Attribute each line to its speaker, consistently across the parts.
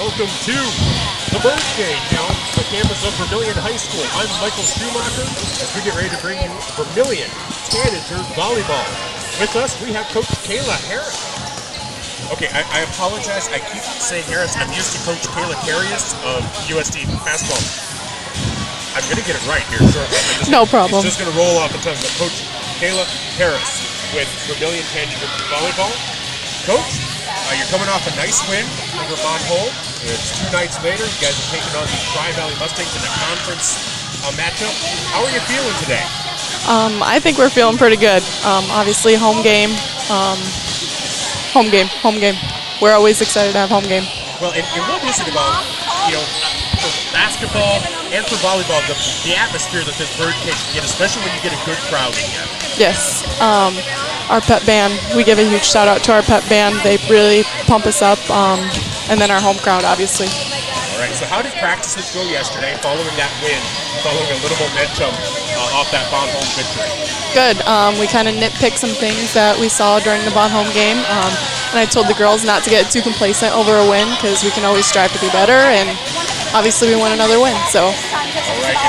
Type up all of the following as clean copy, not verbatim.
Speaker 1: Welcome to the Birdcage now the campus of Vermillion High School. I'm Michael Schumacher as we get ready to bring you Vermillion Tanagers volleyball. With us, we have Coach Kayla Harris. Okay, I apologize. I keep saying Harris. I'm used to Coach Kayla Harris of USD basketball. I'm going to get it right here shortly.
Speaker 2: No problem.
Speaker 1: It's just going to roll off the tongue. But Coach Kayla Harris with Vermillion Tanagers volleyball. Coach, you're coming off a nice win over Mont Hole. It's 2 nights later. You guys are taking on the Tri-Valley Mustangs in a conference matchup. How are you feeling today?
Speaker 2: I think we're feeling pretty good. Obviously, home game. Home game. We're always excited to have home game.
Speaker 1: Well, and what is it about, for basketball and for volleyball, the atmosphere that this Birdcage can get, especially when you get a good crowd in here?
Speaker 2: Yes. Our pep band, we give a huge shout out to our pep band. They really pump us up. And then our home crowd, obviously.
Speaker 1: All right, so how did practices go yesterday following that win, following a little momentum off that Bon Home victory?
Speaker 2: Good. We kind of nitpicked some things that we saw during the Bon Home game. And I told the girls not to get too complacent over a win because we can always strive to be better. And obviously we won another win. So.
Speaker 1: All right,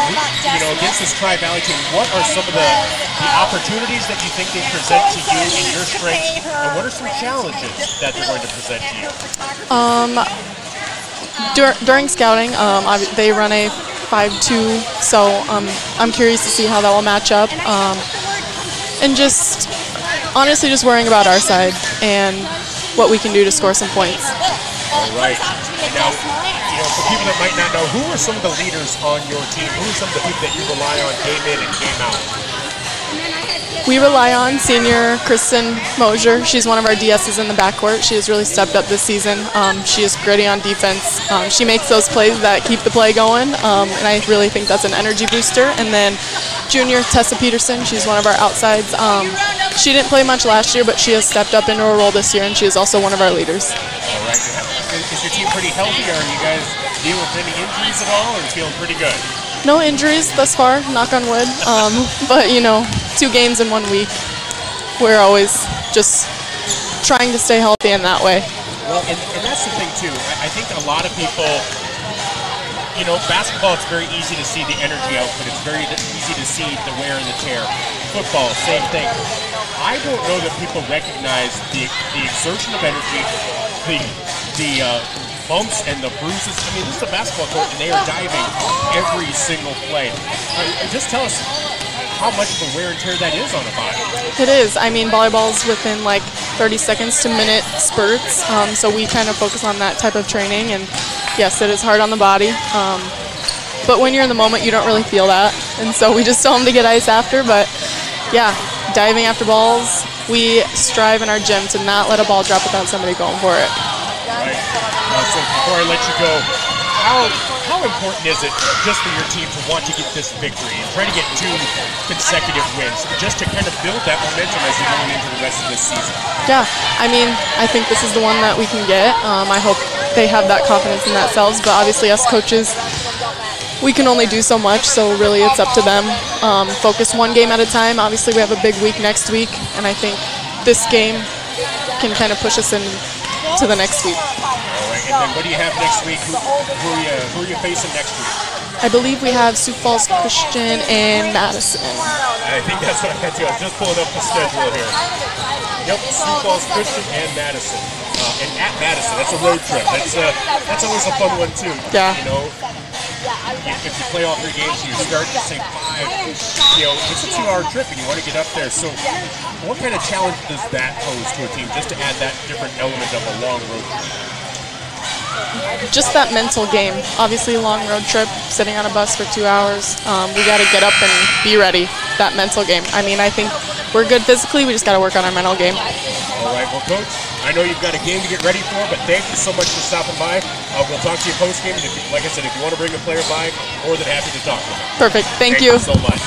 Speaker 1: and against this Tri-Valley team, what are some of the opportunities that you think they present to you in your strengths, and what are some challenges that they're going to present to you?
Speaker 2: During scouting, they run a 5-2, so I'm curious to see how that will match up. And just honestly just worrying about our side and what we can do to score some points.
Speaker 1: All right. Now, for people that might not know, who are some of the leaders on your team? Who are some of the people that you rely on game in and game out?
Speaker 2: We rely on senior Kristen Mosier. She's one of our DSs in the backcourt. She has really stepped up this season. She is gritty on defense. She makes those plays that keep the play going, and I really think that's an energy booster. And then junior Tessa Peterson, she's one of our outsides. She didn't play much last year, but she has stepped up into her role this year, and she is also one of our leaders.
Speaker 1: All right. Is your team pretty healthy? Are you guys dealing with any injuries at all, or feeling pretty good?
Speaker 2: No injuries thus far, knock on wood. But 2 games in 1 week. We're always just trying to stay healthy in that way.
Speaker 1: Well, and that's the thing too. I think a lot of people, basketball, it's very easy to see the energy output. It's very easy to see the wear and the tear. Football, same thing. I don't know that people recognize the exertion of energy, the bumps and the bruises. I mean, this is a basketball court, and they are diving every single play. Just tell us how much of a wear and tear that is on a body.
Speaker 2: It is. I mean, volleyball's within like 30 seconds to minute spurts, so we kind of focus on that type of training. And yes, it is hard on the body, but when you're in the moment, you don't really feel that. And so we just tell them to get ice after. But yeah, diving after balls, we strive in our gym to not let a ball drop without somebody going for it.
Speaker 1: Right. So before I let you go, how important is it just for your team to want to get this victory and try to get 2 consecutive wins, just to kind of build that momentum as you're going into the rest of this season?
Speaker 2: Yeah, I mean, I think this is the one that we can get. I hope they have that confidence in themselves, but obviously us coaches, we can only do so much, so really it's up to them. Focus 1 game at a time. Obviously we have a big week next week, and I think this game can kind of push us into the next week.
Speaker 1: All right, and then what do you have next week? Who are you facing next week?
Speaker 2: I believe we have Sioux Falls Christian and Madison.
Speaker 1: I think that's what I had to. I was just pulling up the schedule here. Yep, Sioux Falls Christian and Madison. And at Madison, that's a road trip. That's always a fun one too.
Speaker 2: Yeah.
Speaker 1: If you play all 3 games, you start at say 5. It's a 2-hour trip, and you want to get up there. So, what kind of challenge does that pose to a team, just to add that different element of a long road trip?
Speaker 2: Just that mental game. Obviously, long road trip, sitting on a bus for 2 hours. We got to get up and be ready. That mental game. I mean, I think we're good physically. We just got to work on our mental game.
Speaker 1: All right, well, Coach, I know you've got a game to get ready for, but thank you so much for stopping by. We'll talk to you post-game, and like I said, if you want to bring a player by, more than happy to talk to them.
Speaker 2: Perfect. Thank you
Speaker 1: so much.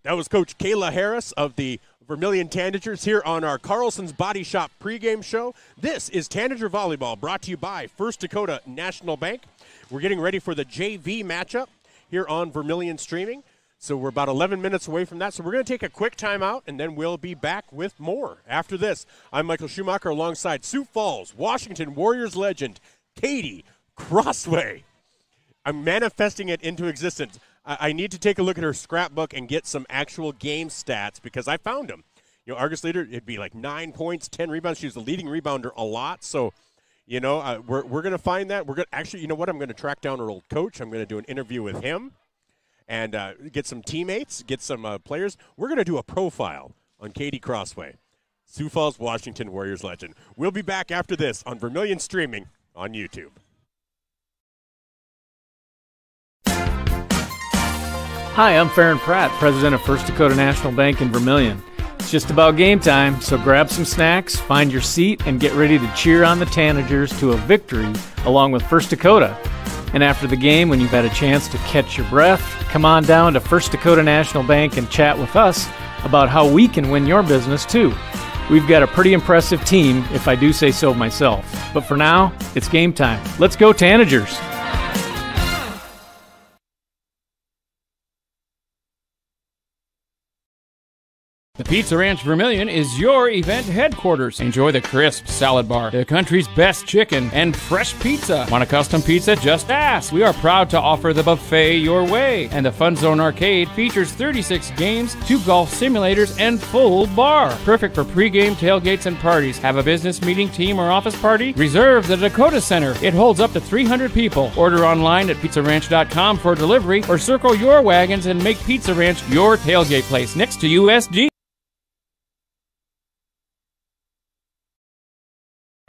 Speaker 1: That was Coach Kayla Harris of the Vermillion Tanagers here on our Carlson's Body Shop pregame show. This is Tanager Volleyball, brought to you by First Dakota National Bank. We're getting ready for the JV matchup here on Vermillion Streaming. So we're about 11 minutes away from that. So we're going to take a quick timeout, and then we'll be back with more after this. I'm Michael Schumacher alongside Sioux Falls, Washington Warriors legend Katie Crossway. I'm manifesting it into existence. I need to take a look at her scrapbook and get some actual game stats because I found them. You know, Argus leader, it'd be like 9 points, 10 rebounds. She was the leading rebounder a lot. So, you know, we're going to find that. We're going to actually, you know what? I'm going to track down her old coach. I'm going to do an interview with him and get some teammates, get some players. We're going to do a profile on Katie Crossway, Sioux Falls, Washington Warriors legend. We'll be back after this on Vermillion Streaming on YouTube.
Speaker 3: Hi, I'm Farron Pratt, president of First Dakota National Bank in Vermillion. It's just about game time, so grab some snacks, find your seat, and get ready to cheer on the Tanagers to a victory along with First Dakota. And after the game, when you've had a chance to catch your breath, come on down to First Dakota National Bank and chat with us about how we can win your business too. We've got a pretty impressive team, if I do say so myself. But for now, it's game time. Let's go Tanagers!
Speaker 4: The Pizza Ranch Vermillion is your event headquarters. Enjoy the crisp salad bar, the country's best chicken, and fresh pizza. Want a custom pizza? Just ask. We are proud to offer the buffet your way. And the Fun Zone Arcade features 36 games, 2 golf simulators, and full bar. Perfect for pregame tailgates and parties. Have a business meeting, team, or office party? Reserve the Dakota Center. It holds up to 300 people. Order online at pizzaranch.com for delivery or circle your wagons and make Pizza Ranch your tailgate place next to USG.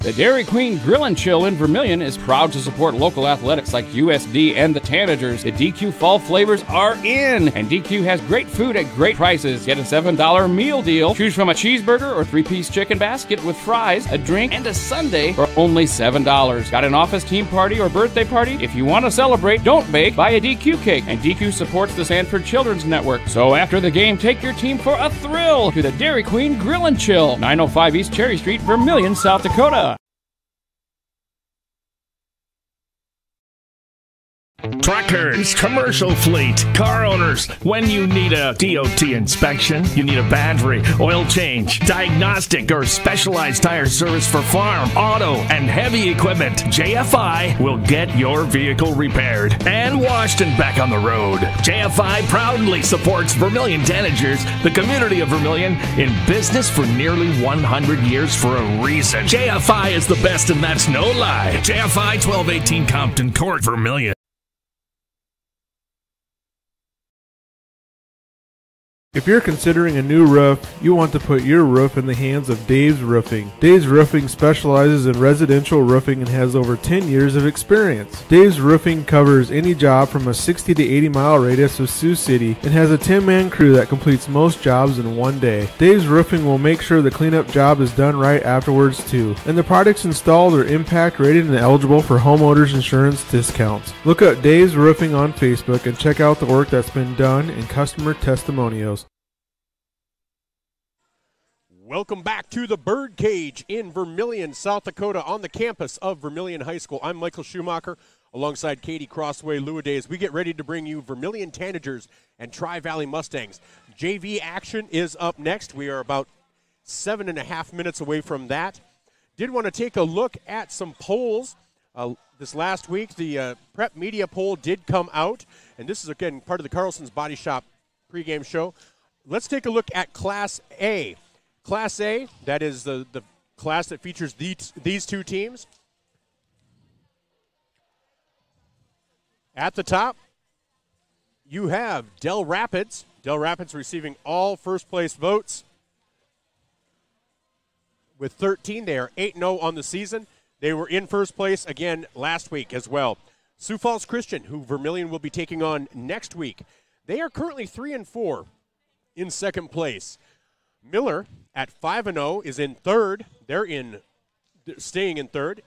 Speaker 4: The Dairy Queen Grill and Chill in Vermillion is proud to support local athletics like USD and the Tanagers. The DQ fall flavors are in, and DQ has great food at great prices. Get a $7 meal deal. Choose from a cheeseburger or 3-piece chicken basket with fries, a drink, and a sundae for only $7. Got an office team party or birthday party? If you want to celebrate, don't bake, buy a DQ cake. And DQ supports the Sanford Children's Network. So after the game, take your team for a thrill to the Dairy Queen Grill and Chill, 905 East Cherry Street, Vermillion, South Dakota.
Speaker 5: Truckers, commercial fleet, car owners, when you need a DOT inspection, you need a battery, oil change, diagnostic, or specialized tire service for farm, auto, and heavy equipment, JFI will get your vehicle repaired and washed and back on the road. JFI proudly supports Vermillion Tanagers, the community of Vermillion, in business for nearly 100 years for a reason. JFI is the best, and that's no lie. JFI 1218 Compton Court, Vermillion.
Speaker 6: If you're considering a new roof, you want to put your roof in the hands of Dave's Roofing. Dave's Roofing specializes in residential roofing and has over 10 years of experience. Dave's Roofing covers any job from a 60 to 80 mile radius of Sioux City and has a 10-man crew that completes most jobs in one day. Dave's Roofing will make sure the cleanup job is done right afterwards too. And the products installed are impact rated and eligible for homeowners insurance discounts. Look up Dave's Roofing on Facebook and check out the work that's been done and customer testimonials.
Speaker 1: Welcome back to the Birdcage in Vermillion, South Dakota, on the campus of Vermillion High School. I'm Michael Schumacher, alongside Katie Lewedag, as we get ready to bring you Vermillion Tanagers and Tri-Valley Mustangs. JV action is up next. We are about 7.5 minutes away from that. Did want to take a look at some polls. This last week, the Prep Media poll did come out, and this is, again, part of the Carlson's Body Shop pregame show. Let's take a look at Class A. Class A, that is the class that features these two teams. At the top, you have Del Rapids. Del Rapids receiving all first-place votes. With 13, they are 8-0 on the season. They were in first place again last week as well. Sioux Falls Christian, who Vermillion will be taking on next week, they are currently 3-4 in second place. Miller at 5-0 is in third. They're staying in third.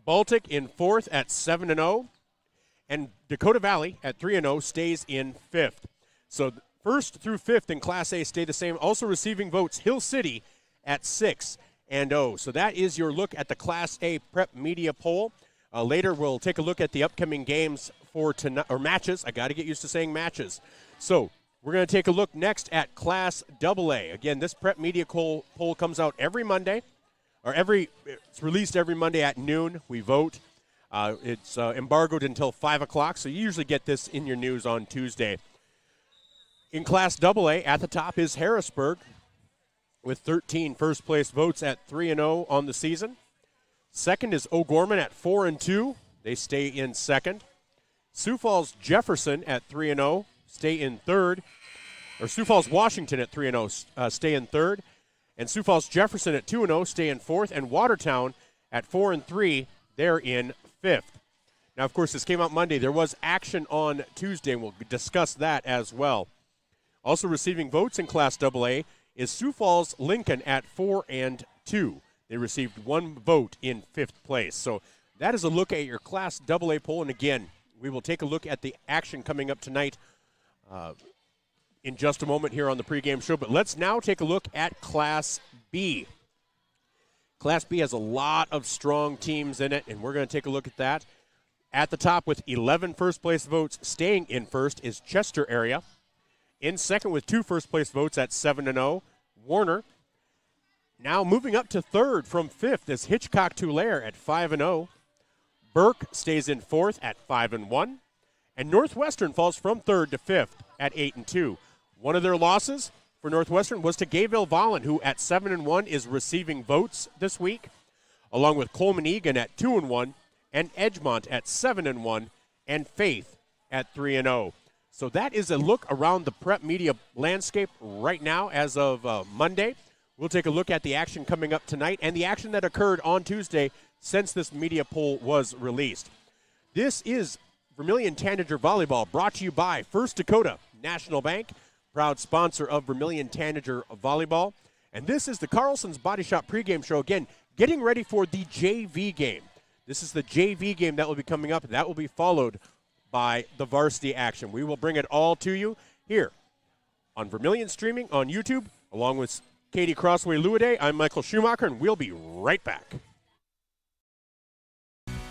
Speaker 1: Baltic in fourth at 7-0. And Dakota Valley at 3-0 stays in fifth. So first through fifth in Class A stay the same. Also receiving votes, Hill City at 6-0. So that is your look at the Class A Prep Media poll. Later we'll take a look at the upcoming games for tonight, or matches. I got to get used to saying matches. So we're going to take a look next at Class AA. Again, this Prep Media poll comes out every Monday, it's released every Monday at noon. We vote. It's embargoed until 5 o'clock, so you usually get this in your news on Tuesday. In Class AA, at the top is Harrisburg with 13 first-place votes at 3-0 on the season. Second is O'Gorman at 4-2. They stay in second. Sioux Falls Jefferson at 3-0, stay in third. Or Sioux Falls Washington at 3-0, stay in third. And Sioux Falls Jefferson at 2-0, stay in fourth. And Watertown at 4-3, they're in fifth. Now, of course, this came out Monday. There was action on Tuesday, and we'll discuss that as well. Also receiving votes in Class AA is Sioux Falls Lincoln at 4-2. They received 1 vote in fifth place. So that is a look at your Class AA poll. And again, we will take a look at the action coming up tonight in just a moment here on the pregame show. But let's now take a look at Class B. Class B has a lot of strong teams in it, and we're going to take a look at that. At the top with 11 first-place votes, staying in first is Chester area. In second with 2 first-place votes at 7-0, Warner. Now moving up to third from fifth is Hitchcock-Tulare at 5-0. Burke stays in fourth at 5-1. And Northwestern falls from third to fifth at 8-2. One of their losses for Northwestern was to Gayville-Volland, who at 7-1 is receiving votes this week, along with Coleman-Egan at 2-1, and Edgemont at 7-1, and Faith at 3-0. So that is a look around the prep media landscape right now as of Monday. We'll take a look at the action coming up tonight and the action that occurred on Tuesday since this media poll was released. This is Vermillion Tanager Volleyball, brought to you by First Dakota National Bank, proud sponsor of Vermillion Tanager Volleyball. And this is the Carlson's Body Shop pregame show. Again, getting ready for the JV game. This is the JV game that will be coming up. That will be followed by the varsity action. We will bring it all to you here on Vermillion Streaming on YouTube, along with Katie Lewedag. I'm Michael Schumacher, and we'll be right back.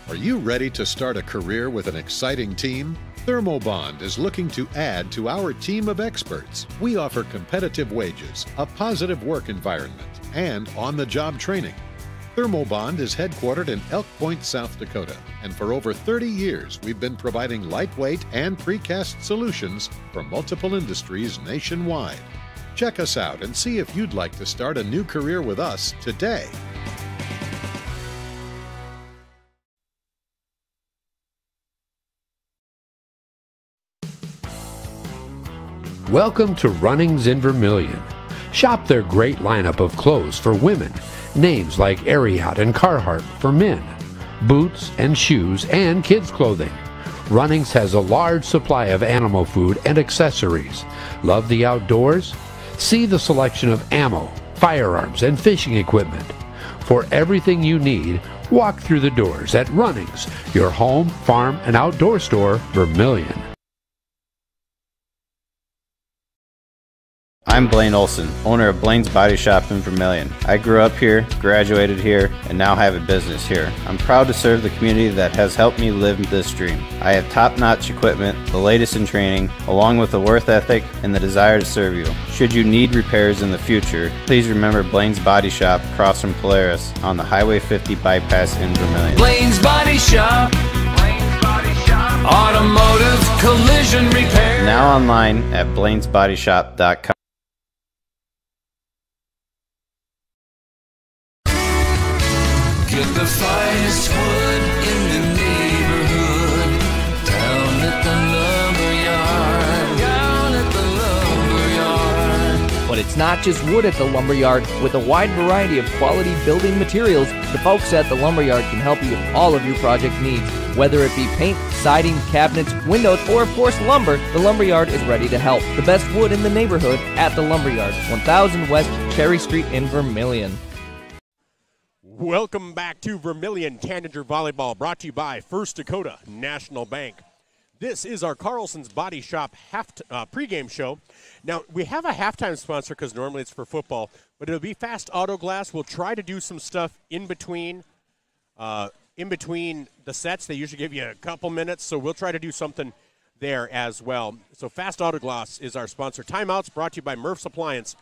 Speaker 7: Are you ready to start a career with an exciting team? Thermobond is looking to add to our team of experts. We offer competitive wages, a positive work environment, and on-the-job training. Thermobond is headquartered in Elk Point, South Dakota, and for over 30 years we've been providing lightweight and precast solutions for multiple industries nationwide. Check us out and see if you'd like to start a new career with us today.
Speaker 8: Welcome to Runnings in Vermillion. Shop their great lineup of clothes for women. Names like Ariat and Carhartt for men. Boots and shoes and kids' clothing. Runnings has a large supply of animal food and accessories. Love the outdoors? See the selection of ammo, firearms, and fishing equipment. For everything you need, walk through the doors at Runnings, your home, farm, and outdoor store, Vermillion.
Speaker 9: I'm Blaine Olson, owner of Blaine's Body Shop in Vermillion. I grew up here, graduated here, and now have a business here. I'm proud to serve the community that has helped me live this dream. I have top-notch equipment, the latest in training, along with a work ethic and the desire to serve you. Should you need repairs in the future, please remember Blaine's Body Shop across from Polaris on the Highway 50 bypass in Vermillion.
Speaker 10: Blaine's Body Shop. Automotive collision repair.
Speaker 9: Now online at blainesbodyshop.com.
Speaker 10: Get the finest wood in the neighborhood. Down at the lumberyard.
Speaker 11: But it's not just wood at the lumberyard. With a wide variety of quality building materials, the folks at the lumberyard can help you with all of your project needs. Whether it be paint, siding, cabinets, windows, or of course lumber, the lumberyard is ready to help. The best wood in the neighborhood at the lumberyard, 1000 West Cherry Street in Vermillion.
Speaker 1: Welcome back to Vermillion Tanager Volleyball, brought to you by First Dakota National Bank. This is our Carlson's Body Shop pregame show. Now, we have a halftime sponsor because normally it's for football, but it'll be Fast Auto Glass. We'll try to do some stuff in between the sets. They usually give you a couple minutes, so we'll try to do something there as well. So Fast Auto Glass is our sponsor. Timeouts brought to you by Murph's Appliance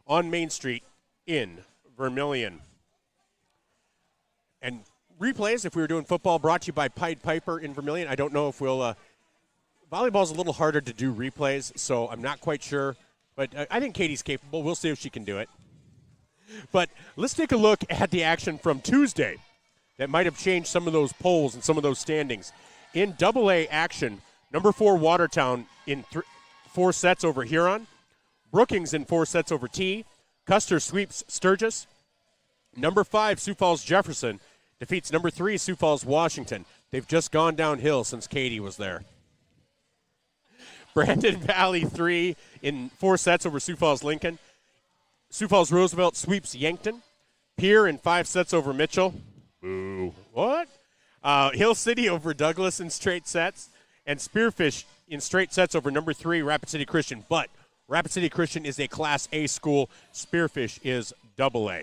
Speaker 1: on Main Street in Vermillion. And replays, if we were doing football, brought to you by Pied Piper in Vermillion. I don't know if we'll volleyball's a little harder to do replays, so I'm not quite sure. But I think Katie's capable. We'll see if she can do it. But let's take a look at the action from Tuesday that might have changed some of those polls and some of those standings. In AA action, number 4 Watertown in 4 sets over Huron. Brookings in 4 sets over T. Custer sweeps Sturgis. Number 5 Sioux Falls Jefferson defeats number 3 Sioux Falls Washington. They've just gone downhill since Katie was there. Brandon Valley 3 in 4 sets over Sioux Falls Lincoln. Sioux Falls Roosevelt sweeps Yankton. Pierre in 5 sets over Mitchell. Boo. What? Hill City over Douglas in straight sets. And Spearfish in straight sets over number 3 Rapid City Christian. But Rapid City Christian is a Class A school. Spearfish is AA.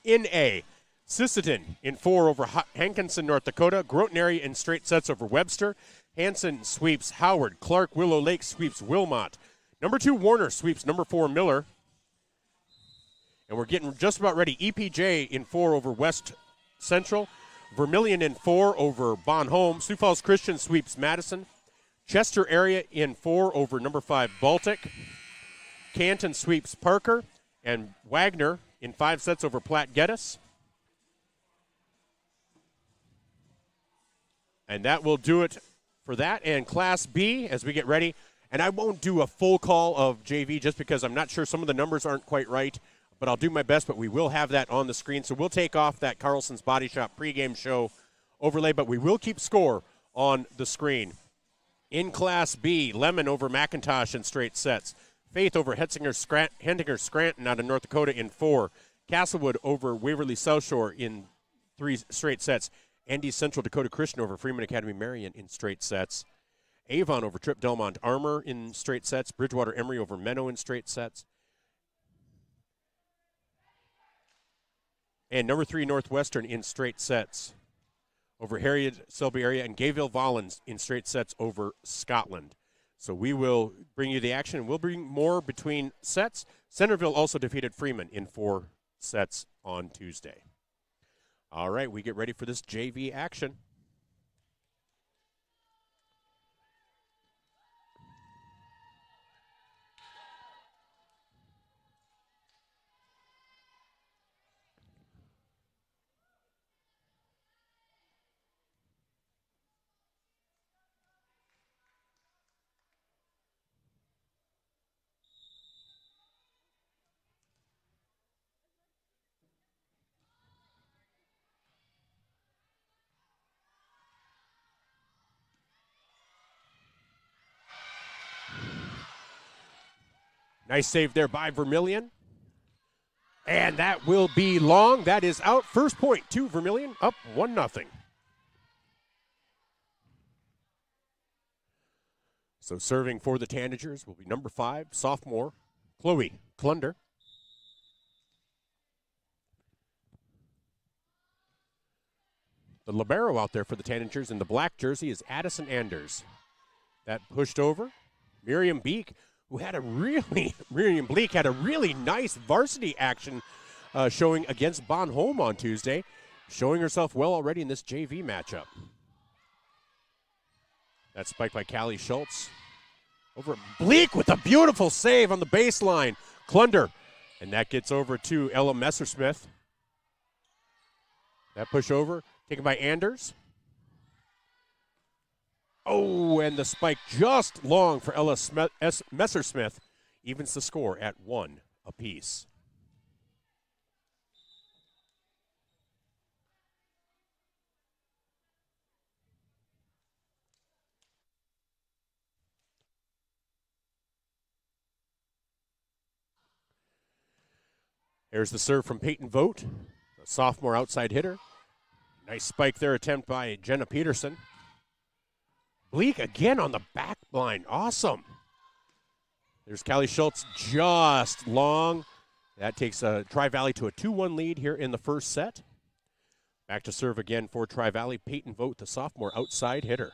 Speaker 1: In A, Sisseton in 4 over Hankinson, North Dakota. Groton area in straight sets over Webster. Hanson sweeps Howard. Clark Willow Lake sweeps Wilmot. Number 2 Warner sweeps number 4 Miller. And we're getting just about ready. EPJ in 4 over West Central. Vermillion in 4 over Bon Homme. Sioux Falls Christian sweeps Madison. Chester area in 4 over number 5 Baltic. Canton sweeps Parker. And Wagner in 5 sets over Platte Geddes. And that will do it for that. And Class B as we get ready. And I won't do a full call of JV just because I'm not sure some of the numbers aren't quite right. But I'll do my best, but we will have that on the screen. So we'll take off that Carlson's Body Shop pregame show overlay, but we will keep score on the screen. In Class B, Lemon over McIntosh in straight sets. Faith over Hendinger Scranton out of North Dakota in 4. Castlewood over Waverly South Shore in 3 straight sets. Andy Central Dakota Christian over Freeman Academy Marion in straight sets. Avon over Trip Delmont Armour in straight sets. Bridgewater Emory over Menno in straight sets. And number 3 Northwestern in straight sets over Harriet Selby area, and Gayville Vollins in straight sets over Scotland. So we will bring you the action, and we'll bring more between sets. Centerville also defeated Freeman in 4 sets on Tuesday. All right, we get ready for this JV action. Nice save there by Vermillion. And that will be long. That is out. First point to Vermillion, up 1-0. So serving for the Tanagers will be number 5, sophomore, Chloe Klunder. The libero out there for the Tanagers in the black jersey is Addison Anders. That pushed over. Miriam Bleak had a really nice varsity action showing against Bon Homme on Tuesday, showing herself well already in this JV matchup. That spike by Callie Schultz. Over Bleak with a beautiful save on the baseline. Klunder, and that gets over to Ella Messersmith. That push over, taken by Anders. Oh, and the spike just long for Ella Messersmith evens the score at 1 apiece. There's the serve from Peyton Vogt, a sophomore outside hitter. Nice spike there, attempt by Jenna Peterson. Bleak again on the back line. Awesome. There's Callie Schultz just long. That takes Tri-Valley to a 2-1 lead here in the first set. Back to serve again for Tri-Valley. Peyton Vogt, the sophomore outside hitter.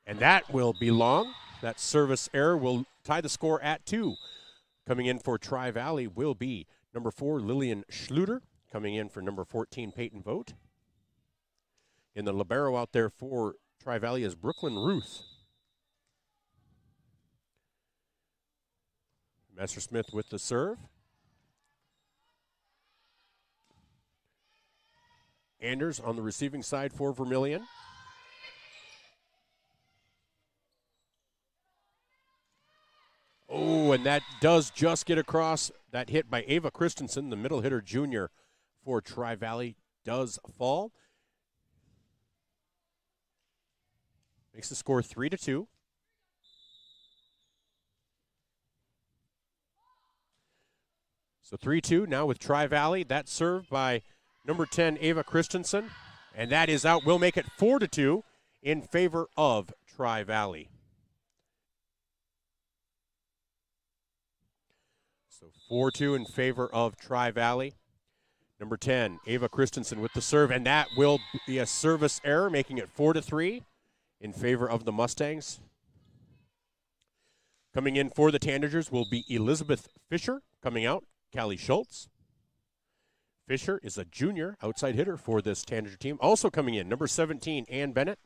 Speaker 1: And that will be long. That service error will tie the score at 2. Coming in for Tri-Valley will be number 4, Lillian Schluter. coming in for number 14, Peyton Vogt. And the libero out there for Tri-Valley is Brooklyn Ruth. Messersmith with the serve. Anders on the receiving side for Vermillion. Oh, and that does just get across. That hit by Ava Christensen, the middle hitter junior for Tri-Valley, does fall. Makes the score 3-2. So 3-2 now with Tri-Valley. That's served by number 10, Ava Christensen. And that is out. We'll make it 4-2 in favor of Tri-Valley. So 4-2 in favor of Tri-Valley. Number 10, Ava Christensen with the serve. And that will be a service error, making it 4-3 in favor of the Mustangs. Coming in for the Tanagers will be Elizabeth Fisher. Coming out, Callie Schultz. Fisher is a junior outside hitter for this Tanager team. Also coming in, number 17, Ann Bennett.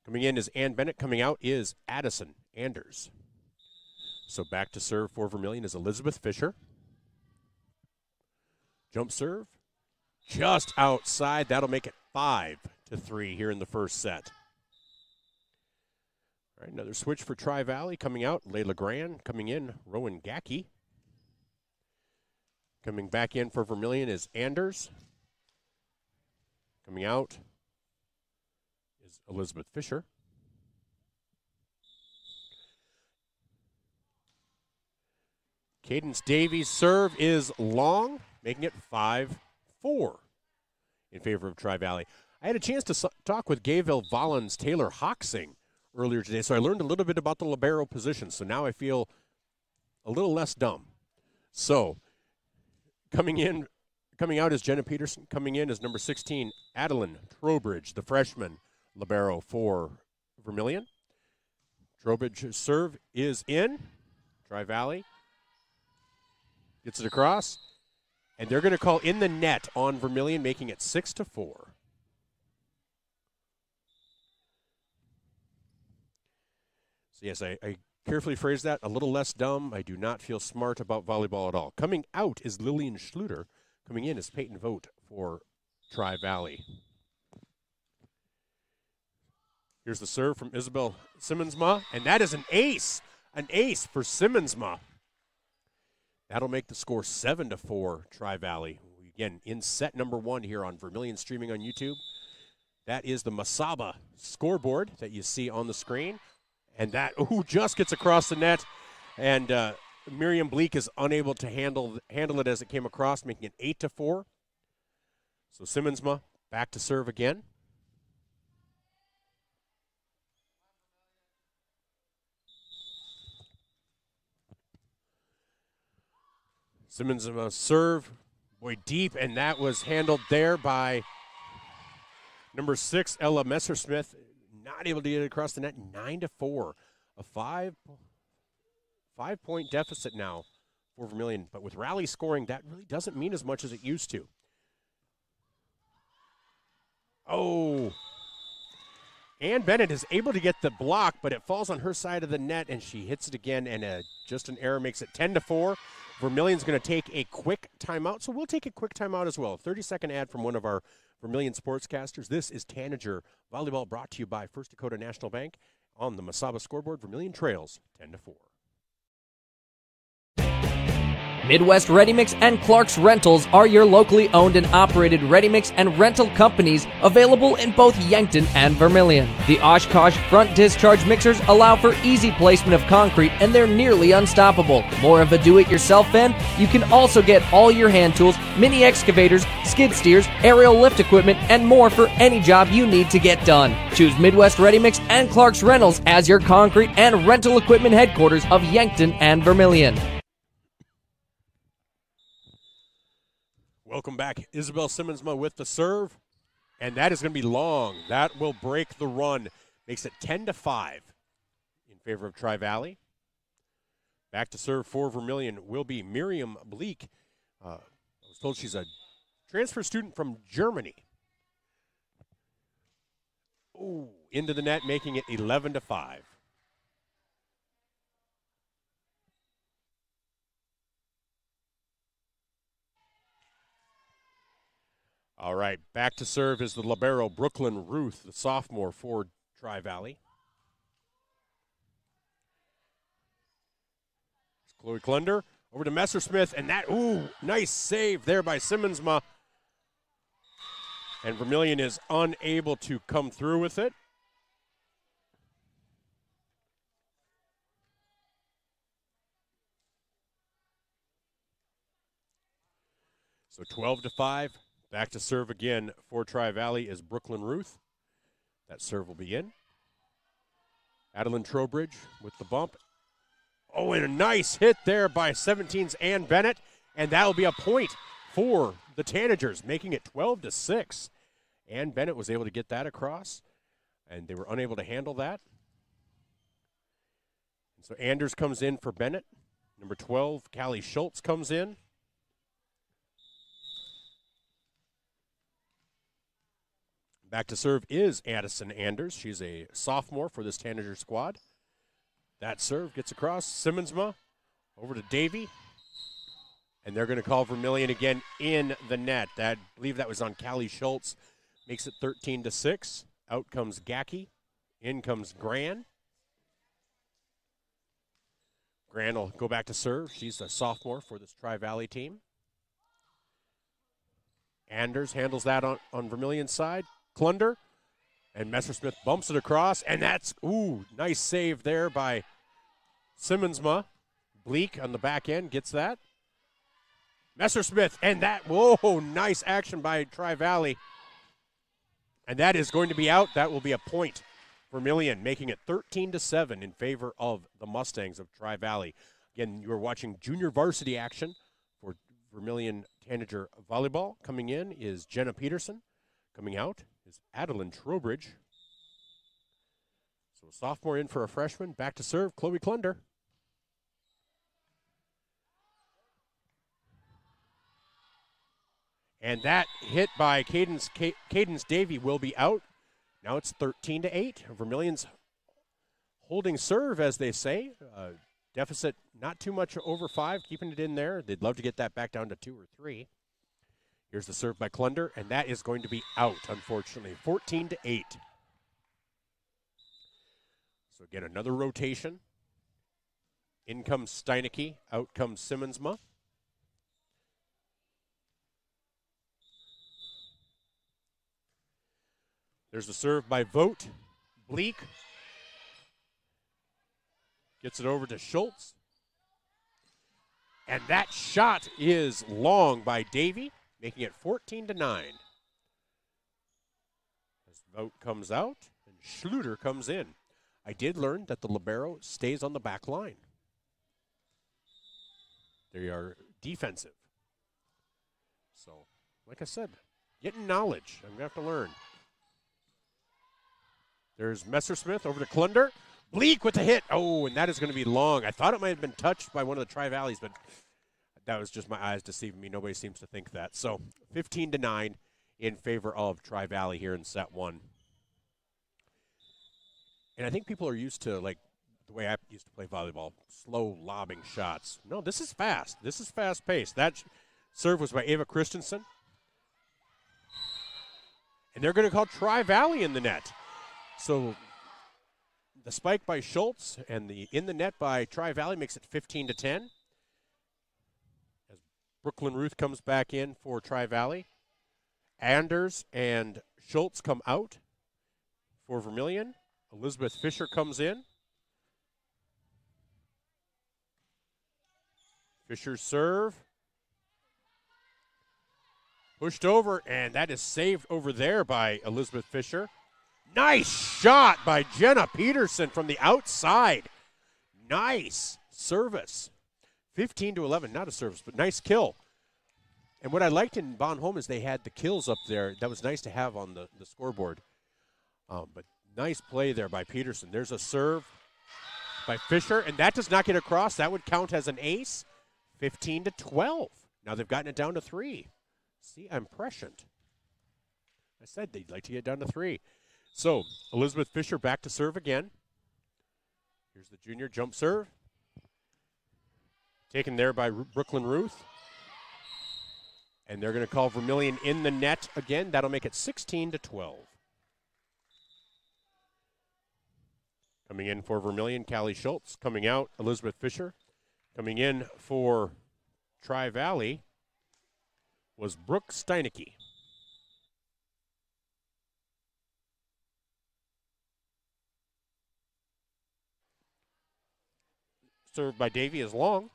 Speaker 1: Coming in is Ann Bennett. Coming out is Addison Anders. So back to serve for Vermillion is Elizabeth Fisher. Jump serve. Just outside. That'll make it 5-3 here in the first set. All right, another switch for Tri-Valley. Coming out, Layla Grand. Coming in, Rowan Gackey. Coming back in for Vermillion is Anders. Coming out is Elizabeth Fisher. Cadence Davies' serve is long, making it 5-4 in favor of Tri-Valley. I had a chance to talk with Gayville Vollins Taylor Hoxing earlier today, so I learned a little bit about the libero position, so now I feel a little less dumb. So, coming out is Jenna Peterson. Coming in is number 16, Adeline Trowbridge, the freshman libero for Vermillion. Trowbridge's serve is in. Tri-Valley gets it across, and they're going to call in the net on Vermillion, making it 6-4. So yes, I carefully phrased that, a little less dumb. I do not feel smart about volleyball at all. Coming out is Lillian Schluter. Coming in is Peyton Vogt for Tri-Valley. Here's the serve from Isabel Simmonsma, and that is an ace for Simmonsma. That'll make the score 7-4 Tri-Valley. Again, in set number 1 here on Vermillion streaming on YouTube. That is the Masaba scoreboard that you see on the screen. And that, just gets across the net. And Miriam Bleak is unable to handle it as it came across, making it 8-4. So Simmonsma back to serve again. Simmonsma serve, deep, and that was handled there by number 6, Ella Messersmith. Not able to get it across the net, 9-4. A 5-point deficit now for Vermillion. But with rally scoring, that really doesn't mean as much as it used to. Oh. Ann Bennett is able to get the block, but it falls on her side of the net, and she hits it again, and just an error makes it 10-4. Vermillion's going to take a quick timeout, so we'll take a quick timeout as well. 30-second ad from one of our Vermillion sportscasters. This is Tanager Volleyball, brought to you by First Dakota National Bank. On the Masaba scoreboard, Vermillion trails 10-4.
Speaker 11: Midwest Ready Mix and Clark's Rentals are your locally owned and operated ready mix and rental companies available in both Yankton and Vermillion. The Oshkosh front discharge mixers allow for easy placement of concrete, and they're nearly unstoppable. More of a do-it-yourself fan? You can also get all your hand tools, mini excavators, skid steers, aerial lift equipment, and more for any job you need to get done. Choose Midwest Ready Mix and Clark's Rentals as your concrete and rental equipment headquarters of Yankton and Vermillion.
Speaker 1: Welcome back. Isabel Simmonsma with the serve, and that is going to be long. That will break the run. Makes it 10-5 in favor of Tri-Valley. Back to serve for Vermillion will be Miriam Bleak. I was told she's a transfer student from Germany. Ooh, into the net, making it 11-5. All right, back to serve is the libero Brooklyn Ruth, the sophomore for Tri-Valley. Chloe Klunder over to Messersmith, and that, ooh, nice save there by Simmonsma. And Vermillion is unable to come through with it. So 12-5. Back to serve again for Tri-Valley is Brooklyn Ruth. That serve will be in. Adeline Trowbridge with the bump. Oh, and a nice hit there by 17's Ann Bennett. And that will be a point for the Tanagers, making it 12-6. Ann Bennett was able to get that across, and they were unable to handle that. And so Anders comes in for Bennett. Number 12, Callie Schultz comes in. Back to serve is Addison Anders. She's a sophomore for this Tanager squad. That serve gets across. Simmonsma over to Davey. And they're going to call Vermillion again in the net. I believe that was on Callie Schultz. Makes it 13-6. Out comes Gacky. In comes Gran. Gran will go back to serve. She's a sophomore for this Tri-Valley team. Anders handles that on Vermillion's side. Klunder, and Messersmith bumps it across, and that's, ooh, nice save there by Simmonsma. Bleak on the back end gets that. Messersmith, and that, whoa, nice action by Tri-Valley. And that is going to be out. That will be a point for Vermillion, making it 13-7 in favor of the Mustangs of Tri-Valley. Again, you are watching junior varsity action for Vermillion Tanager volleyball. Coming in is Jenna Peterson. Coming out is Adeline Trowbridge. So a sophomore in for a freshman. Back to serve, Chloe Klunder. And that hit by Cadence Davey will be out. Now it's 13-8. Vermillion's holding serve, as they say. Deficit not too much over 5, keeping it in there. They'd love to get that back down to 2 or 3. Here's the serve by Klunder, and that is going to be out, unfortunately. 14-8. So again, another rotation. In comes Steinecke, out comes Simmonsma. There's the serve by Vogt. Bleak gets it over to Schultz. And that shot is long by Davey, making it 14-9. As Vogt comes out and Schluter comes in. I did learn that the libero stays on the back line. They are defensive. So, like I said, getting knowledge. I'm going to have to learn. There's Messersmith over to Klunder. Bleak with the hit. Oh, and that is going to be long. I thought it might have been touched by one of the Tri-Valleys, but that was just my eyes deceiving me. Nobody seems to think that. So 15-9 in favor of Tri-Valley here in set 1. And I think people are used to, like, the way I used to play volleyball, slow lobbing shots. No, this is fast. This is fast-paced. That serve was by Ava Christensen. And they're going to call Tri-Valley in the net. So the spike by Schultz and the in the net by Tri-Valley makes it 15-10. As Brooklyn Ruth comes back in for Tri-Valley. Anders and Schultz come out for Vermillion. Elizabeth Fisher comes in. Fisher's serve. Pushed over, and that is saved over there by Elizabeth Fisher. Nice shot by Jenna Peterson from the outside. Nice service. 15-11, not a service, but nice kill. And what I liked in Bonhomme is they had the kills up there. That was nice to have on the scoreboard. But nice play there by Peterson. There's a serve by Fisher, and that does not get across. That would count as an ace. 15-12. Now they've gotten it down to 3. See, I'm prescient. I said they'd like to get down to 3. So, Elizabeth Fisher back to serve again. Here's the junior jump serve. Taken there by Brooklyn Ruth. And they're going to call Vermillion in the net again. That'll make it 16-12. Coming in for Vermillion, Callie Schultz. Coming out, Elizabeth Fisher. Coming in for Tri-Valley was Brooke Steinecke. Served by Davy is long.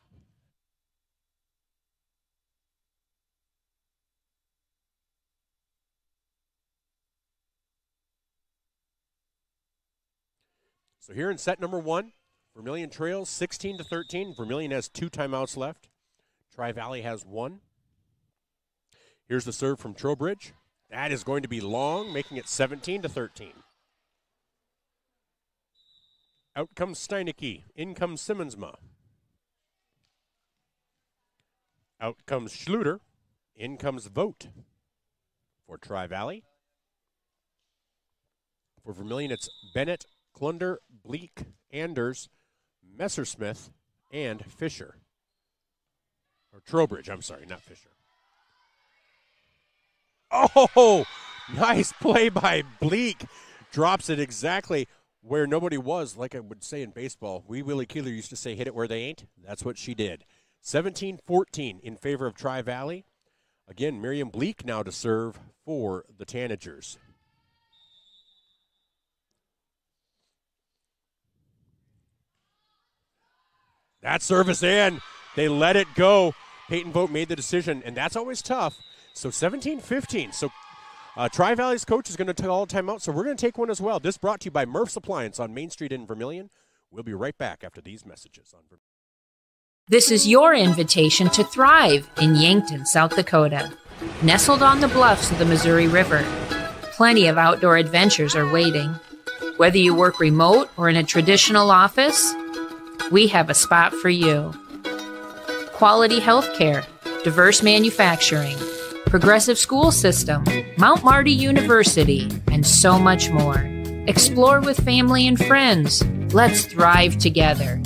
Speaker 1: So here in set number 1, Vermillion trails 16-13. Vermillion has 2 timeouts left. Tri-Valley has 1. Here's the serve from Trowbridge. That is going to be long, making it 17-13. Out comes Steinecke. In comes Simmonsma. Out comes Schluter. In comes Vogt for Tri-Valley. For Vermillion, it's Bennett, Klunder, Bleak, Anders, Messersmith, and Fisher. Or Trowbridge, I'm sorry, not Fisher. Oh, nice play by Bleak. Drops it exactly where nobody was, like I would say in baseball. Wee Willie Keeler used to say, hit it where they ain't. That's what she did. 17-14 in favor of Tri-Valley. Again, Miriam Bleak now to serve for the Tanagers. That service in. They let it go. Peyton Vogt made the decision, and that's always tough. So 17-15. So Tri-Valley's coach is going to call a timeout, so we're going to take one as well. This brought to you by Murph's Appliance on Main Street in Vermillion. We'll be right back after these messages on Vermillion.
Speaker 12: This is your invitation to thrive in Yankton, South Dakota. Nestled on the bluffs of the Missouri River, plenty of outdoor adventures are waiting. Whether you work remote or in a traditional office, we have a spot for you. Quality health care, diverse manufacturing, progressive school system, Mount Marty University, and so much more. Explore with family and friends. Let's thrive together.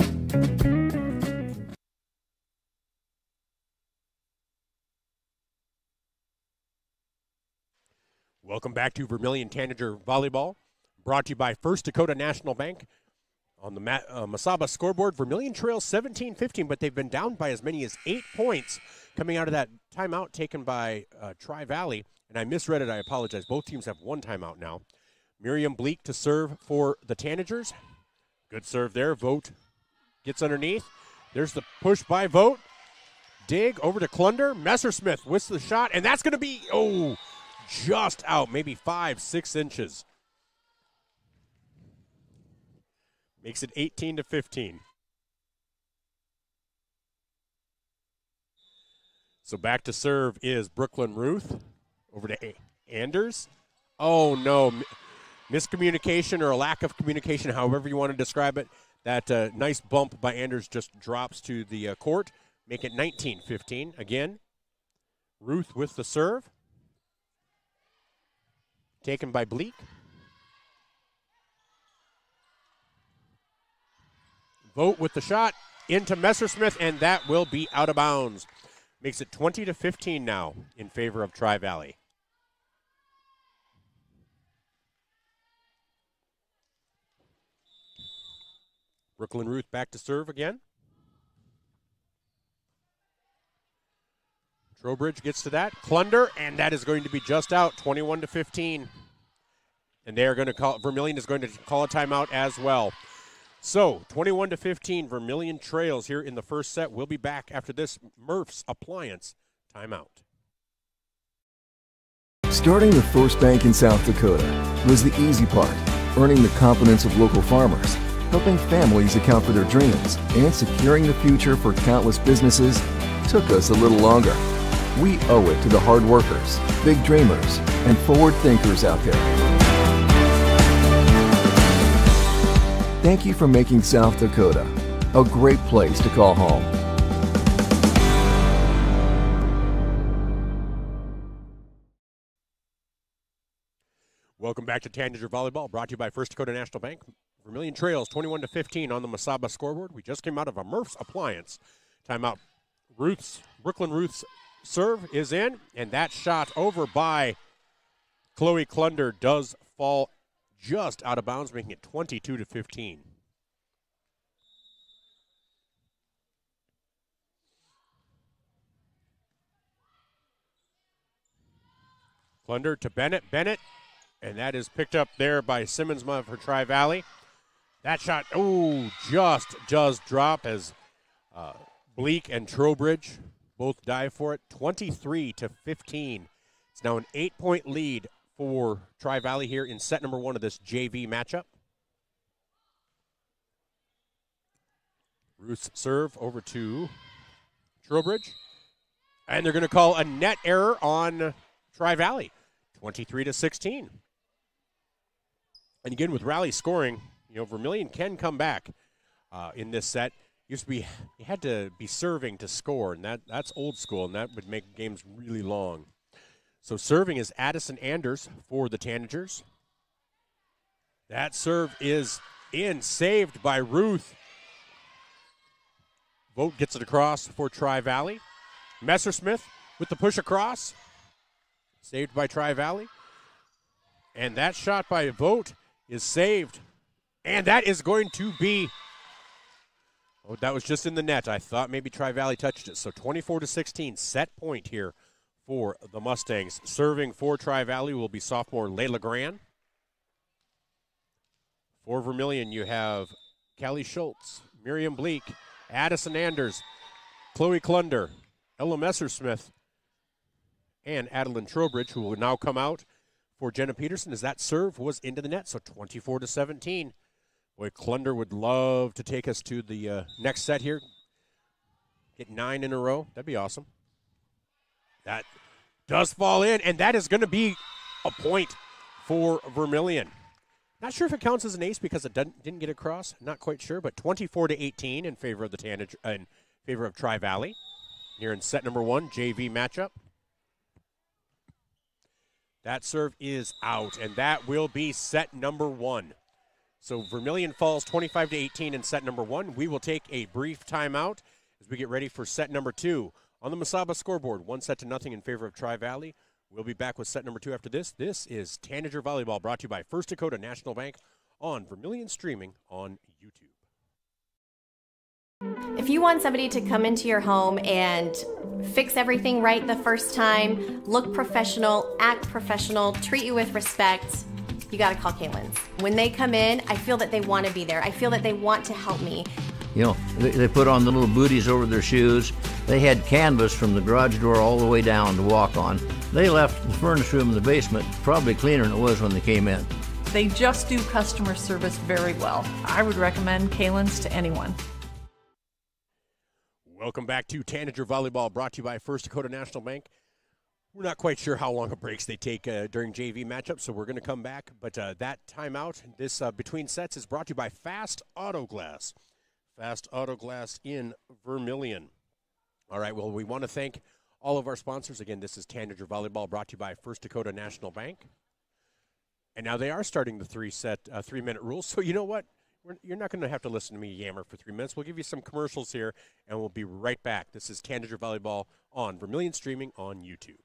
Speaker 1: Welcome back to Vermillion Tanager Volleyball, brought to you by First Dakota National Bank. On the Masaba scoreboard, Vermillion trails 17-15, but they've been down by as many as 8 points coming out of that timeout taken by Tri-Valley. And I misread it. I apologize. Both teams have 1 timeout now. Miriam Bleak to serve for the Tanagers. Good serve there. Vogt gets underneath. There's the push by Vogt. Dig over to Klunder. Messersmith whisks the shot, and that's going to be, just out, maybe 5-6 inches. Makes it 18-15. So back to serve is Brooklyn Ruth. Over to Anders. Oh, no. Miscommunication or a lack of communication, however you want to describe it. That nice bump by Anders just drops to the court. Make it 19-15. Again, Ruth with the serve. Taken by Bleak. Vogt with the shot into Messersmith, and that will be out of bounds. Makes it 20-15 now in favor of Tri-Valley. Brooklyn Ruth back to serve again. Trowbridge gets to that. Klunder, and that is going to be just out, 21-15. And they are going to call, Vermillion is going to call a timeout as well. So, 21-15, Vermillion trails here in the first set. We'll be back after this Murph's Appliance timeout.
Speaker 13: Starting the first bank in South Dakota was the easy part, earning the confidence of local farmers, helping families account for their dreams, and securing the future for countless businesses took us a little longer. We owe it to the hard workers, big dreamers, and forward thinkers out there. Thank you for making South Dakota a great place to call home.
Speaker 1: Welcome back to Tanager Volleyball, brought to you by First Dakota National Bank. Vermillion trails 21-15 on the Masaba scoreboard. We just came out of a Murph's Appliance timeout. Brooklyn Ruth's serve is in, and that shot over by Chloe Klunder does fall just out of bounds, making it 22-15. Klunder to Bennett. And that is picked up there by Simmonsma for Tri-Valley. That shot, just does drop as Bleak and Trowbridge both dive for it. 23-15. It's now an 8-point lead for Tri-Valley here in set number 1 of this JV matchup. Ruth's serve over to Trowbridge. And they're going to call a net error on Tri-Valley. 23-16. And again, with rally scoring, Vermillion can come back in this set. You had to be serving to score, and that's old school, and that would make games really long. So serving is Addison Anders for the Tanagers. That serve is in, saved by Ruth. Vogt gets it across for Tri-Valley. Messersmith with the push across. Saved by Tri-Valley. And that shot by Vogt is saved. And that is going to be, that was just in the net. I thought maybe Tri-Valley touched it. So 24-16, set point here for the Mustangs. Serving for Tri-Valley will be sophomore Layla Gran. For Vermillion, you have Callie Schultz, Miriam Bleak, Addison Anders, Chloe Klunder, Ella Messersmith, and Adeline Trowbridge, who will now come out for Jenna Peterson as that serve was into the net. So 24-17. Boy, Klunder would love to take us to the next set here. Get 9 in a row. That'd be awesome. That does fall in, and that is going to be a point for Vermillion. Not sure if it counts as an ace because it didn't get across. Not quite sure, but 24-18 in favor of in favor of Tri-Valley here in set number 1 JV matchup. That serve is out, and that will be set number 1. So Vermillion falls 25-18 in set number 1. We will take a brief timeout as we get ready for set number 2. On the Masaba scoreboard, 1-0 in favor of Tri-Valley. We'll be back with set number 2 after this. This is Tanager Volleyball, brought to you by First Dakota National Bank on Vermillion streaming on YouTube.
Speaker 14: If you want somebody to come into your home and fix everything right the first time, look professional, act professional, treat you with respect, you got to call Kaylin's. When they come in, I feel that they want to be there. I feel that they want to help me.
Speaker 15: They put on the little booties over their shoes. They had canvas from the garage door all the way down to walk on. They left the furnace room in the basement probably cleaner than it was when they came in.
Speaker 16: They just do customer service very well. I would recommend Kaylin's to anyone.
Speaker 1: Welcome back to Tanager Volleyball, brought to you by First Dakota National Bank. We're not quite sure how long of breaks they take during JV matchups, so we're going to come back. But that timeout, this between sets, is brought to you by Fast Auto Glass. Fast Auto Glass in Vermillion. All right, well, we want to thank all of our sponsors. Again, this is Tanager Volleyball, brought to you by First Dakota National Bank. And now they are starting the 3-minute rule. So you know what? You're not going to have to listen to me yammer for 3 minutes. We'll give you some commercials here, and we'll be right back. This is Tanager Volleyball on Vermillion streaming on YouTube.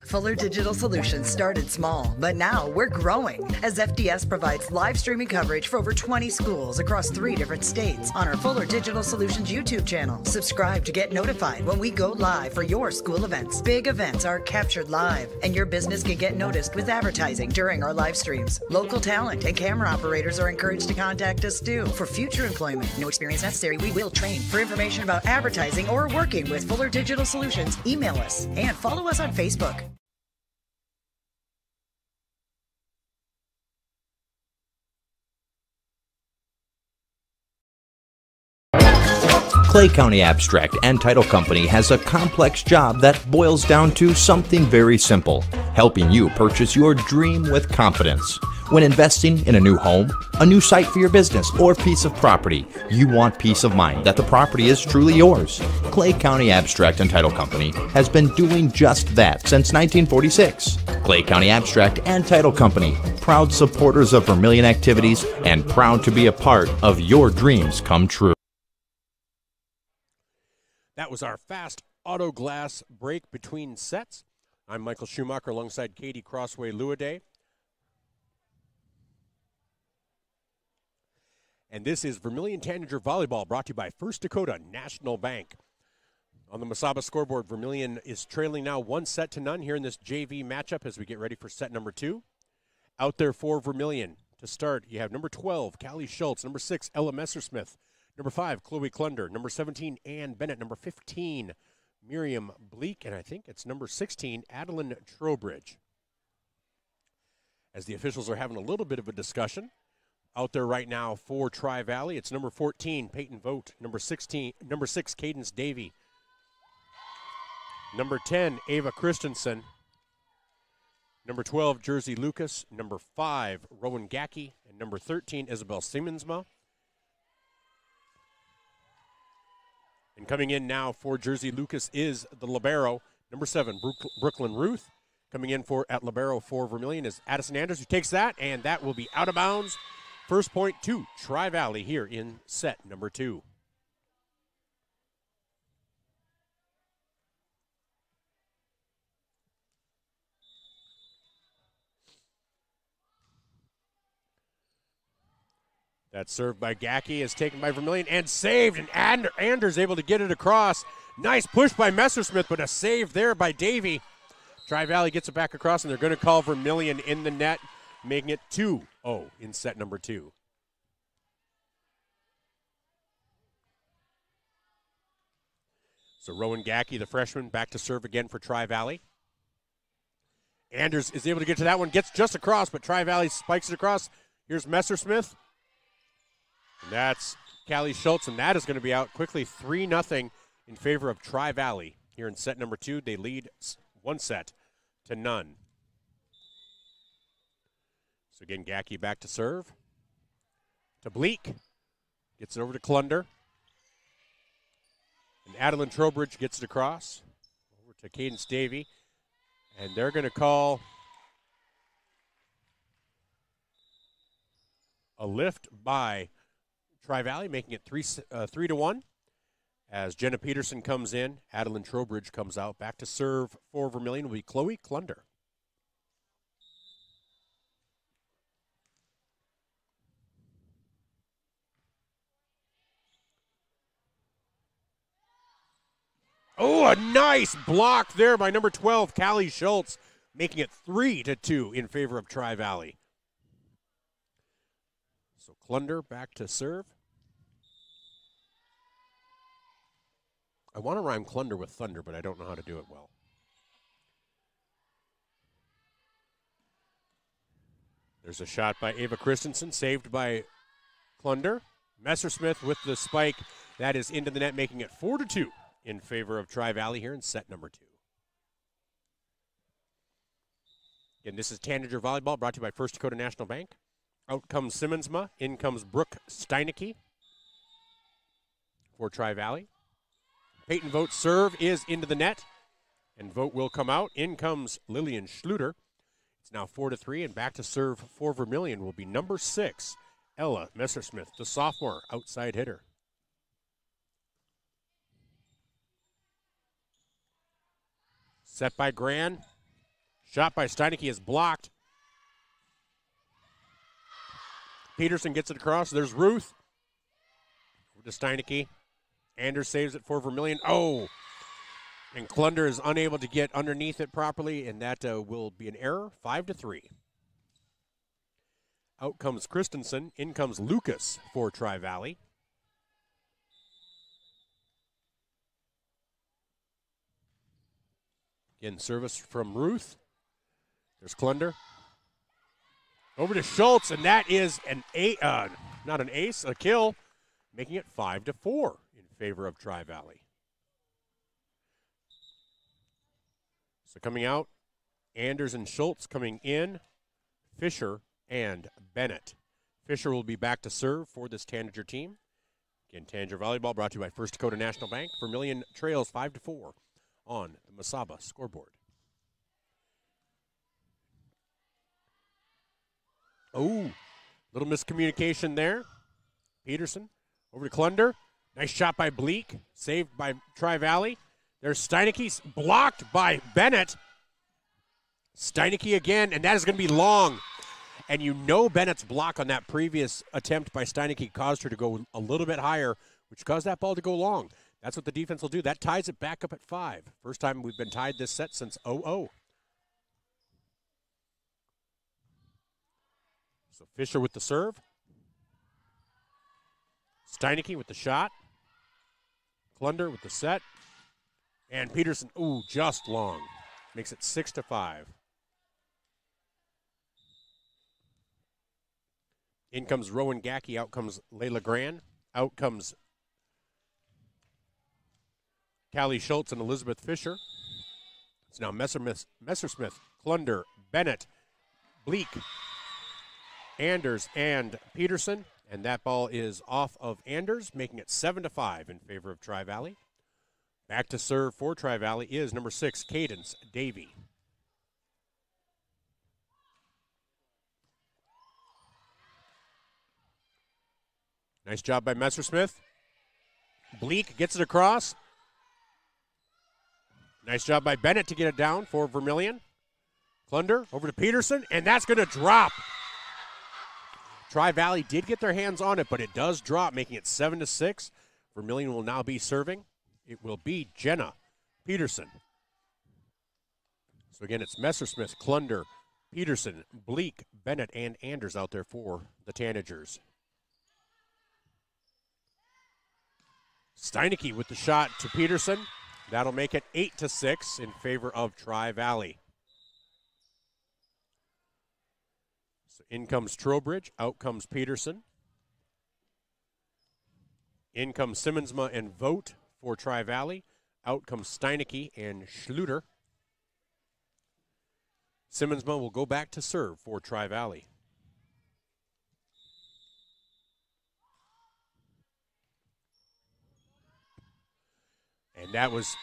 Speaker 17: Fuller Digital Solutions started small, but now we're growing as FDS provides live streaming coverage for over 20 schools across 3 different states on our Fuller Digital Solutions YouTube channel. Subscribe to get notified when we go live for your school events. Big events are captured live, and your business can get noticed with advertising during our live streams. Local talent and camera operators are encouraged to contact us too for future employment. No experience necessary. We will train. For information about advertising or working with Fuller Digital Solutions, email us and follow us on Facebook.
Speaker 18: Clay County Abstract and Title Company has a complex job that boils down to something very simple: helping you purchase your dream with confidence. When investing in a new home, a new site for your business, or piece of property, you want peace of mind that the property is truly yours. Clay County Abstract and Title Company has been doing just that since 1946. Clay County Abstract and Title Company, proud supporters of Vermillion activities and proud to be a part of your dreams come true.
Speaker 1: That was our fast auto glass break between sets. I'm Michael Schumacher alongside Katie Lewedag. And this is Vermillion Tanager Volleyball, brought to you by First Dakota National Bank. On the Masaba scoreboard, Vermillion is trailing now 1-0 here in this JV matchup as we get ready for set number 2. Out there for Vermillion to start, you have number 12, Callie Schultz, number 6, Ella Messersmith, number 5, Chloe Klunder, number 17, Ann Bennett, number 15, Miriam Bleak, and I think it's number 16, Adeline Trowbridge. As the officials are having a little bit of a discussion, out there right now for Tri-Valley, it's number 14, Peyton Vogt, number 6, Cadence Davey, number 10, Ava Christensen, number 12, Jersey Lucas, number 5, Rowan Gacky, and number 13, Isabel Siemensma. And coming in now for Jersey Lucas is the libero, number 7, Brooklyn Ruth. Coming in at libero for Vermillion is Addison Anders, who takes that, and that will be out of bounds. First point to Tri-Valley here in set number 2. That serve by Gacky is taken by Vermillion and saved, and Anders able to get it across. Nice push by Messersmith, but a save there by Davey. Tri-Valley gets it back across, and they're going to call Vermillion in the net, making it 2-0 in set number 2. So Rowan Gacky, the freshman, back to serve again for Tri-Valley. Anders is able to get to that one, gets just across, but Tri-Valley spikes it across. Here's Messersmith. And that's Callie Schultz, and that is going to be out quickly 3-0 in favor of Tri-Valley. Here in set number 2, they lead 1-0. So again, Gacky back to serve. To Bleak. Gets it over to Klunder. And Adeline Trowbridge gets it across. Over to Cadence Davey. And they're going to call a lift by Tri-Valley, making it 3-1. As Jenna Peterson comes in, Adeline Trowbridge comes out. Back to serve for Vermillion will be Chloe Klunder. Oh, a nice block there by number 12, Callie Schultz, making it 3-2 in favor of Tri-Valley. So Klunder back to serve. I want to rhyme Klunder with thunder, but I don't know how to do it well. There's a shot by Ava Christensen, saved by Klunder. Messersmith with the spike. That is into the net, making it 4-2 in favor of Tri-Valley here in set number 2. Again, this is Tanager Volleyball, brought to you by First Dakota National Bank. Out comes Simmonsma. In comes Brooke Steinecke for Tri-Valley. Peyton Vogt's serve is into the net, and Vogt will come out. In comes Lillian Schluter. It's now 4-3, and back to serve for Vermillion will be number 6, Ella Messersmith, the sophomore outside hitter. Set by Gran. Shot by Steinecke is blocked. Peterson gets it across. There's Ruth. Over to Steinecke. Anders saves it for Vermillion. Oh! And Klunder is unable to get underneath it properly, and that will be an error. 5-3. Out comes Christensen. In comes Lucas for Tri-Valley. Again, service from Ruth. There's Klunder. Over to Schultz, and that is not an ace, a kill, making it 5-4 in favor of Tri-Valley. So coming out, Anders and Schultz coming in. Fisher and Bennett. Fisher will be back to serve for this Tanager team. Again, Tanager Volleyball brought to you by First Dakota National Bank. Vermillion trails 5-4 on the Masaba scoreboard. Oh, little miscommunication there. Peterson over to Klunder. Nice shot by Bleak. Saved by Tri-Valley. There's Steinecke, blocked by Bennett. Steinecke again, and that is going to be long. And you know Bennett's block on that previous attempt by Steinecke caused her to go a little bit higher, which caused that ball to go long. That's what the defense will do. That ties it back up at 5. First time we've been tied this set since 0-0. So Fisher with the serve. Steinecke with the shot. Klunder with the set. And Peterson, ooh, just long. Makes it 6-5. In comes Rowan Gackey. Out comes Layla Gran. Out comes Callie Schultz and Elizabeth Fisher. It's now Messersmith, Klunder, Bennett, Bleak, Anders, and Peterson. And that ball is off of Anders, making it 7-5 in favor of Tri-Valley. Back to serve for Tri-Valley is number 6, Cadence Davey. Nice job by Messersmith. Bleak gets it across. Nice job by Bennett to get it down for Vermillion. Klunder over to Peterson, and that's going to drop. Tri-Valley did get their hands on it, but it does drop, making it 7-6. Vermillion will now be serving. It will be Jenna Peterson. So again, it's Messersmith, Klunder, Peterson, Bleak, Bennett, and Anders out there for the Tanagers. Steinecke with the shot to Peterson. That'll make it 8-6 in favor of Tri-Valley. So in comes Trowbridge, out comes Peterson. In comes Simmonsma and Vogt for Tri-Valley. Out comes Steinecke and Schluter. Simmonsma will go back to serve for Tri-Valley. And that was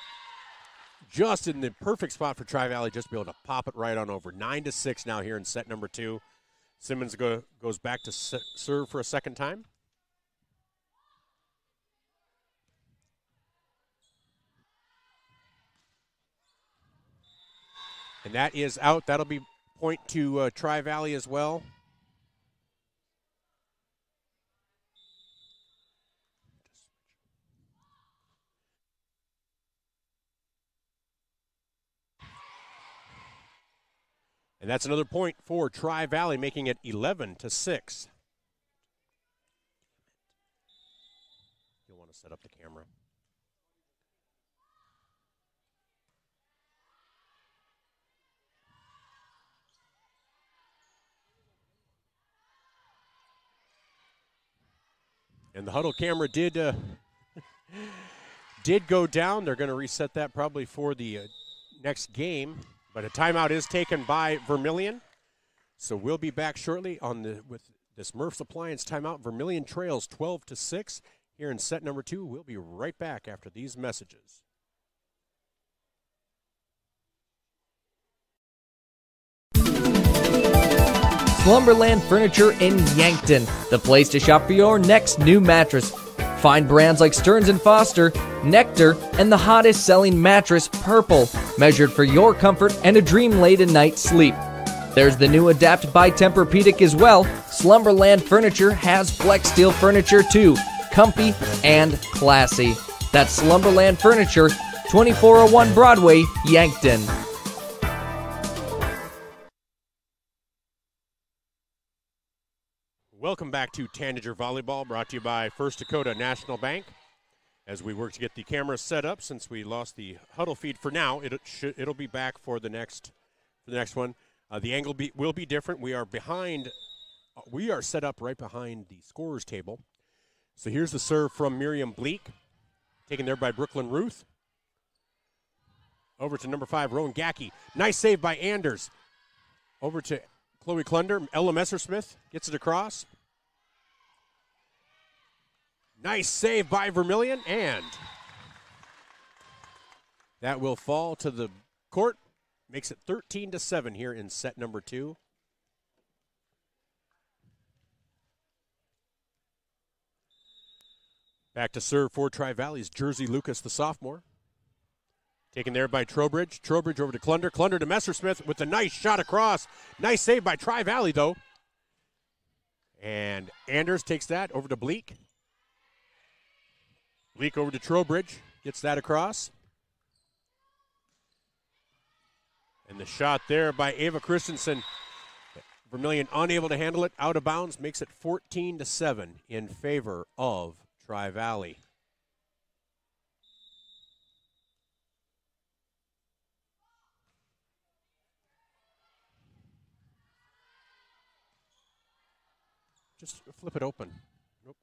Speaker 1: just in the perfect spot for Tri-Valley, just to be able to pop it right on over. 9-6 now here in set number 2. Simmons goes back to serve for a second time. And that is out. That'll be point to Tri-Valley as well. And that's another point for Tri-Valley, making it 11-6. You'll want to set up the camera. And the huddle camera did go down. They're going to reset that probably for the next game. But a timeout is taken by Vermillion. So we'll be back shortly with this Murph's Appliance timeout. Vermillion trails 12-6 here in set number 2. We'll be right back after these messages.
Speaker 11: Slumberland Furniture in Yankton, the place to shop for your next new mattress. Find brands like Stearns & Foster, Nectar, and the hottest selling mattress, Purple, measured for your comfort and a dream-laden night's sleep. There's the new Adapt by Tempur-Pedic as well. Slumberland Furniture has Flex Steel furniture too, comfy and classy. That's Slumberland Furniture, 2401 Broadway, Yankton.
Speaker 1: Welcome back to Tanager Volleyball, brought to you by First Dakota National Bank. As we work to get the cameras set up, since we lost the huddle feed for now, it'll be back for the next one. The angle will be different. We are behind. We are set up right behind the scorers table. So here's the serve from Miriam Bleak, taken there by Brooklyn Ruth. Over to number 5, Rowan Gackey. Nice save by Anders. Over to Chloe Klunder. Ella Messersmith gets it across. Nice save by Vermillion, and that will fall to the court. Makes it 13-7 here in set number 2. Back to serve for Tri-Valley's Jersey Lucas, the sophomore. Taken there by Trowbridge. Trowbridge over to Klunder. Klunder to Messersmith with a nice shot across. Nice save by Tri-Valley, though. And Anders takes that over to Bleak. Bleak over to Trowbridge. Gets that across. And the shot there by Ava Christensen. Vermillion unable to handle it. Out of bounds. Makes it 14-7 in favor of Tri-Valley. Just flip it open. Nope.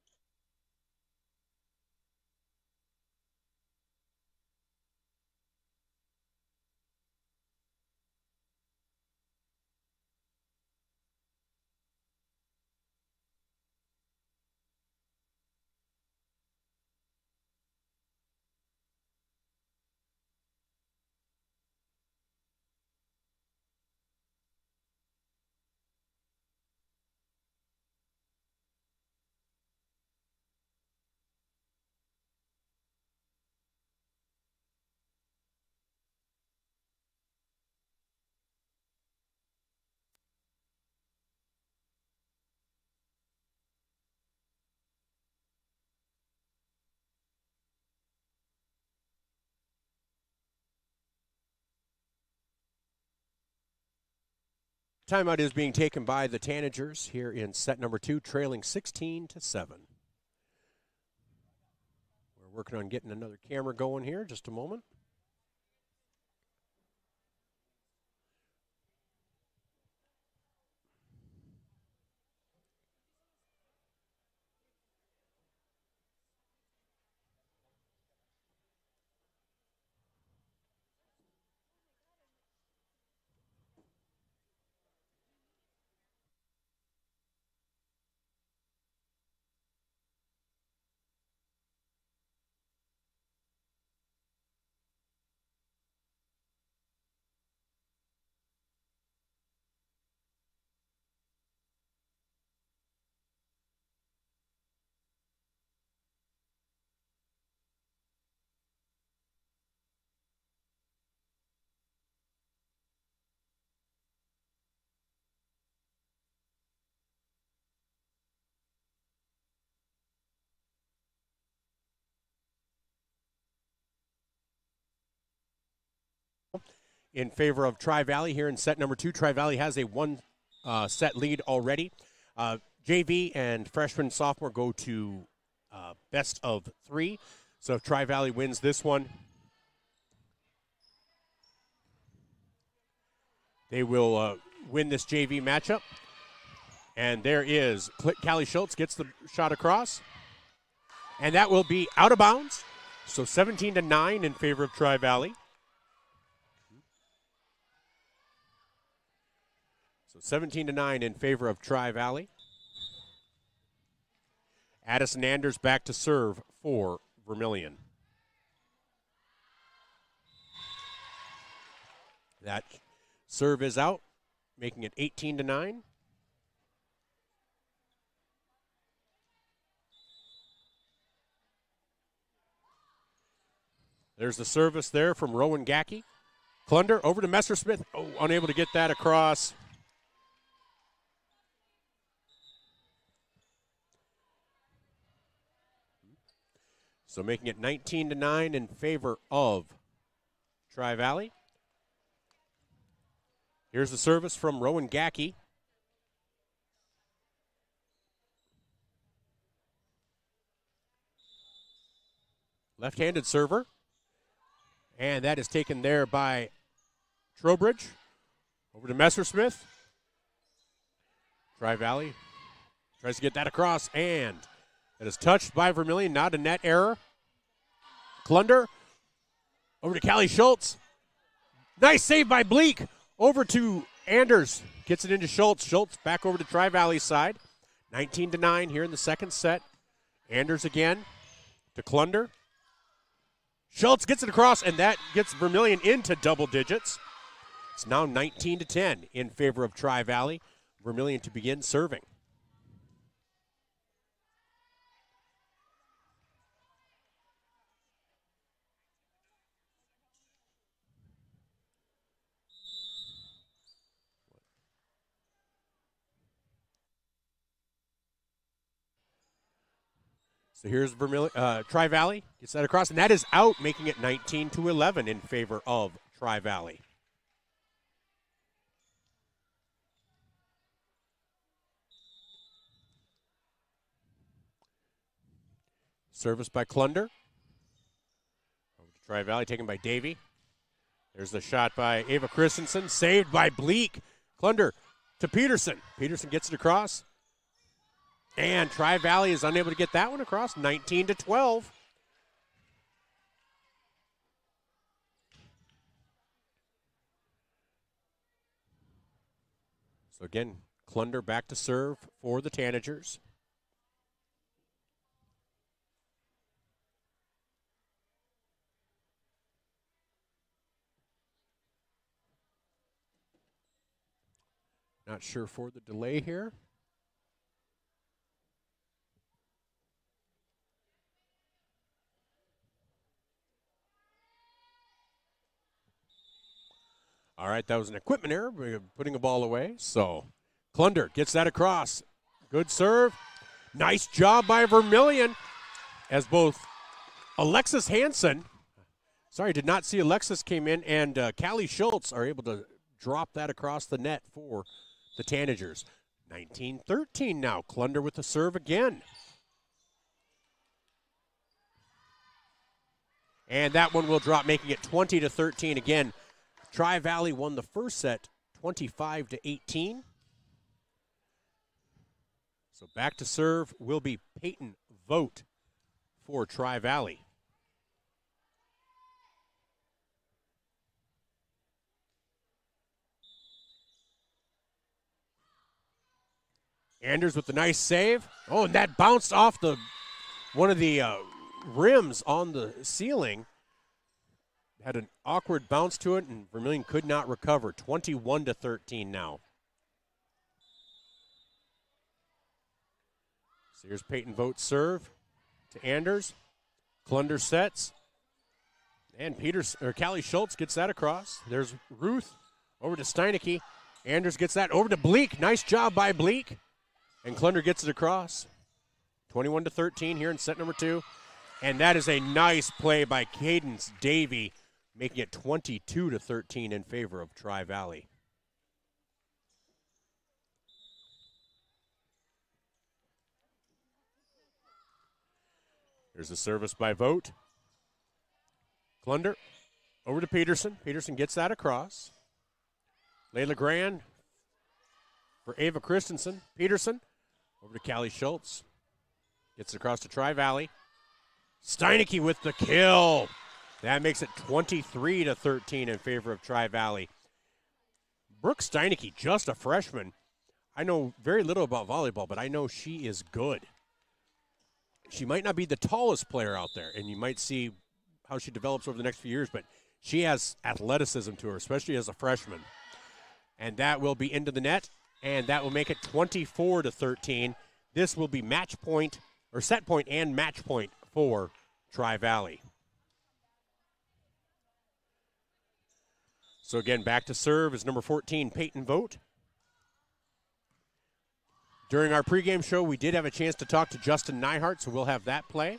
Speaker 1: Timeout is being taken by the Tanagers here in set number 2, trailing 16-7. We're working on getting another camera going here. Just a moment. In favor of Tri-Valley here in set number 2. Tri-Valley has a one-set lead already. JV and freshman sophomore go to best of 3. So if Tri-Valley wins this one, they will win this JV matchup. And there is Callie Schultz gets the shot across. And that will be out of bounds. So 17-9 in favor of Tri-Valley. So 17-9 in favor of Tri-Valley. Addison Anders back to serve for Vermillion. That serve is out, making it 18-9. There's the service there from Rowan Gackey. Klunder over to Messersmith. Oh, unable to get that across. So making it 19-9 in favor of Tri-Valley. Here's the service from Rowan Gackey. Left-handed server. And that is taken there by Trowbridge. Over to Messersmith. Tri-Valley tries to get that across, and it is touched by Vermillion, not a net error. Klunder over to Callie Schultz. Nice save by Bleak. Over to Anders gets it into Schultz. Schultz back over to Tri-Valley side. 19-9 here in the second set. Anders again to Klunder. Schultz gets it across, and that gets Vermillion into double digits. It's now 19-10 in favor of Tri-Valley. Vermillion to begin serving. So here's Tri-Valley gets that across, and that is out, making it 19-11 in favor of Tri-Valley. Service by Klunder. Over to Tri-Valley, taken by Davey. There's the shot by Ava Christensen, saved by Bleak. Klunder to Peterson. Peterson gets it across. And Tri-Valley is unable to get that one across, 19-12. So again, Klunder back to serve for the Tanagers. Not sure for the delay here. All right, that was an equipment error. We're putting a ball away. So Klunder gets that across. Good serve. Nice job by Vermillion as both Alexis Hansen, did not see Alexis came in, and Callie Schultz are able to drop that across the net for the Tanagers. 19-13 now. Klunder with the serve again. And that one will drop, making it 20-13 again. Tri-Valley won the first set 25-18. So back to serve will be Peyton Vogt for Tri-Valley. Anders with the nice save. Oh, and that bounced off one of the rims on the ceiling. Had an awkward bounce to it, and Vermillion could not recover. 21-13 now. So here's Peyton Vogt's serve to Anders. Klunder sets. And Callie Schultz gets that across. There's Ruth over to Steinecke. Anders gets that over to Bleak. Nice job by Bleak. And Klunder gets it across. 21-13 here in set number 2. And that is a nice play by Cadence Davey, making it 22-13 in favor of Tri-Valley. Here's the service by Vogt. Klunder over to Peterson. Peterson gets that across. Layla Grand for Ava Christensen. Peterson over to Callie Schultz. Gets it across to Tri-Valley. Steinecke with the kill. That makes it 23-13 in favor of Tri-Valley. Brooke Steinecke, just a freshman. I know very little about volleyball, but I know she is good. She might not be the tallest player out there, and you might see how she develops over the next few years, but she has athleticism to her, especially as a freshman. And that will be into the net, and that will make it 24-13. This will be match point, or set point and match point for Tri-Valley. So again, back to serve is number 14, Peyton Vogt. During our pregame show, we did have a chance to talk to Justin Nyhart, so we'll have that play.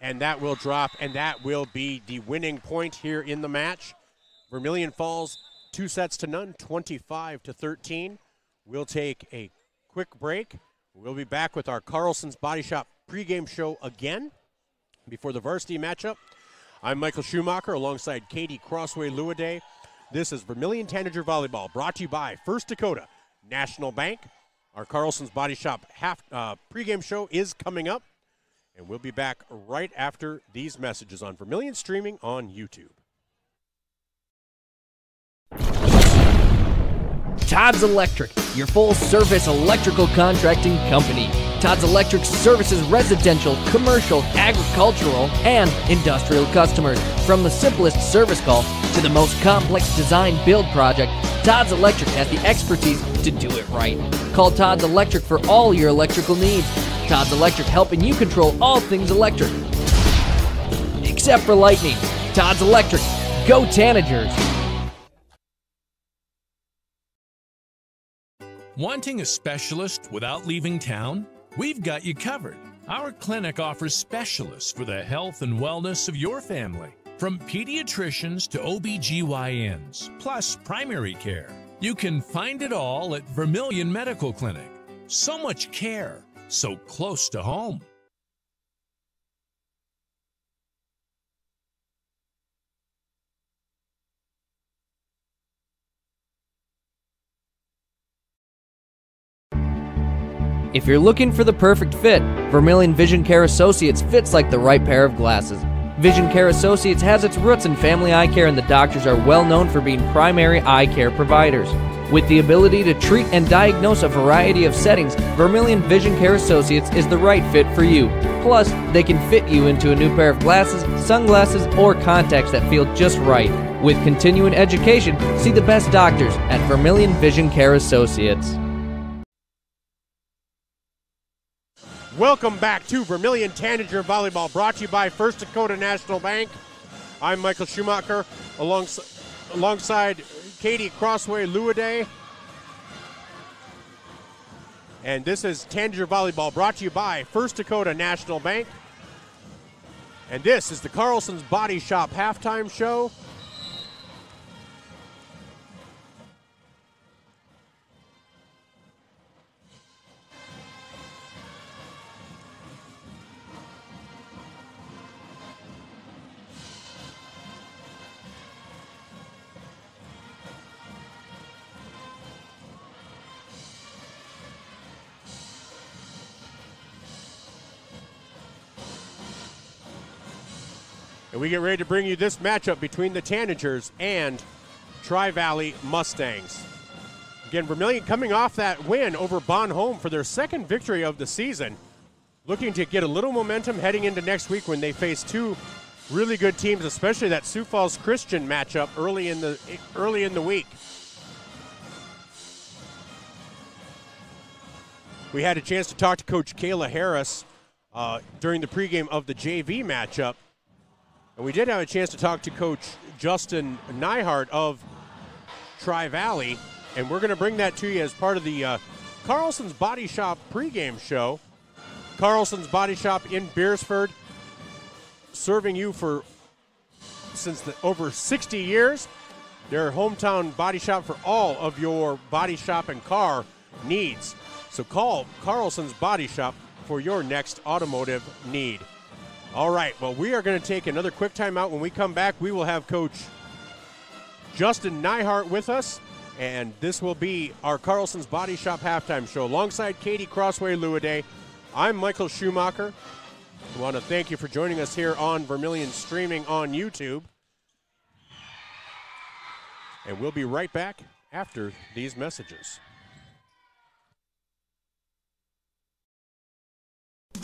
Speaker 1: And that will drop, and that will be the winning point here in the match. Vermillion falls 2-0, 25-13. We'll take a quick break. We'll be back with our Carlson's Body Shop pregame show again before the varsity matchup. I'm Michael Schumacher alongside Katie Lewedag. This is Vermillion Tanager Volleyball, brought to you by First Dakota National Bank. Our Carlson's Body Shop pregame show is coming up, and we'll be back right after these messages on Vermillion streaming on YouTube.
Speaker 11: Todd's Electric, your full-service electrical contracting company. Todd's Electric services residential, commercial, agricultural, and industrial customers. From the simplest service call to the most complex design-build project, Todd's Electric has the expertise to do it right. Call Todd's Electric for all your electrical needs. Todd's Electric, helping you control all things electric. Except for lightning. Todd's Electric. Go Tanagers!
Speaker 19: Wanting a specialist without leaving town? We've got you covered. Our clinic offers specialists for the health and wellness of your family. From pediatricians to OBGYNs, plus primary care. You can find it all at Vermillion Medical Clinic. So much care, so close to home.
Speaker 11: If you're looking for the perfect fit, Vermillion Vision Care Associates fits like the right pair of glasses. Vision Care Associates has its roots in family eye care, and the doctors are well known for being primary eye care providers. With the ability to treat and diagnose a variety of settings, Vermillion Vision Care Associates is the right fit for you. Plus, they can fit you into a new pair of glasses, sunglasses, or contacts that feel just right. With continuing education, see the best doctors at Vermillion Vision Care Associates.
Speaker 1: Welcome back to Vermillion Tanager Volleyball, brought to you by First Dakota National Bank. I'm Michael Schumacher, alongside Katie Lewedag. And this is Tanager Volleyball, brought to you by First Dakota National Bank. And this is the Carlson's Body Shop halftime show. And we get ready to bring you this matchup between the Tanagers and Tri-Valley Mustangs. Again, Vermillion coming off that win over Bon Homme for their second victory of the season. Looking to get a little momentum heading into next week when they face two really good teams, especially that Sioux Falls Christian matchup early in the week. We had a chance to talk to Coach Kayla Harris during the pregame of the JV matchup. And we did have a chance to talk to Coach Justin Nyhart of Tri-Valley, and we're going to bring that to you as part of the Carlson's Body Shop pregame show. Carlson's Body Shop in Beersford, serving you for over 60 years. Their hometown body shop for all of your body shop and car needs. So call Carlson's Body Shop for your next automotive need. All right, well, we are going to take another quick timeout. When we come back, we will have Coach Justin Nyhart with us, and this will be our Carlson's Body Shop halftime show. Alongside Katie Lewedag, I'm Michael Schumacher. I want to thank you for joining us here on Vermillion streaming on YouTube. And we'll be right back after these messages.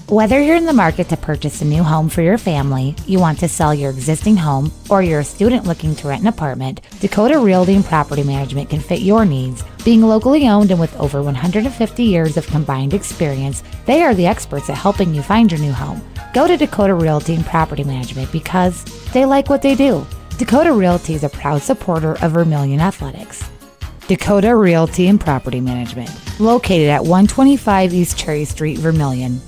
Speaker 20: Whether you're in the market to purchase a new home for your family, you want to sell your existing home, or you're a student looking to rent an apartment, Dakota Realty and Property Management can fit your needs. Being locally owned and with over 150 years of combined experience, they are the experts at helping you find your new home. Go to Dakota Realty and Property Management because they like what they do. Dakota Realty is a proud supporter of Vermillion Athletics. Dakota Realty and Property Management, located at 125 East Cherry Street, Vermillion.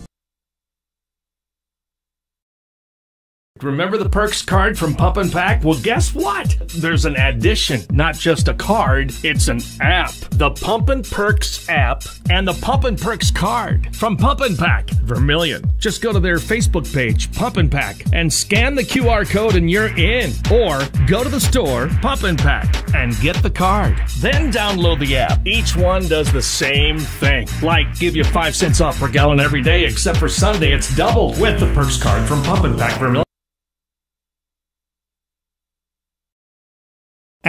Speaker 5: Remember the Perks card from Pump and Pack? Well, guess what? There's an addition, not just a card, it's an app. The Pump and Perks app and the Pump and Perks card from Pump and Pack, Vermillion. Just go to their Facebook page, Pump and Pack, and scan the QR code and you're in. Or go to the store, Pump and Pack, and get the card. Then download the app. Each one does the same thing. Like give you 5 cents off per gallon every day, except for Sunday it's double with the Perks card from Pump and Pack, Vermillion.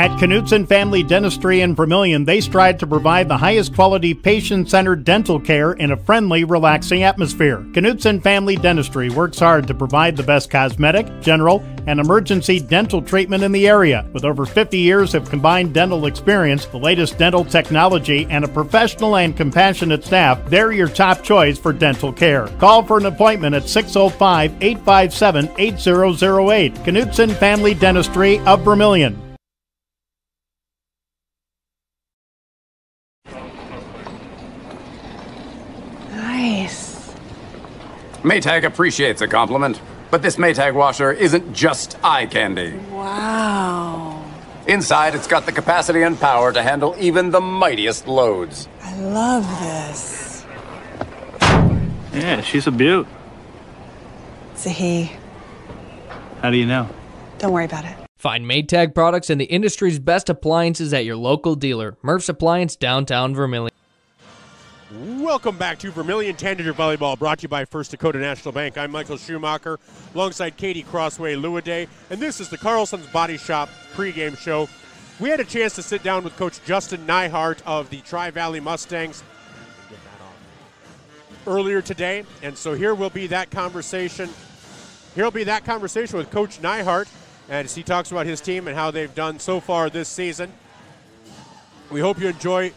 Speaker 21: At Knutson Family Dentistry in Vermillion, they strive to provide the highest quality patient-centered dental care in a friendly, relaxing atmosphere. Knutson Family Dentistry works hard to provide the best cosmetic, general, and emergency dental treatment in the area. With over 50 years of combined dental experience, the latest dental technology, and a professional and compassionate staff, they're your top choice for dental care. Call for an appointment at 605-857-8008. Knutson Family Dentistry of Vermillion.
Speaker 22: Nice.
Speaker 23: Maytag appreciates a compliment, but this Maytag washer isn't just eye candy.
Speaker 22: Wow.
Speaker 23: Inside, it's got the capacity and power to handle even the mightiest loads.
Speaker 22: I love this.
Speaker 24: Yeah, she's a beaut.
Speaker 22: It's a he.
Speaker 24: How do you know?
Speaker 22: Don't worry about it.
Speaker 11: Find Maytag products and the industry's best appliances at your local dealer. Murph's Appliance, downtown Vermillion.
Speaker 1: Welcome back to Vermillion Tanager Volleyball, brought to you by First Dakota National Bank. I'm Michael Schumacher, alongside Katie Lewedag, and this is the Carlson's Body Shop pregame show. We had a chance to sit down with Coach Justin Nyhart of the Tri-Valley Mustangs earlier today, and so here will be that conversation. Here will be that conversation with Coach Nyhart, as he talks about his team and how they've done so far this season. We hope you enjoy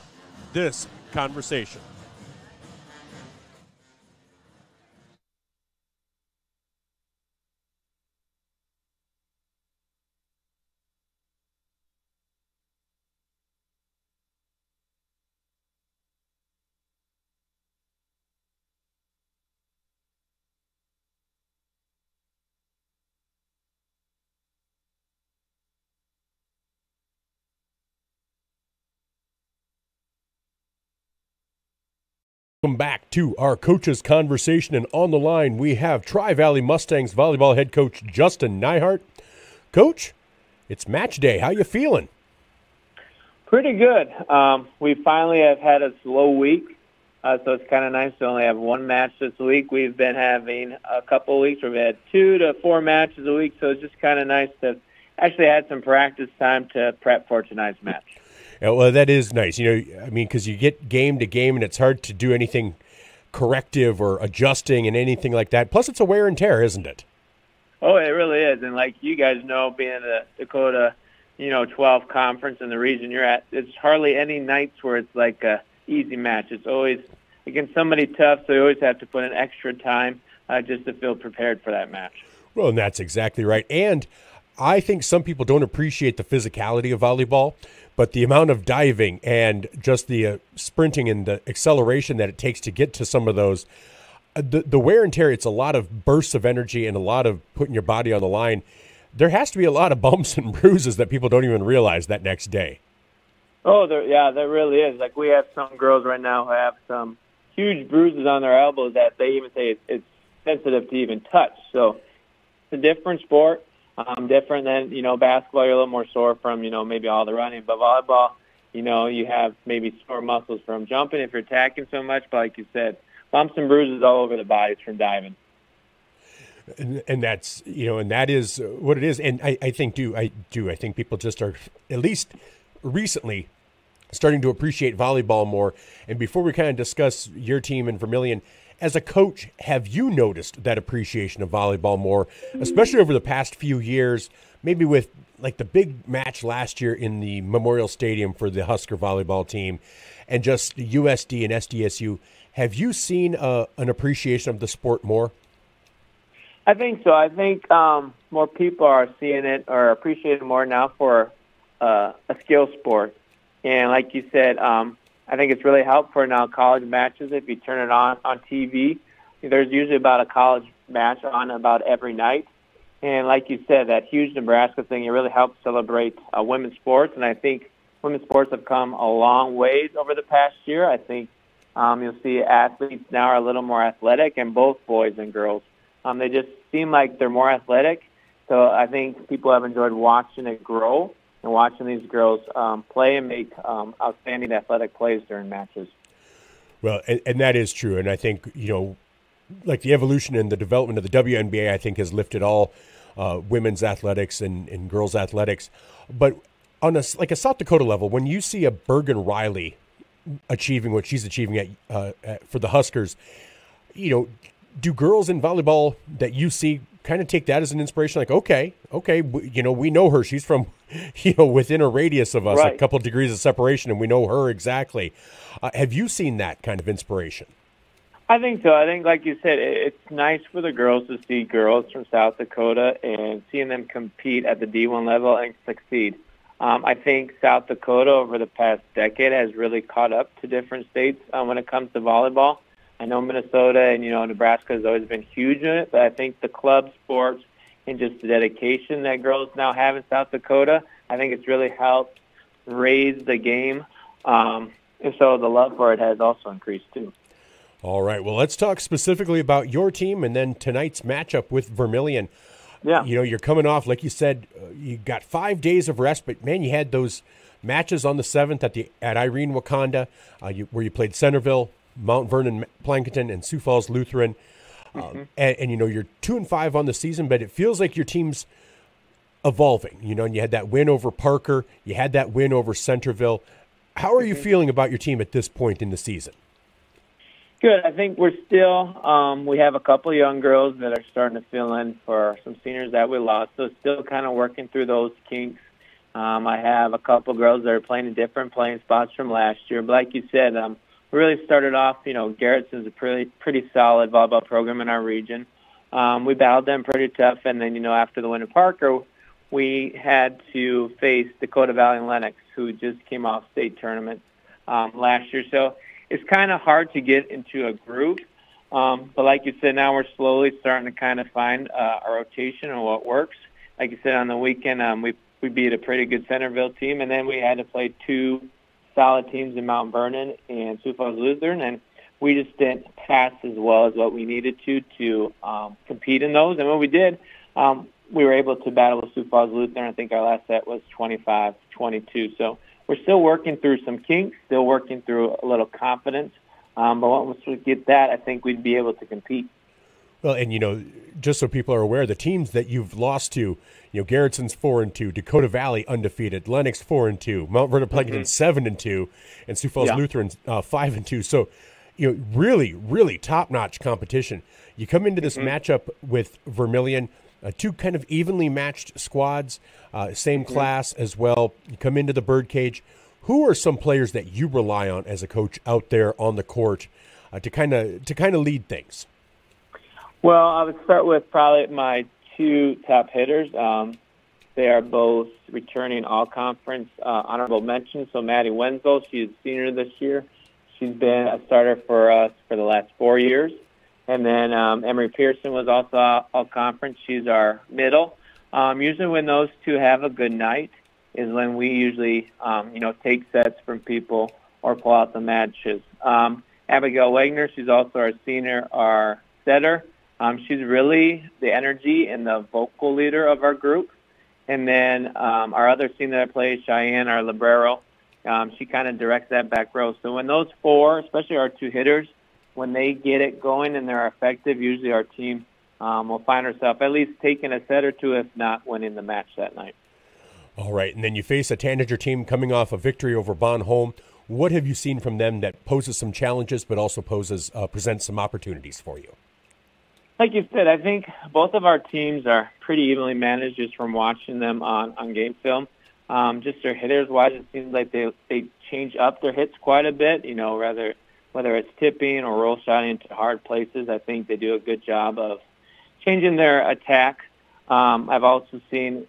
Speaker 1: this conversation. Welcome back to our coaches conversation, and on the line we have Tri-Valley Mustangs volleyball head coach Justin Nyhart. Coach, it's match day. How you feeling?
Speaker 25: Pretty good. We finally have had a slow week, so it's kind of nice to only have one match this week. We've been having a couple of weeks where we've had 2 to 4 matches a week, so it's just kind of nice to actually had some practice time to prep for tonight's match.
Speaker 1: Yeah, well, that is nice. You know, I mean, because you get game to game, and it's hard to do anything corrective or adjusting and anything like that. Plus, it's a wear and tear, isn't it?
Speaker 25: Oh, it really is. And like you guys know, being the Dakota, 12 conference in the region you're at, it's hardly any nights where it's like a easy match. It's always against somebody tough, so you always have to put in extra time just to feel prepared for that match.
Speaker 1: Well, and that's exactly right. And I think some people don't appreciate the physicality of volleyball, but the amount of diving and just the sprinting and the acceleration that it takes to get to some of those, the wear and tear, it's a lot of bursts of energy and a lot of putting your body on the line. There has to be a lot of bumps and bruises that people don't even realize that next day.
Speaker 25: Oh, there really is. Like, we have some girls right now who have some huge bruises on their elbows that they even say it's sensitive to even touch. So it's a different sport. Different than, basketball, you're a little more sore from, maybe all the running. But volleyball, you have maybe sore muscles from jumping if you're attacking so much. But like you said, bumps and bruises all over the body from diving.
Speaker 1: And that's, and that is what it is. And I think people just are, at least recently, starting to appreciate volleyball more. And before we kind of discuss your team in Vermillion, as a coach, have you noticed that appreciation of volleyball more, especially over the past few years, maybe with like the big match last year in the Memorial Stadium for the Husker volleyball team and just the USD and SDSU? Have you seen an appreciation of the sport more?
Speaker 25: I think so. I think more people are seeing it or appreciating it more now for a skill sport. And like you said, I think it's really helpful for now college matches. If you turn it on TV, there's usually about a college match on about every night. And like you said, that huge Nebraska thing, it really helps celebrate women's sports. And I think women's sports have come a long ways over the past year. I think you'll see athletes now are a little more athletic, and both boys and girls. They just seem like they're more athletic. So I think people have enjoyed watching it grow and watching these girls play and make outstanding athletic plays during matches.
Speaker 1: Well, and that is true. And I think, like the evolution and the development of the WNBA, I think has lifted all women's athletics and girls' athletics. But
Speaker 2: on a South Dakota level, when you see a Bergen Riley achieving what she's achieving for the Huskers, do girls in volleyball that you see kind of take that as an inspiration? Like, okay, we know her. She's from, within a radius of us,
Speaker 25: Right.
Speaker 2: a couple of degrees of separation, and we know her exactly. Have you seen that kind of inspiration?
Speaker 25: I think so. I think, like you said, it's nice for the girls to see girls from South Dakota and seeing them compete at the D1 level and succeed. I think South Dakota over the past decade has really caught up to different states when it comes to volleyball. I know Minnesota and, Nebraska has always been huge in it, but I think the club sports and just the dedication that girls now have in South Dakota, I think it's really helped raise the game. And so the love for it has also increased too.
Speaker 2: All right, well, let's talk specifically about your team and then tonight's matchup with Vermillion.
Speaker 25: Yeah.
Speaker 2: You're coming off, like you said, you got 5 days of rest, but, man, you had those matches on the 7th at Irene Wakanda, where you played Centerville, Mount Vernon, Plankinton, and Sioux Falls Lutheran. And you're 2-5 on the season, but it feels like your team's evolving. And you had that win over Parker. You had that win over Centerville. How are you feeling about your team at this point in the season?
Speaker 25: Good. I think we're still, we have a couple of young girls that are starting to fill in for some seniors that we lost. So still kind of working through those kinks. I have a couple of girls that are playing in different playing spots from last year. But like you said, we really started off, Garrettson's a pretty solid volleyball program in our region. We battled them pretty tough. And then, after the win at Parker, we had to face Dakota Valley and Lennox, who just came off state tournament last year. So it's kind of hard to get into a group. But like you said, now we're slowly starting to kind of find a rotation and what works. Like you said, on the weekend, we beat a pretty good Centerville team, and then we had to play 2 solid teams in Mount Vernon and Sioux Falls Lutheran, and we just didn't pass as well as what we needed to compete in those. And when we did, we were able to battle with Sioux Falls Lutheran. I think our last set was 25-22. So we're still working through some kinks, still working through a little confidence. But once we get that, I think we'd be able to compete.
Speaker 2: Well, and, just so people are aware, the teams that you've lost to, Garrettson's 4-2, Dakota Valley undefeated, Lennox 4-2, Mount Vernon Plankinton 7-2, and Sioux Falls Lutheran 5-2. So, really, really top-notch competition. You come into this matchup with Vermillion, 2 kind of evenly matched squads, same class as well. You come into the Birdcage. Who are some players that you rely on as a coach out there on the court to kind of lead things?
Speaker 25: Well, I would start with probably my 2 top hitters. They are both returning all-conference honorable mentions. So Maddie Wenzel, she's a senior this year. She's been a starter for us for the last 4 years. And then Emery Pearson was also all-conference. She's our middle. Usually when those 2 have a good night is when we usually, take sets from people or pull out the matches. Abigail Wagner, she's also our senior, our setter. She's really the energy and the vocal leader of our group. And then our other senior that plays, Cheyenne, our libero, she kind of directs that back row. So when those 4, especially our 2 hitters, when they get it going and they're effective, usually our team will find ourselves at least taking a set or 2, if not winning the match that night.
Speaker 2: All right, and then you face a Tanager team coming off a victory over Bonholm. What have you seen from them that poses some challenges but also presents some opportunities for you?
Speaker 25: Like you said, I think both of our teams are pretty evenly managed just from watching them on game film. Just their hitters-wise, it seems like they change up their hits quite a bit, whether it's tipping or roll shotting into hard places. I think they do a good job of changing their attack. I've also seen,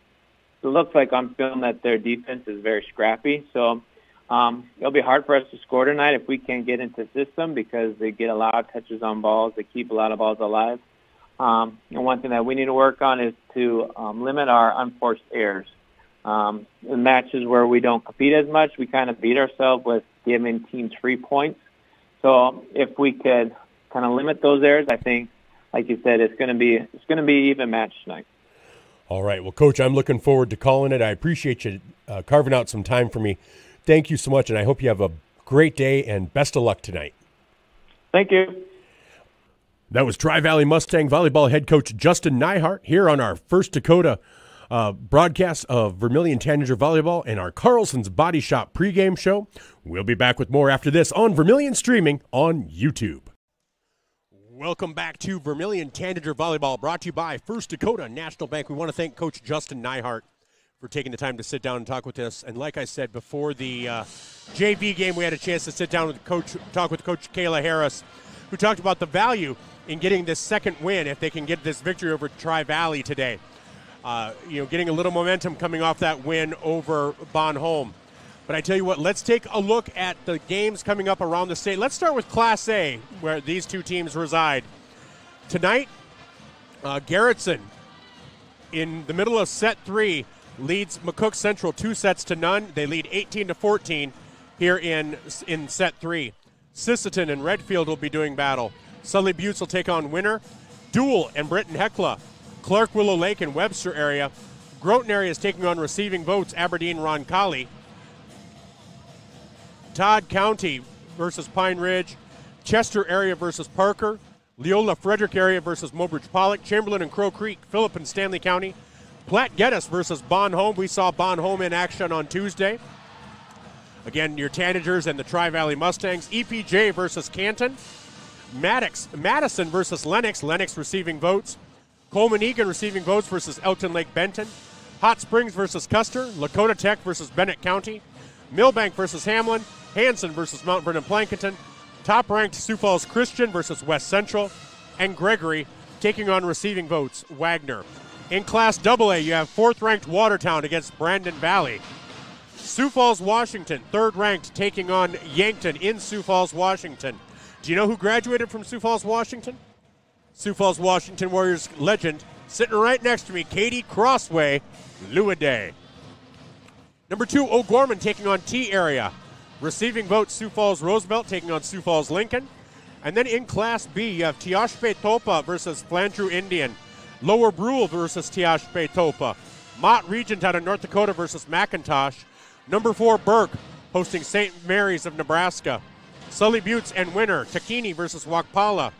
Speaker 25: it looks like on film that their defense is very scrappy. So it'll be hard for us to score tonight if we can't get into the system because they get a lot of touches on balls. They keep a lot of balls alive. And one thing that we need to work on is to limit our unforced errors. In matches where we don't compete as much, we kind of beat ourselves with giving teams free points. So if we could kind of limit those errors, I think, like you said, it's going to be an even match tonight.
Speaker 2: All right. Well, Coach, I'm looking forward to calling it. I appreciate you carving out some time for me. Thank you so much, and I hope you have a great day and best of luck tonight.
Speaker 25: Thank you.
Speaker 2: That was Tri-Valley Mustang volleyball head coach Justin Nyhart here on our First Dakota broadcast of Vermillion Tanager Volleyball and our Carlson's Body Shop pregame show. We'll be back with more after this on Vermillion Streaming on YouTube. Welcome back to Vermillion Tanager Volleyball, brought to you by First Dakota National Bank. We want to thank Coach Justin Nyhart for taking the time to sit down and talk with us. And like I said, before the JV game, we had a chance to sit down with talk with Coach Kayla Harris, who talked about the value in getting this second win if they can get this victory over Tri-Valley today. Getting a little momentum coming off that win over Bonhomme. But I tell you what, let's take a look at the games coming up around the state. Let's start with Class A, where these two teams reside. Tonight, Garrettson, in the middle of set 3, leads McCook Central 2-0. They lead 18-14 here in set 3. Sisseton and Redfield will be doing battle. Sully Buttes will take on Winner. Dual and Britton Hecla. Clark, Willow Lake, and Webster area. Groton area is taking on Receiving Votes, Aberdeen, Roncalli. Todd County versus Pine Ridge. Chester area versus Parker. Leola Frederick area versus Mobridge Pollock. Chamberlain and Crow Creek, Phillip and Stanley County. Platte Geddes versus Bonhomme. We saw Bonhomme in action on Tuesday. Again, your Tanagers and the Tri-Valley Mustangs. EPJ versus Canton. Madison versus Lennox. Lennox Receiving Votes. Coleman Egan Receiving Votes versus Elton Lake Benton. Hot Springs versus Custer. Lakota Tech versus Bennett County. Millbank versus Hamlin. Hanson versus Mount Vernon Plankinton. Top-ranked Sioux Falls Christian versus West Central. And Gregory taking on Receiving Votes, Wagner. In Class AA, you have 4th-ranked Watertown against Brandon Valley. Sioux Falls, Washington, 3rd-ranked, taking on Yankton in Sioux Falls, Washington. Do you know who graduated from Sioux Falls, Washington? Sioux Falls, Washington Warriors legend, sitting right next to me, Katie Crossway Lewedag. Number 2, O'Gorman taking on T-Area. Receiving Votes, Sioux Falls Roosevelt taking on Sioux Falls Lincoln. And then in Class B, you have Teoshpe Topa versus Flandreau Indian. Lower Brule versus Teoshpe Topa. Mott Regent out of North Dakota versus McIntosh. Number 4, Burke hosting St. Mary's of Nebraska. Sully Buttes and Winner. Takini versus Wakpala.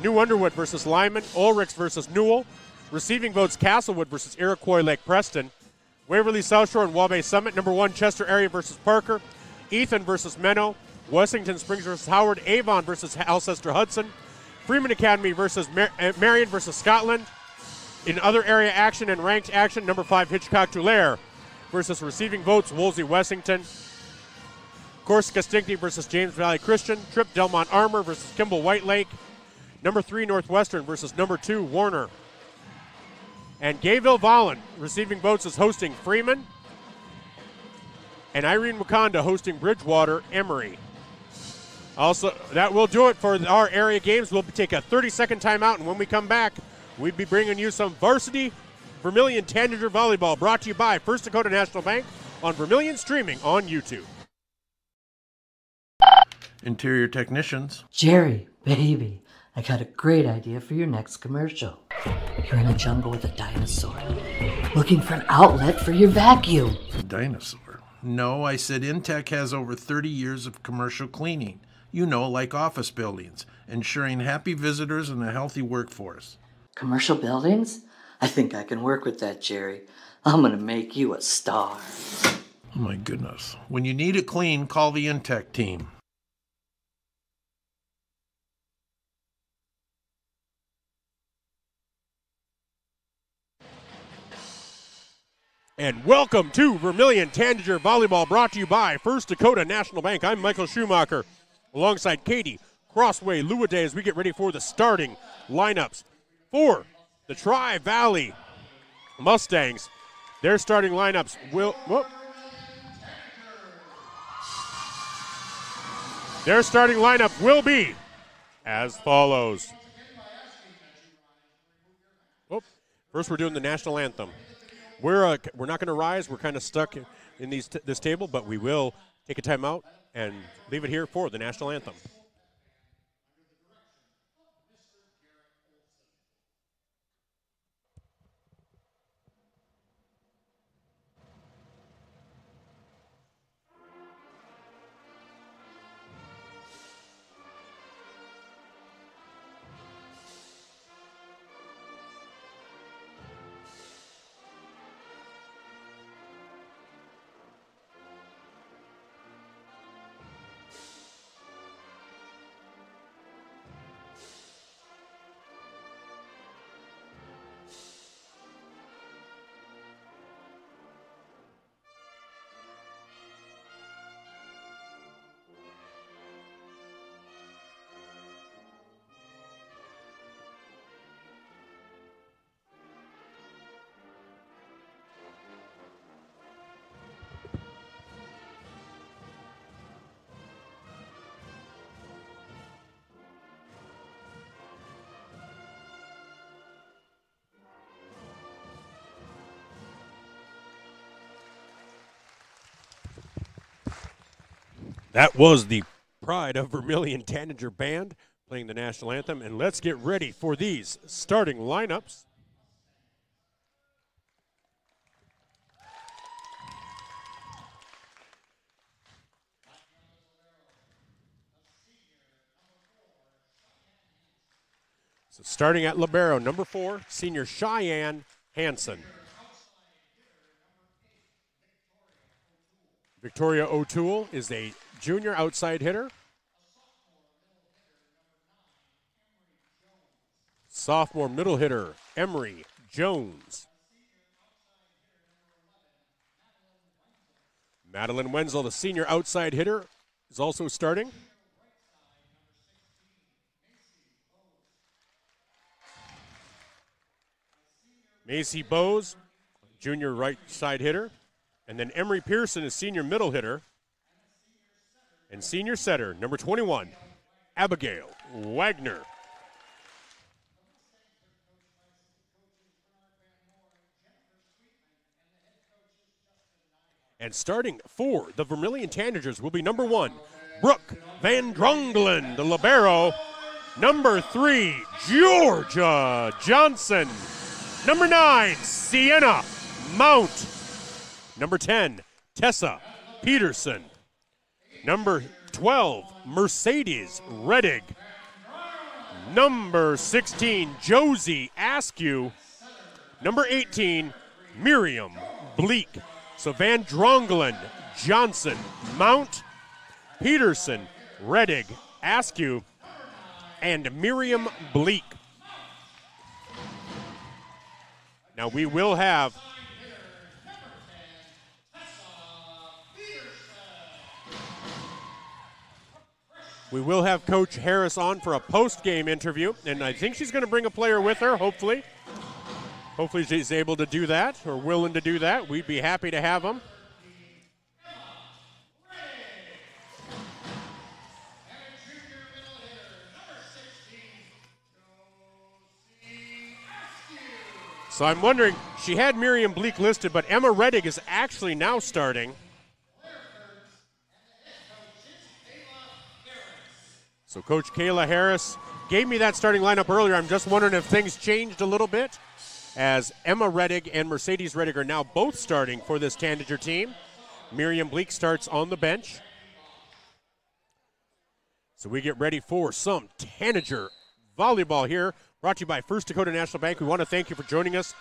Speaker 2: New Underwood versus Lyman. Ulrichs versus Newell. Receiving Votes, Castlewood versus Iroquois Lake Preston. Waverly South Shore and Wabash Summit. Number 1, Chester area versus Parker. Ethan versus Menno. Wessington Springs versus Howard. Avon versus Alcester Hudson. Freeman Academy versus Marion versus Scotland. In other area action and ranked action, number 5, Hitchcock Tulare versus Receiving Votes, Woolsey Wessington. Corsica Stinkney versus James Valley Christian. Trip Delmont Armour versus Kimball White Lake. Number 3, Northwestern versus number 2, Warner. And Gayville Vollen, Receiving Votes, is hosting Freeman. And Irene Wakanda hosting Bridgewater Emory. Also, that will do it for our area games. We'll take a 30-second timeout, and when we come back, we'll be bringing you some varsity Vermillion Tanager Volleyball, brought to you by First Dakota National Bank on Vermillion Streaming on YouTube.
Speaker 3: Interior Technicians.
Speaker 4: Jerry, baby, I got a great idea for your next commercial. You're in a jungle with a dinosaur, looking for an outlet for your vacuum.
Speaker 3: A dinosaur? No, I said Intech has over 30 years of commercial cleaning. You know, like office buildings, ensuring happy visitors and a healthy workforce.
Speaker 4: Commercial buildings? I think I can work with that, Jerry. I'm gonna make you a star.
Speaker 3: Oh my goodness. When you need it clean, call the Intech team.
Speaker 2: And welcome to Vermillion Tanager Volleyball, brought to you by First Dakota National Bank. I'm Michael Schumacher, alongside Katie Crossway Lewedag, as we get ready for the starting lineups for the Tri-Valley Mustangs. Their starting lineups will... Their starting lineup will be as follows. First, we're doing the national anthem. We're not going to rise. We're kind of stuck in this table, but we will take a timeout and leave it here for the national anthem. That was the pride of Vermillion Tanager Band playing the national anthem. And let's get ready for these starting lineups. So starting at libero, number 4, senior Cheyenne Hansen. Victoria O'Toole is a junior outside hitter. Sophomore middle hitter, Emery Jones. Madeline Wenzel, the senior outside hitter, is also starting. Macy Bowes, junior right side hitter. And then Emery Pearson is senior middle hitter. And senior setter, number 21, Abigail Wagner. And starting for the Vermillion Tanagers will be number 1, Brooke Van Drongelen, the libero. Number 3, Georgia Johnson. Number 9, Sienna Mount. Number 10, Tessa Peterson. Number 12, Mercedes Reddig. Number 16, Josie Askew. Number 18, Miriam Bleak. So Van Drongelen, Johnson, Mount, Peterson, Reddig, Askew, and Miriam Bleak. Now we will have Coach Harris on for a post-game interview, and I think she's going to bring a player with her, hopefully. Hopefully she's able to do that or willing to do that. We'd be happy to have them. So I'm wondering, she had Miriam Bleak listed, but Emma Reddig is actually now starting. So Coach Kayla Harris gave me that starting lineup earlier. I'm just wondering if things changed a little bit, as Emma Reddig and Mercedes Reddig are now both starting for this Tanager team. Miriam Bleak starts on the bench. So we get ready for some Tanager volleyball here, brought to you by First Dakota National Bank. We want to thank you for joining us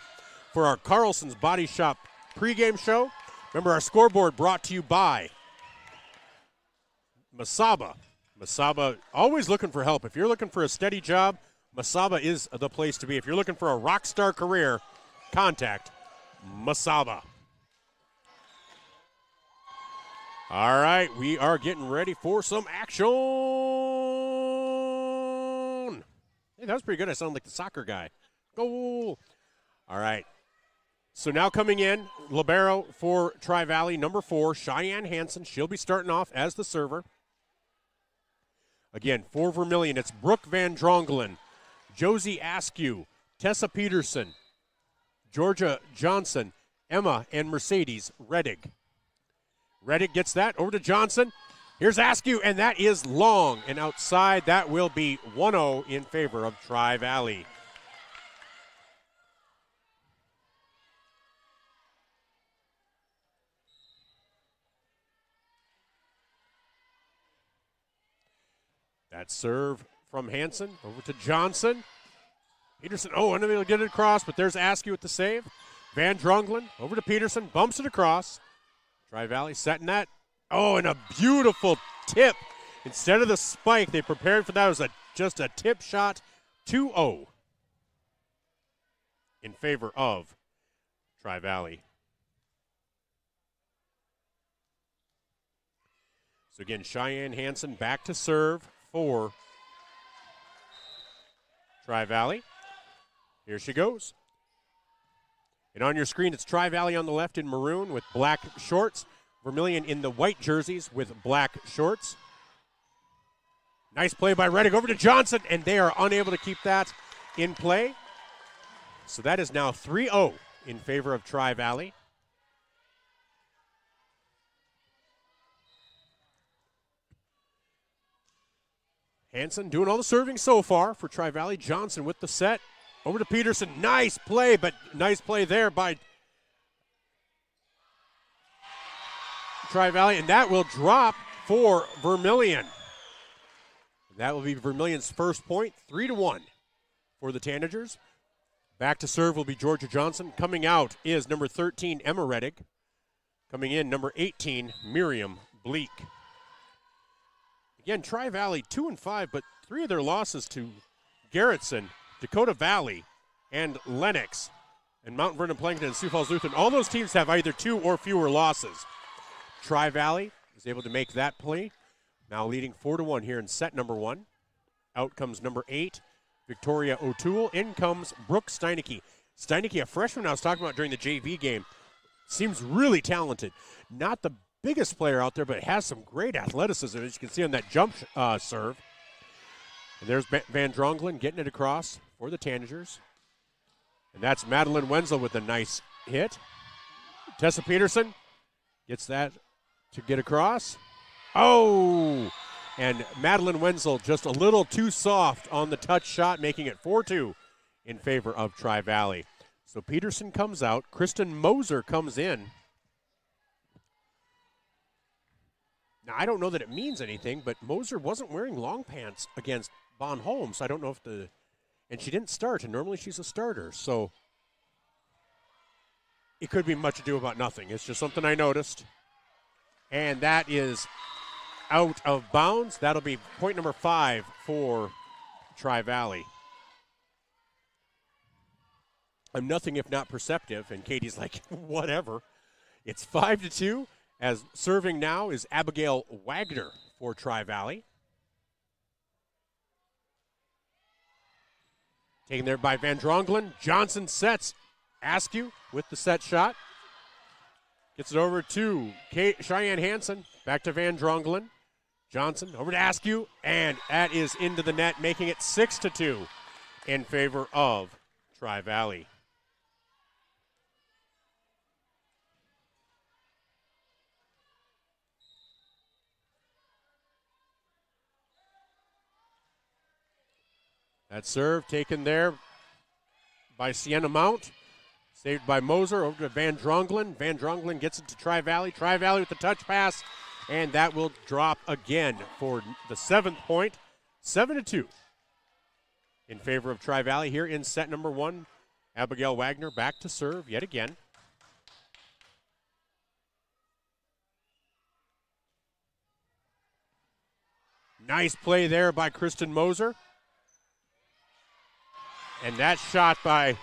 Speaker 2: for our Carlson's Body Shop pregame show. Remember, our scoreboard brought to you by Masaba. Masaba, always looking for help. If you're looking for a steady job, Masaba is the place to be. If you're looking for a rock star career, contact Masaba. All right, we are getting ready for some action. Hey, that was pretty good. I sound like the soccer guy. Goal. All right. So now coming in, libero for Tri-Valley, number 4, Cheyenne Hansen. She'll be starting off as the server. Again, for Vermillion, it's Brooke Van Drongelen, Josie Askew, Tessa Peterson, Georgia Johnson, Emma and Mercedes Reddig. Reddig gets that over to Johnson. Here's Askew, and that is long and outside. That will be 1-0 in favor of Tri-Valley. That serve from Hansen over to Johnson. Peterson, unable to get it across, but there's Askew with the save. Van Drongelen over to Peterson, bumps it across. Tri-Valley setting that. And a beautiful tip. Instead of the spike, they prepared for that. It was just a tip shot. 2-0 in favor of Tri-Valley. So again, Cheyenne Hansen back to serve for Tri-Valley. Here she goes. And on your screen, it's Tri-Valley on the left in maroon with black shorts. Vermillion in the white jerseys with black shorts. Nice play by Reddig over to Johnson, and they are unable to keep that in play. So that is now 3-0 in favor of Tri-Valley. Hanson doing all the serving so far for Tri-Valley. Johnson with the set. Over to Peterson. Nice play, but nice play there by Tri-Valley, and that will drop for Vermillion. That will be Vermillion's first point, 3-1 for the Tanagers. Back to serve will be Georgia Johnson. Coming out is number 13, Emma Reddick. Coming in, number 18, Miriam Bleak. Again, Tri-Valley 2-5, but 3 of their losses to Garrettson, Dakota Valley, and Lennox, and Mount Vernon Plankton and Sioux Falls Lutheran. All those teams have either 2 or fewer losses. Tri-Valley is able to make that play. Now leading 4-1 here in set number 1. Out comes number 8, Victoria O'Toole. In comes Brooke Steinecke. Steinecke, a freshman I was talking about during the JV game, seems really talented. Not the biggest player out there, but has some great athleticism, as you can see on that jump serve. And there's Van Dronglen getting it across for the Tanagers. And that's Madeline Wenzel with a nice hit. Tessa Peterson gets that to get across. Oh! And Madeline Wenzel just a little too soft on the touch shot, making it 4-2 in favor of Tri-Valley. So Peterson comes out. Kristen Moser comes in. Now, I don't know that it means anything, but Moser wasn't wearing long pants against Bon Holmes. I don't know if and she didn't start, and normally she's a starter. So it could be much ado about nothing. It's just something I noticed. And that is out of bounds. That'll be point number 5 for Tri-Valley. I'm nothing if not perceptive, and Katie's like, whatever. It's 5-2, as serving now is Abigail Wagner for Tri-Valley. Taken there by Van Dronglen. Johnson sets. Askew with the set shot. Gets it over to Cheyenne Hanson. Back to Van Dronglen. Johnson over to Askew, and that is into the net, making it 6-2 in favor of Tri-Valley. That serve taken there by Sienna Mount. Saved by Moser over to Van Dronglen. Van Dronglen gets it to Tri-Valley. Tri-Valley with the touch pass, and that will drop again for the 7th point. 7-2 in favor of Tri-Valley here in set number 1. Abigail Wagner back to serve yet again. Nice play there by Kristen Moser. And that shot by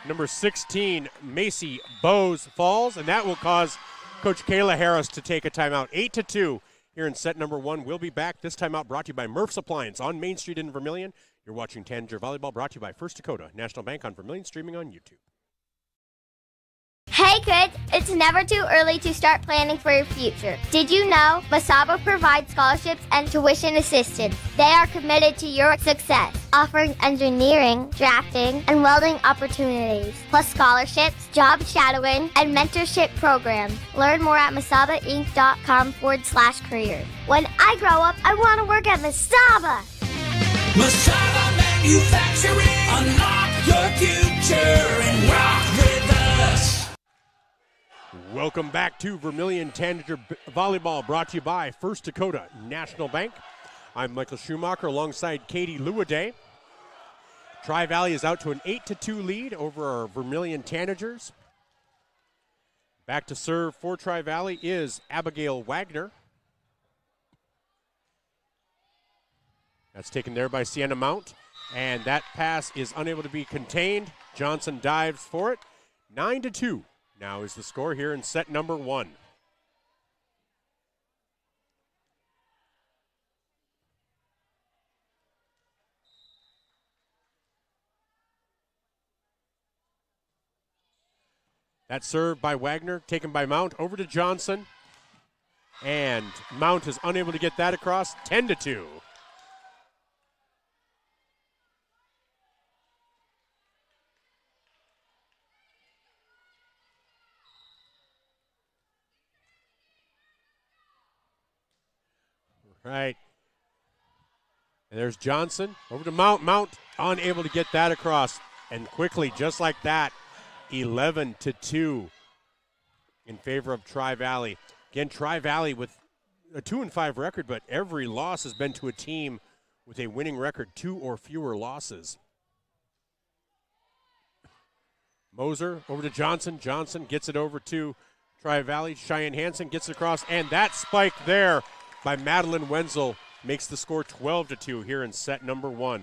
Speaker 2: number 16, Macy Bowes, falls, and that will cause Coach Kayla Harris to take a timeout. 8-2 here in set number 1. We'll be back. This timeout brought to you by Murph's Appliance on Main Street in Vermillion. You're watching Tanager Volleyball, brought to you by First Dakota National Bank on Vermillion, streaming on YouTube.
Speaker 6: Hey kids, it's never too early to start planning for your future. Did you know Masaba provides scholarships and tuition assistance? They are committed to your success, offering engineering, drafting, and welding opportunities, plus scholarships, job shadowing, and mentorship programs. Learn more at masabainc.com/careers. When I grow up, I want to work at Masaba.
Speaker 7: Masaba Manufacturing, unlock your future and rock with us.
Speaker 2: Welcome back to Vermillion Tanager Volleyball, brought to you by First Dakota National Bank. I'm Michael Schumacher alongside Katie Lewedag. Tri-Valley is out to an 8-2 lead over our Vermillion Tanagers. Back to serve for Tri-Valley is Abigail Wagner. That's taken there by Sienna Mount, and that pass is unable to be contained. Johnson dives for it. 9-2 now is the score here in set number 1. That serve by Wagner, taken by Mount, over to Johnson. And Mount is unable to get that across. 10-2. Right. And there's Johnson over to Mount. Mount unable to get that across. And quickly, just like that, 11-2 in favor of Tri-Valley. Again, Tri-Valley with a 2-5 record, but every loss has been to a team with a winning record, 2 or fewer losses. Moser over to Johnson. Johnson gets it over to Tri-Valley. Cheyenne Hansen gets it across, and that spike there by Madeline Wenzel makes the score 12-2 here in set number 1.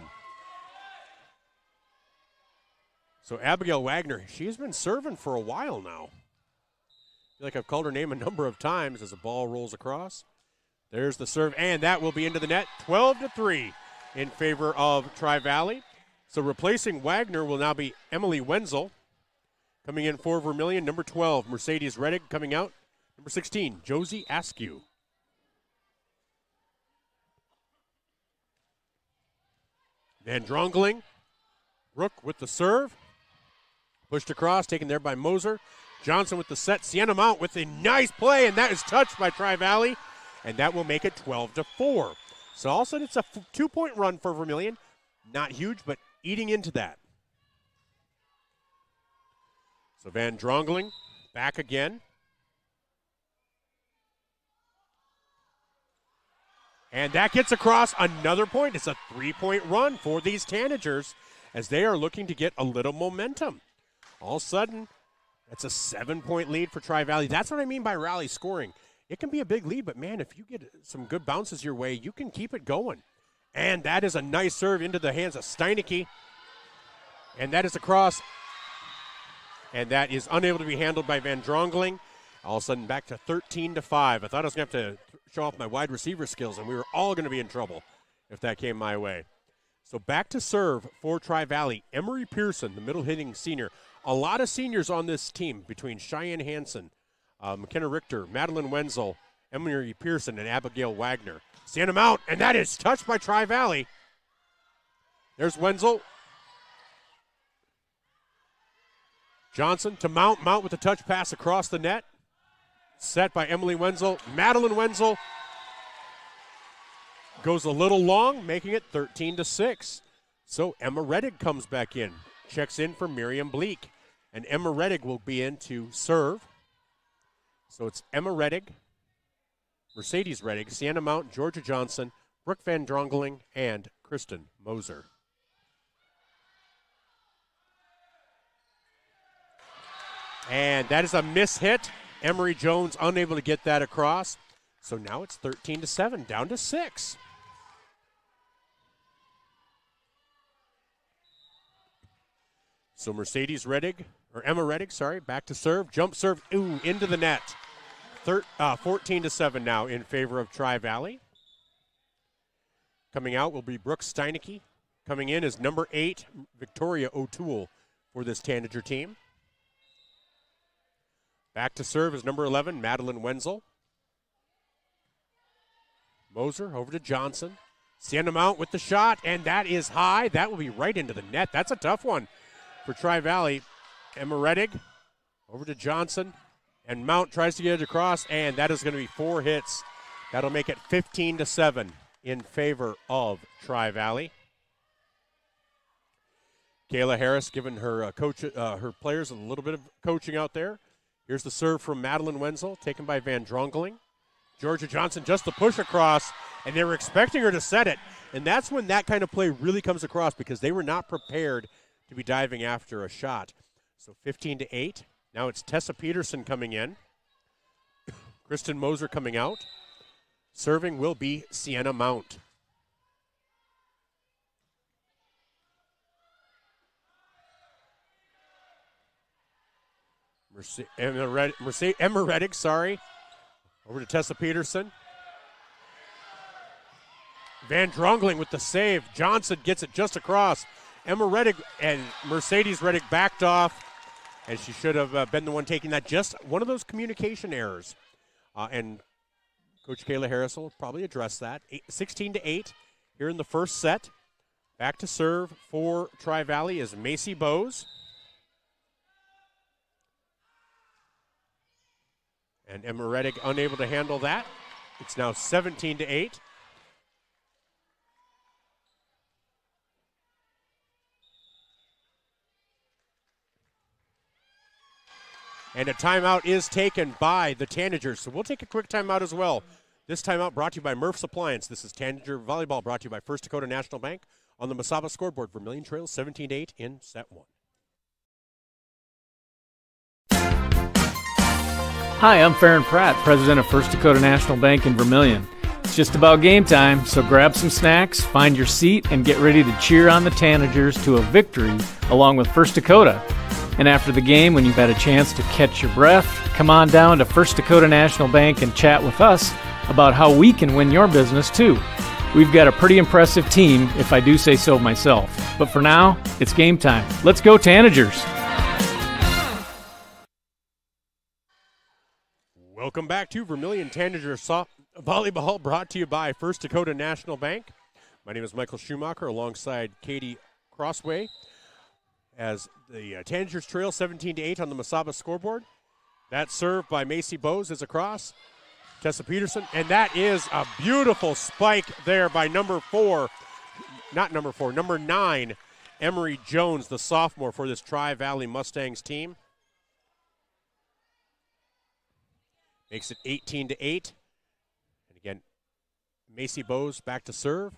Speaker 2: So Abigail Wagner, she's been serving for a while now. I feel like I've called her name a number of times as the ball rolls across. There's the serve, and that will be into the net, 12-3 in favor of Tri-Valley. So replacing Wagner will now be Emily Wenzel. Coming in for Vermillion, number 12, Mercedes Reddick. Coming out, number 16, Josie Askew. Van Drongling. Rook with the serve. Pushed across, taken there by Moser. Johnson with the set. Sienna Mount with a nice play, and that is touched by Tri-Valley, and that will make it 12-4. So all of a sudden it's a 2-point run for Vermillion. Not huge, but eating into that. So Van Drongling back again. And that gets across another point. It's a 3-point run for these Tanagers as they are looking to get a little momentum. All of a sudden, that's a 7-point lead for Tri-Valley. That's what I mean by rally scoring. It can be a big lead, but man, if you get some good bounces your way, you can keep it going. And that is a nice serve into the hands of Steinecke. And that is across. And that is unable to be handled by Van Drongling. All of a sudden back to 13-5. I thought I was going to have to show off my wide receiver skills, and we were all going to be in trouble if that came my way. So back to serve for Tri-Valley. Emery Pearson, the middle hitting senior. A lot of seniors on this team between Cheyenne Hansen, McKenna Richter, Madeline Wenzel, Emery Pearson, and Abigail Wagner. Sienna Mount, and that is touched by Tri-Valley. There's Wenzel. Johnson to Mount. Mount with a touch pass across the net. Set by Emily Wenzel. Madeline Wenzel goes a little long, making it 13-6. So Emma Reddig comes back in. Checks in for Miriam Bleak. And Emma Reddig will be in to serve. So it's Emma Reddig, Mercedes Reddig, Sienna Mount, Georgia Johnson, Brooke Van Drongling, and Kristen Moser. And that is a mishit. Emery Jones unable to get that across. So now it's 13-7, down to 6. So Mercedes Reddig, or Emma Reddig, sorry, back to serve. Jump serve, into the net. 14-7 now in favor of Tri-Valley. Coming out will be Brooke Steinecke. Coming in is number 8, Victoria O'Toole for this Tanager team. Back to serve is number 11, Madeline Wenzel. Moser over to Johnson. Sienna Mount with the shot, and that is high. That will be right into the net. That's a tough one for Tri-Valley. Emma Reddig over to Johnson, and Mount tries to get it across, and that is going to be 4 hits. That'll make it 15-7 in favor of Tri-Valley. Kayla Harris giving her her players a little bit of coaching out there. Here's the serve from Madeline Wenzel, taken by Van Drongling. Georgia Johnson just the push across, and they were expecting her to set it. And that's when that kind of play really comes across because they were not prepared to be diving after a shot. So 15-8. Now it's Tessa Peterson coming in. Kristen Moser coming out. Serving will be Sienna Mount. Emma Reddig, sorry. Over to Tessa Peterson. Van Drongling with the save. Johnson gets it just across. Emma Reddig and Mercedes Reddig backed off, and she should have been the one taking that. Just one of those communication errors. And Coach Kayla Harris will probably address that. 16-8 here in the first set. Back to serve for Tri-Valley is Macy Bowes. And Emma Reddig unable to handle that. It's now 17-8. And a timeout is taken by the Tanagers. So we'll take a quick timeout as well. This timeout brought to you by Murph's Appliance. This is Tanager Volleyball brought to you by First Dakota National Bank on the Mesaba scoreboard. Vermillion trails 17-8 in set 1.
Speaker 8: Hi, I'm Farron Pratt, president of First Dakota National Bank in Vermillion. It's just about game time, so grab some snacks, find your seat, and get ready to cheer on the Tanagers to a victory along with First Dakota. And after the game, when you've had a chance to catch your breath, come on down to First Dakota National Bank and chat with us about how we can win your business too. We've got a pretty impressive team, if I do say so myself. But for now, it's game time. Let's go Tanagers!
Speaker 2: Welcome back to Vermillion Tanagers Volleyball, brought to you by First Dakota National Bank. My name is Michael Schumacher alongside Katie Crossway as the Tanagers trail 17-8 on the Mesaba scoreboard. That serve by Macy Bowes is across. Tessa Peterson, and that is a beautiful spike there by number 9, Emery Jones, the sophomore for this Tri-Valley Mustangs team. Makes it 18-8. And again, Macy Bowes back to serve.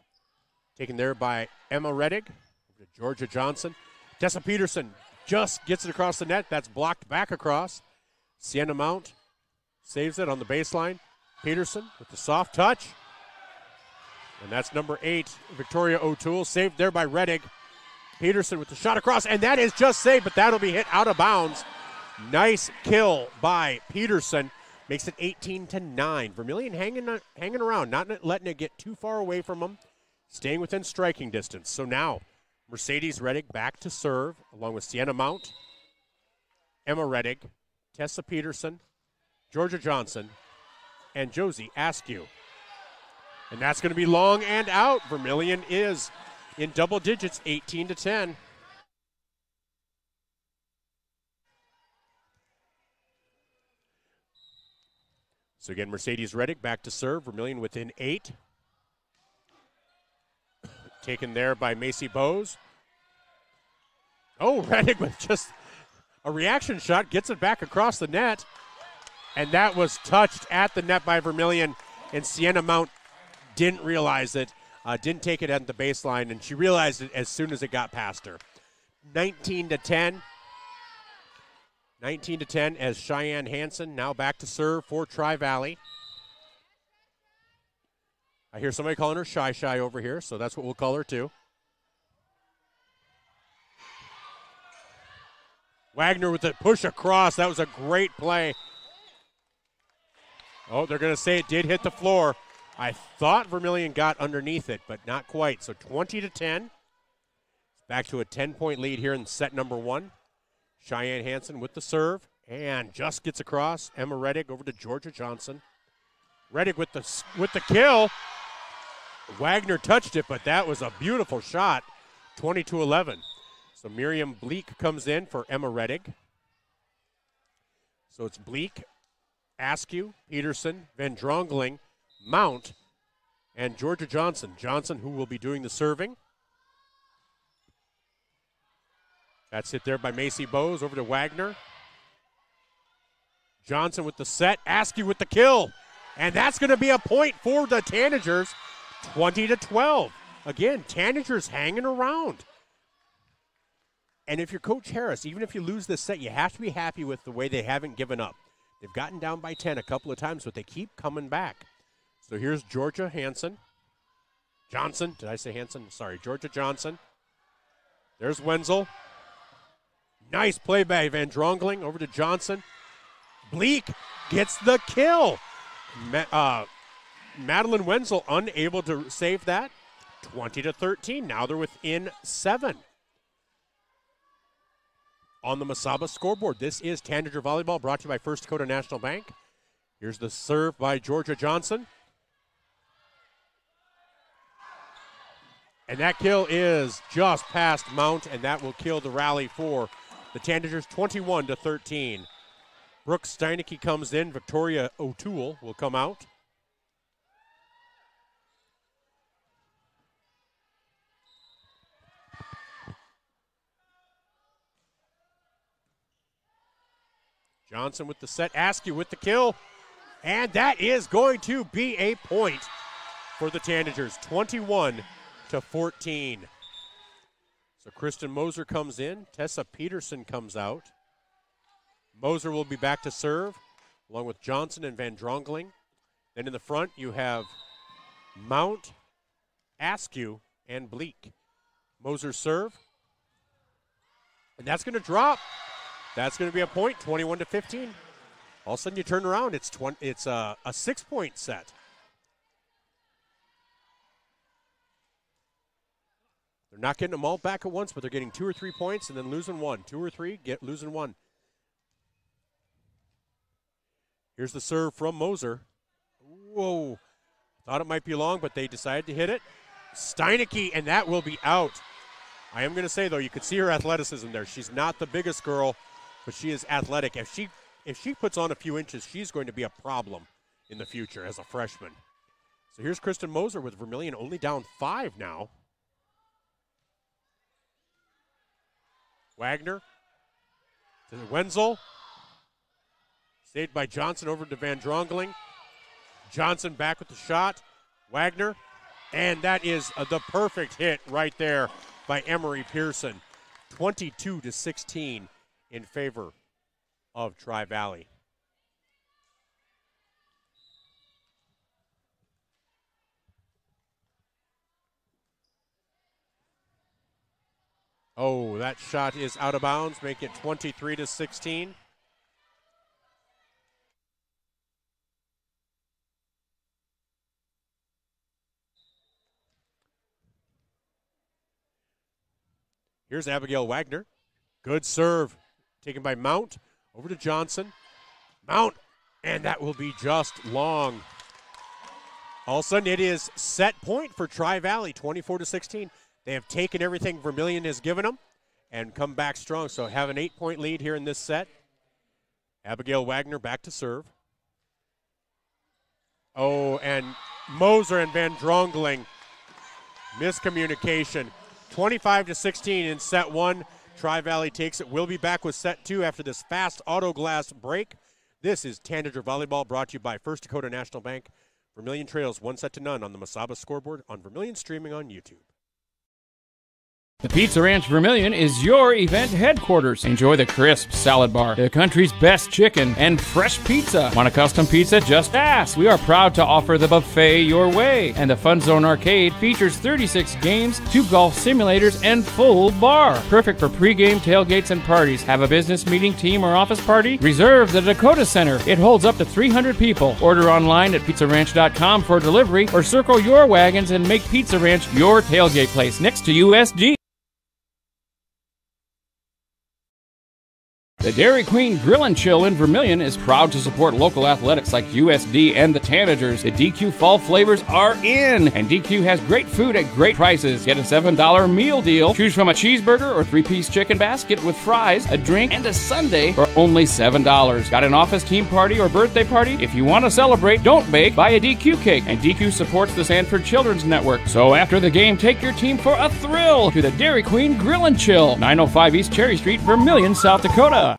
Speaker 2: Taken there by Emma Reddig. Over to Georgia Johnson. Tessa Peterson just gets it across the net. That's blocked back across. Sienna Mount saves it on the baseline. Peterson with the soft touch. And that's number 8, Victoria O'Toole. Saved there by Reddig. Peterson with the shot across. And that is just saved, but that'll be hit out of bounds. Nice kill by Peterson. Makes it 18-9. Vermillion hanging around, not letting it get too far away from them, staying within striking distance. So now, Mercedes Reddig back to serve, along with Sienna Mount, Emma Reddig, Tessa Peterson, Georgia Johnson, and Josie Askew. And that's going to be long and out. Vermillion is in double digits, 18-10. So again, Mercedes Reddig back to serve. Vermillion within 8. Taken there by Macy Bowes. Oh, Reddig with just a reaction shot. Gets it back across the net. And that was touched at the net by Vermillion. And Sienna Mount didn't realize it. Didn't take it at the baseline. And she realized it as soon as it got past her. 19-10. 19-10 as Cheyenne Hansen now back to serve for Tri-Valley. I hear somebody calling her Shy over here, so that's what we'll call her too. Wagner with the push across. That was a great play. Oh, they're going to say it did hit the floor. I thought Vermillion got underneath it, but not quite. So 20-10. Back to a 10-point lead here in set number 1. Cheyenne Hansen with the serve and just gets across. Emma Reddig over to Georgia Johnson. Reddig with the kill. Wagner touched it, but that was a beautiful shot. 20-11. So Miriam Bleak comes in for Emma Reddig. So it's Bleak, Askew, Peterson, Van Drongling, Mount, and Georgia Johnson. Johnson, who will be doing the serving. That's it there by Macy Bowes over to Wagner. Johnson with the set. Askew with the kill. And that's going to be a point for the Tanagers. 20-12. Again, Tanagers hanging around. And if you're Coach Harris, even if you lose this set, you have to be happy with the way they haven't given up. They've gotten down by 10 a couple of times, but they keep coming back. So here's Georgia Hansen. Johnson. Did I say Hansen? Sorry, Georgia Johnson. There's Wenzel. Nice play by Van Drongling over to Johnson. Bleak gets the kill. Madeline Wenzel unable to save that. 20-13. Now they're within 7. On the Mesaba scoreboard, this is Tanager Volleyball brought to you by First Dakota National Bank. Here's the serve by Georgia Johnson. And that kill is just past Mount, and that will kill the rally for the Tanagers. 21-13. Brooke Steinecke comes in. Victoria O'Toole will come out. Johnson with the set. Askew with the kill. And that is going to be a point for the Tanagers, 21-14. So Kristen Moser comes in. Tessa Peterson comes out. Moser will be back to serve, along with Johnson and Van Drongling. Then in the front, you have Mount, Askew, and Bleak. Moser serve. And that's going to drop. That's going to be a point, 21-15. All of a sudden you turn around, it's a 6-point set. They're not getting them all back at once, but they're getting 2 or 3 points and then losing one. 2 or 3, losing one. Here's the serve from Moser. Whoa. Thought it might be long, but they decided to hit it. Steinecke, and that will be out. I am going to say, though, you could see her athleticism there. She's not the biggest girl, but she is athletic. If she puts on a few inches, she's going to be a problem in the future as a freshman. So here's Kristen Moser with Vermillion only down 5 now. Wagner to Wenzel. Saved by Johnson over to Van Drongling. Johnson back with the shot. Wagner. And that is the perfect hit right there by Emery Pearson. 22-16 in favor of Tri-Valley. Oh, that shot is out of bounds, make it 23-16. Here's Abigail Wagner. Good serve. Taken by Mount. Over to Johnson. Mount. And that will be just long. All of a sudden, it is set point for Tri-Valley, 24-16. They have taken everything Vermillion has given them and come back strong. So have an 8-point lead here in this set. Abigail Wagner back to serve. Oh, and Moser and Van Drongling. Miscommunication. 25-16 in set 1. Tri-Valley takes it. We'll be back with set 2 after this fast auto glass break. This is Tanager Volleyball, brought to you by First Dakota National Bank. Vermillion trails 1-0 on the Masaba scoreboard on Vermillion, streaming on YouTube.
Speaker 8: The Pizza Ranch Vermillion is your event headquarters. Enjoy the crisp salad bar, the country's best chicken, and fresh pizza. Want a custom pizza? Just ask. We are proud to offer the buffet your way. And the Fun Zone Arcade features 36 games, 2 golf simulators, and full bar. Perfect for pregame, tailgates, and parties. Have a business meeting, team, or office party? Reserve the Dakota Center. It holds up to 300 people. Order online at pizzaranch.com for delivery, or circle your wagons and make Pizza Ranch your tailgate place next to USG. The Dairy Queen Grill and Chill in Vermillion is proud to support local athletics like USD and the Tanagers. The DQ Fall flavors are in, and DQ has great food at great prices. Get a $7 meal deal. Choose from a cheeseburger or 3-piece chicken basket with fries, a drink, and a sundae for only $7. Got an office team party or birthday party? If you want to celebrate, don't bake, buy a DQ cake. And DQ supports the Sanford Children's Network. So after the game, take your team for a thrill to the Dairy Queen Grill and Chill, 905 East Cherry Street, Vermillion, South Dakota.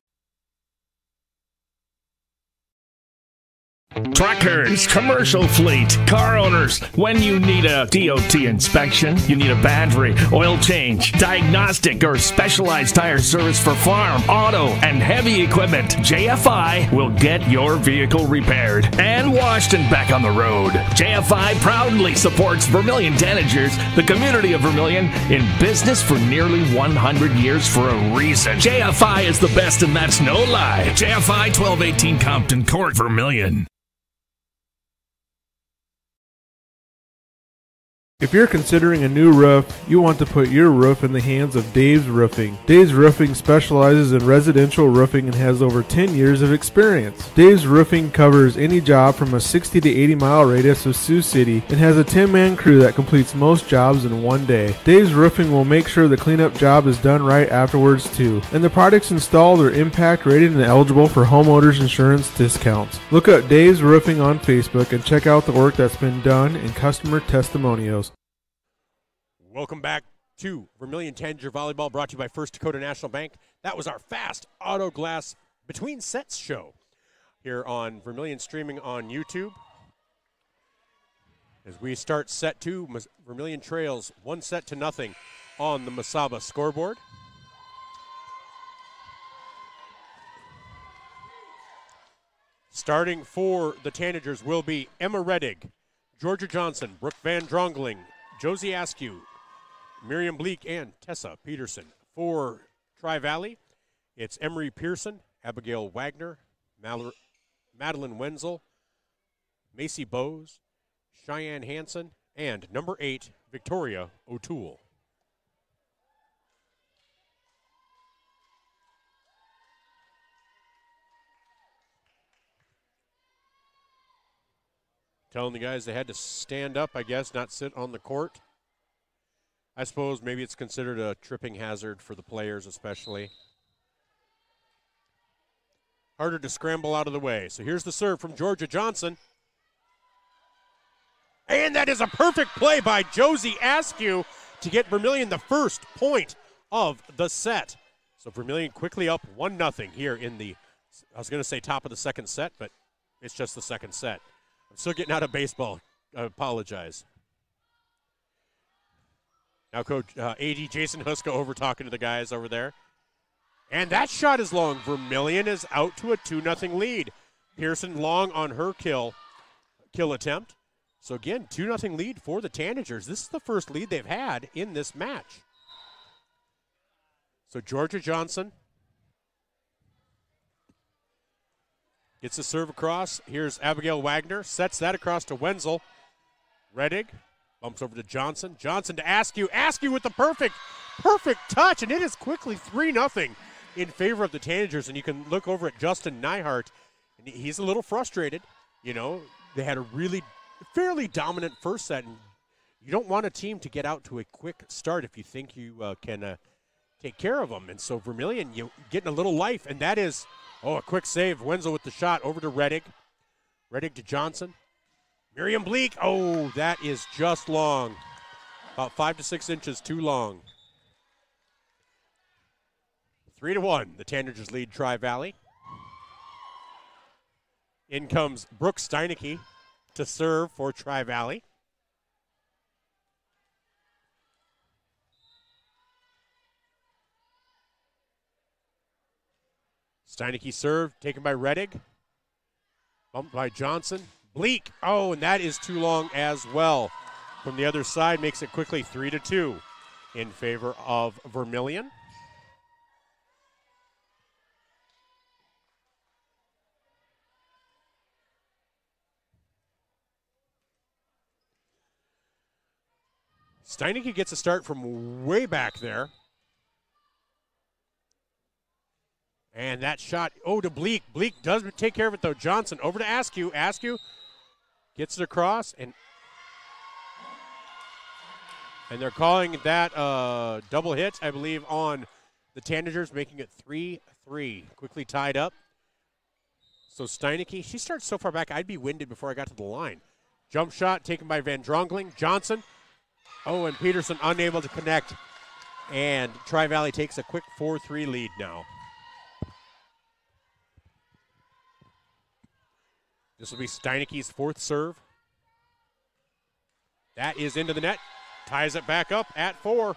Speaker 5: Truckers, commercial fleet, car owners, when you need a DOT inspection, you need a battery, oil change, diagnostic, or specialized tire service for farm, auto, and heavy equipment, JFI will get your vehicle repaired and washed and back on the road. JFI proudly supports Vermillion Tanagers, the community of Vermillion, in business for nearly 100 years for a reason. JFI is the best, and that's no lie. JFI 1218 Compton Court, Vermillion.
Speaker 9: If you're considering a new roof, you want to put your roof in the hands of Dave's Roofing. Dave's Roofing specializes in residential roofing and has over 10 years of experience. Dave's Roofing covers any job from a 60 to 80 mile radius of Sioux City and has a 10-man crew that completes most jobs in one day. Dave's Roofing will make sure the cleanup job is done right afterwards too. And the products installed are impact rated and eligible for homeowners insurance discounts. Look up Dave's Roofing on Facebook and check out the work that's been done and customer testimonials.
Speaker 2: Welcome back to Vermillion Tanager Volleyball, brought to you by First Dakota National Bank. That was our fast auto glass Between Sets show here on Vermillion streaming on YouTube. As we start set 2, Vermillion trails 1-0 on the Mesaba scoreboard. Starting for the Tanagers will be Emma Reddig, Georgia Johnson, Brooke Van Drongling, Josie Askew, Miriam Bleak, and Tessa Peterson. For Tri-Valley, it's Emery Pearson, Abigail Wagner, Madeline Wenzel, Macy Bowes, Cheyenne Hansen, and number 8, Victoria O'Toole. Telling the guys they had to stand up, I guess, not sit on the court. I suppose maybe it's considered a tripping hazard for the players especially. Harder to scramble out of the way. So here's the serve from Georgia Johnson. And that is a perfect play by Josie Askew to get Vermillion the first point of the set. So Vermillion quickly up 1-0 here in the, I was going to say top of the second set, but it's just the second set. I'm still getting out of baseball. I apologize. Now Coach AD Jason Huska over talking to the guys over there. And that shot is long. Vermillion is out to a 2-0 lead. Pearson long on her kill attempt. So again, 2-0 lead for the Tanagers. This is the first lead they've had in this match. So Georgia Johnson gets the serve across. Here's Abigail Wagner. Sets that across to Wenzel. Reddig bumps over to Johnson. Johnson to Askew. Askew with the perfect touch. And it is quickly 3-0 in favor of the Tanagers. And you can look over at Justin Nyhart. And he's a little frustrated. You know, they had a really fairly dominant first set. And you don't want a team to get out to a quick start if you think you can take care of them. And so Vermillion, you're getting a little life. And that is... Oh, a quick save. Wenzel with the shot over to Reddig. Reddig to Johnson. Miriam Bleak. Oh, that is just long. About 5 to 6 inches too long. 3-1. The Tanagers lead Tri-Valley. In comes Brooke Steinecke to serve for Tri-Valley. Steinecke serve, taken by Reddig. Bumped by Johnson. Bleak. Oh, and that is too long as well. From the other side, makes it quickly 3-2 in favor of Vermillion. Steinecke gets a start from way back there. And that shot, to Bleak. Bleak does take care of it, though. Johnson over to Askew. Askew gets it across, and they're calling that a double hit, I believe, on the Tanagers, making it 3-3. Quickly tied up. So Steinecke, she starts so far back, I'd be winded before I got to the line. Jump shot taken by Van Drongling. Johnson. Oh, and Peterson unable to connect. And Tri-Valley takes a quick 4-3 lead now. This will be Steinecke's fourth serve. That is into the net. Ties it back up at 4.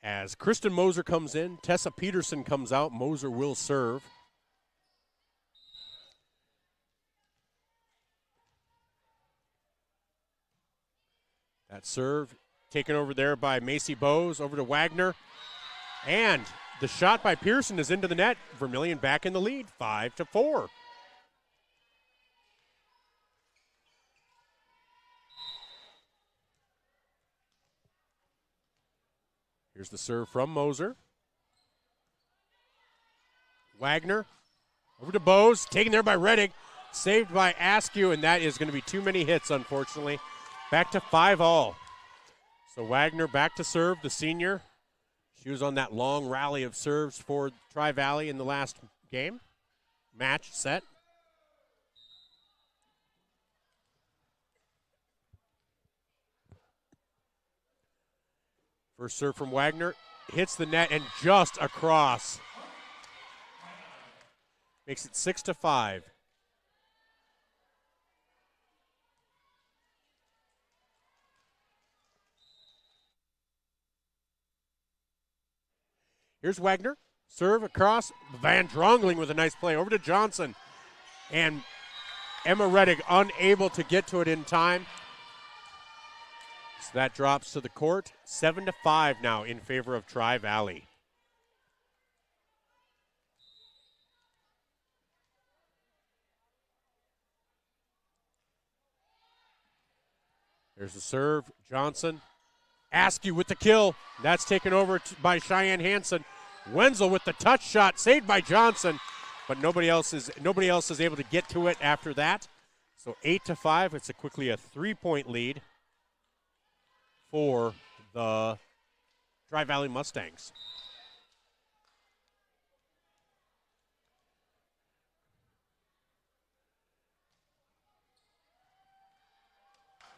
Speaker 2: As Kristen Moser comes in, Tessa Peterson comes out. Moser will serve. That serve taken over there by Macy Bowes, over to Wagner. And the shot by Pearson is into the net. Vermillion back in the lead, 5-4. Here's the serve from Moser. Wagner over to Bowes, taken there by Reddig, saved by Askew, and that is going to be too many hits, unfortunately. Back to 5-all. So Wagner back to serve, the senior. She was on that long rally of serves for Tri-Valley in the last game. Match set. First serve from Wagner. Hits the net and just across. Makes it 6-5. Here's Wagner. Serve across. Van Drongling with a nice play. Over to Johnson. And Emma Reddick unable to get to it in time. So that drops to the court. 7-5 now in favor of Tri-Valley. There's the serve. Johnson. Askew with the kill. That's taken over by Cheyenne Hansen. Wenzel with the touch shot, saved by Johnson, but nobody else is able to get to it after that. So 8-5. It's quickly a 3-point lead for the Tri-Valley Mustangs.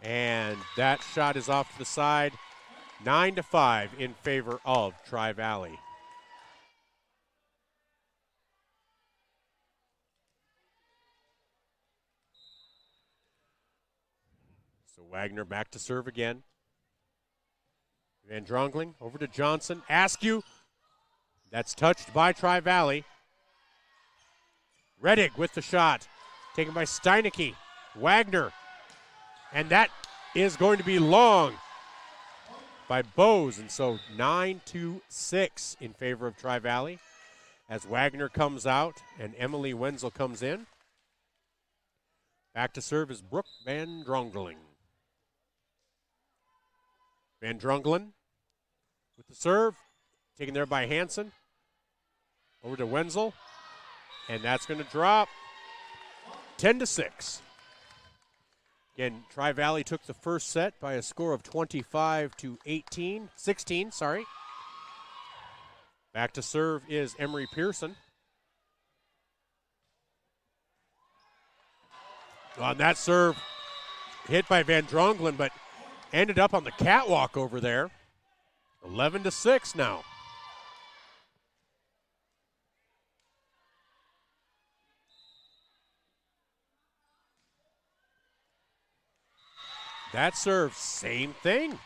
Speaker 2: And that shot is off to the side. 9-5 in favor of Tri-Valley. So Wagner back to serve again. Van Drongling over to Johnson. Askew. That's touched by Tri-Valley. Reddick with the shot. Taken by Steinecke. Wagner. And that is going to be long by Bose. And so 9-6 in favor of Tri-Valley as Wagner comes out and Emily Wenzel comes in. Back to serve is Brooke Van Drongling. Van Dronglen with the serve. Taken there by Hansen. Over to Wenzel. And that's going to drop 10-6. Again, Tri-Valley took the first set by a score of 16. Back to serve is Emery Pearson. On that serve, hit by Van Dronglen, but ended up on the catwalk over there. 11-6 now. That serve, same thing.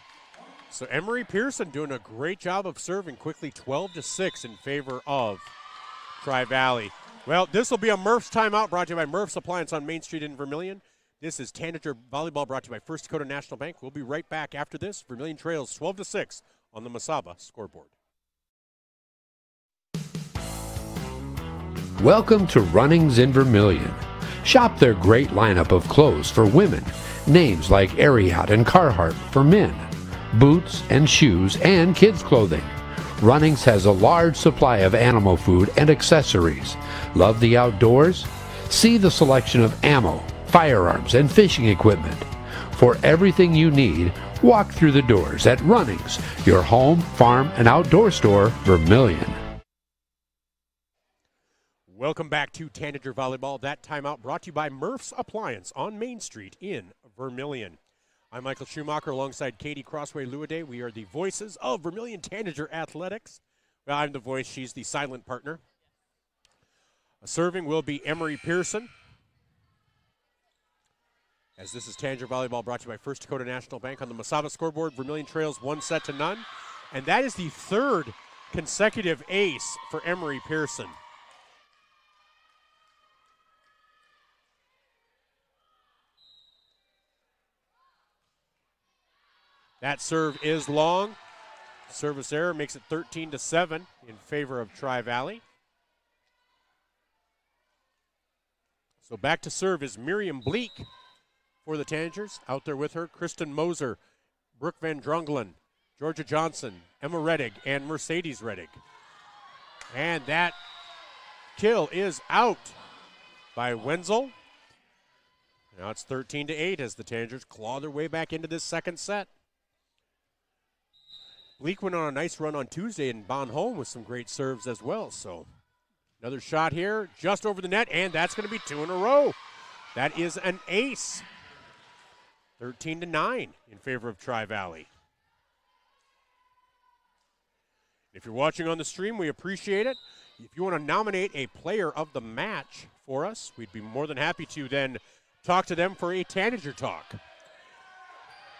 Speaker 2: So Emery Pearson doing a great job of serving quickly. 12-6 in favor of Tri-Valley. Well, this will be a Murph's timeout brought to you by Murph's Appliance on Main Street in Vermillion. This is Tanager Volleyball brought to you by First Dakota National Bank. We'll be right back after this. Vermillion trails 12-6 on the Masaba scoreboard.
Speaker 10: Welcome to Runnings in Vermillion. Shop their great lineup of clothes for women. Names like Ariat and Carhartt for men. Boots and shoes and kids' clothing. Runnings has a large supply of animal food and accessories. Love the outdoors? See the selection of ammo, firearms, and fishing equipment. For everything you need, walk through the doors at Runnings, your home, farm, and outdoor store, Vermillion.
Speaker 2: Welcome back to Tanager Volleyball. That timeout brought to you by Murph's Appliance on Main Street in Vermillion. I'm Michael Schumacher alongside Katie Lewedag. We are the voices of Vermillion Tanager Athletics. Well, I'm the voice. She's the silent partner. Serving will be Emery Pearson. As this is Tanager Volleyball brought to you by First Dakota National Bank on the Masaba scoreboard. Vermillion trails 1-0. And that is the third consecutive ace for Emery Pearson. That serve is long. Service error makes it 13-7 in favor of Tri-Valley. So back to serve is Miriam Bleak for the Tanagers. Out there with her, Kristen Moser, Brooke Van Dronglen, Georgia Johnson, Emma Reddick, and Mercedes Reddick. And that kill is out by Wenzel. Now it's 13-8 as the Tanagers claw their way back into this second set. Bleak went on a nice run on Tuesday and bound home with some great serves as well. So another shot here, just over the net, and that's going to be two in a row. That is an ace. 13-9 in favor of Tri-Valley. If you're watching on the stream, we appreciate it. If you want to nominate a player of the match for us, we'd be more than happy to then talk to them for a Tanager talk.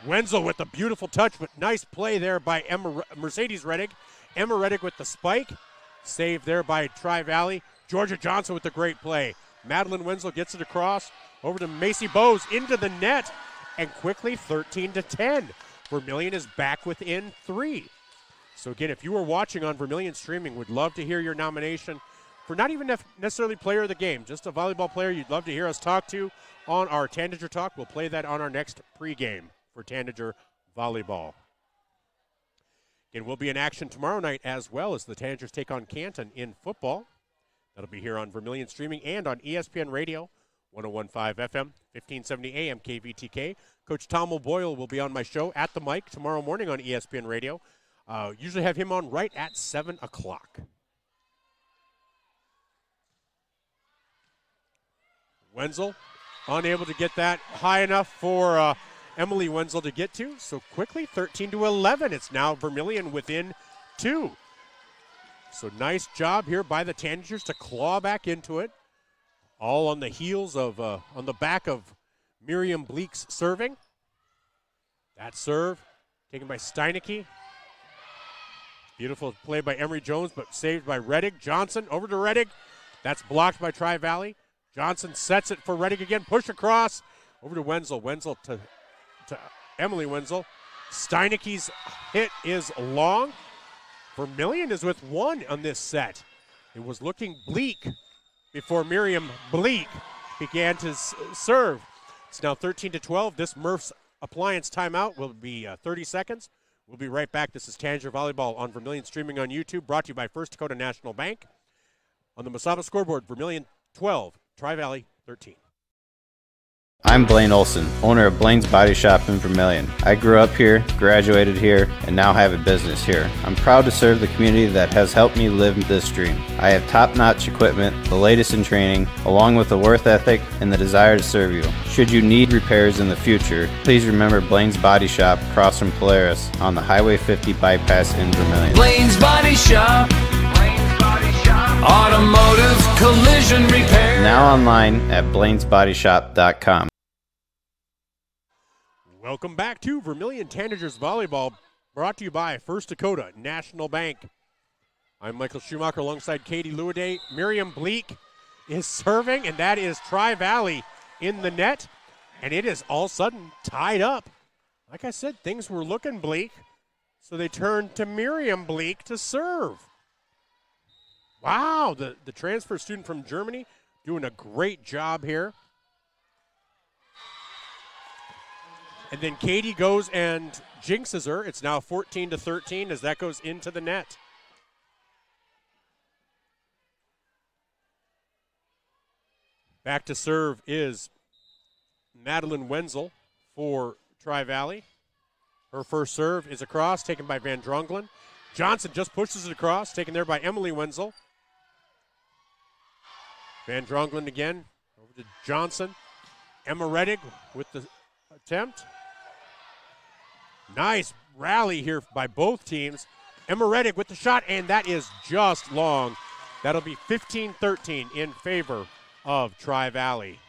Speaker 2: Wenzel with the beautiful touch, but nice play there by Mercedes Reddick. Emma Reddick with the spike. Saved there by Tri-Valley. Georgia Johnson with the great play. Madeline Wenzel gets it across over to Macy Bowes into the net. And quickly 13-10. Vermillion is back within 3. So again, if you are watching on Vermillion streaming, we'd love to hear your nomination for not even necessarily player of the game, just a volleyball player you'd love to hear us talk to on our Tanager Talk. We'll play that on our next pregame for Tanager Volleyball. Again, we'll be in action tomorrow night as well as the Tanagers take on Canton in football. That'll be here on Vermillion streaming and on ESPN Radio, 101.5 FM, 1570 AM KVTK. Coach Tom O'Boyle will be on my show at the mic tomorrow morning on ESPN Radio. Usually have him on right at 7 o'clock. Wenzel unable to get that high enough for Emily Wenzel to get to. So quickly, 13-11. It's now Vermillion within 2. So nice job here by the Tanagers to claw back into it. All on the heels of, on the back of Miriam Bleek's serving. That serve taken by Steinecke. Beautiful play by Emery Jones, but saved by Reddick. Johnson over to Reddick. That's blocked by Tri-Valley. Johnson sets it for Reddick again. Push across over to Wenzel. Wenzel to Emily Wenzel. Steinecke's hit is long. Vermillion is with 1 on this set. It was looking bleak before Miriam Bleek began to serve. It's now 13-12. This Murph's Appliance timeout will be 30 seconds. We'll be right back. This is Tanager Volleyball on Vermillion streaming on YouTube, brought to you by First Dakota National Bank. On the Masaba scoreboard, Vermillion 12, Tri-Valley 13.
Speaker 12: I'm Blaine Olson, owner of Blaine's Body Shop in Vermillion. I grew up here, graduated here, and now have a business here. I'm proud to serve the community that has helped me live this dream. I have top-notch equipment, the latest in training, along with a work ethic and the desire to serve you. Should you need repairs in the future, please remember Blaine's Body Shop across from Polaris on the Highway 50 bypass in Vermillion.
Speaker 7: Blaine's Body Shop. Automotive collision repair.
Speaker 12: Now online at blainesbodyshop.com.
Speaker 2: Welcome back to Vermillion Tanagers Volleyball, brought to you by First Dakota National Bank. I'm Michael Schumacher alongside Katie Lewedag. Miriam Bleek is serving, and that is Tri-Valley in the net, and it is all of a sudden tied up. Like I said, things were looking bleak, so they turned to Miriam Bleek to serve. Wow, the transfer student from Germany doing a great job here. And then Katie goes and jinxes her. It's now 14-13 as that goes into the net. Back to serve is Madeline Wenzel for Tri-Valley. Her first serve is across, taken by Van Drongelen. Johnson just pushes it across, taken there by Emily Wenzel. Van Drongelen again, over to Johnson. Emma Reddick with the attempt. Nice rally here by both teams. Emma Reddick with the shot, and that is just long. That'll be 15-13 in favor of Tri-Valley.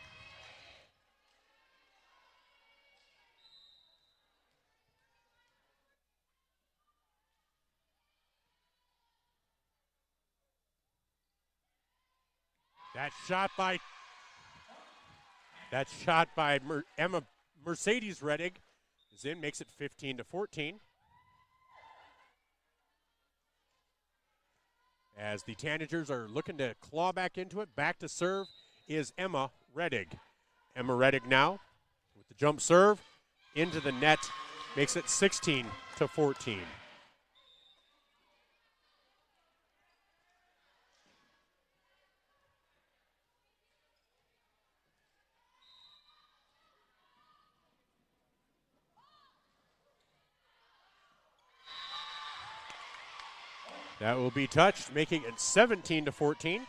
Speaker 2: That shot by Emma Mercedes Reddick is in, makes it 15-14. As the Tanagers are looking to claw back into it, back to serve is Emma Reddick. Emma Reddick now with the jump serve into the net, makes it 16-14. That will be touched, making it 17-14.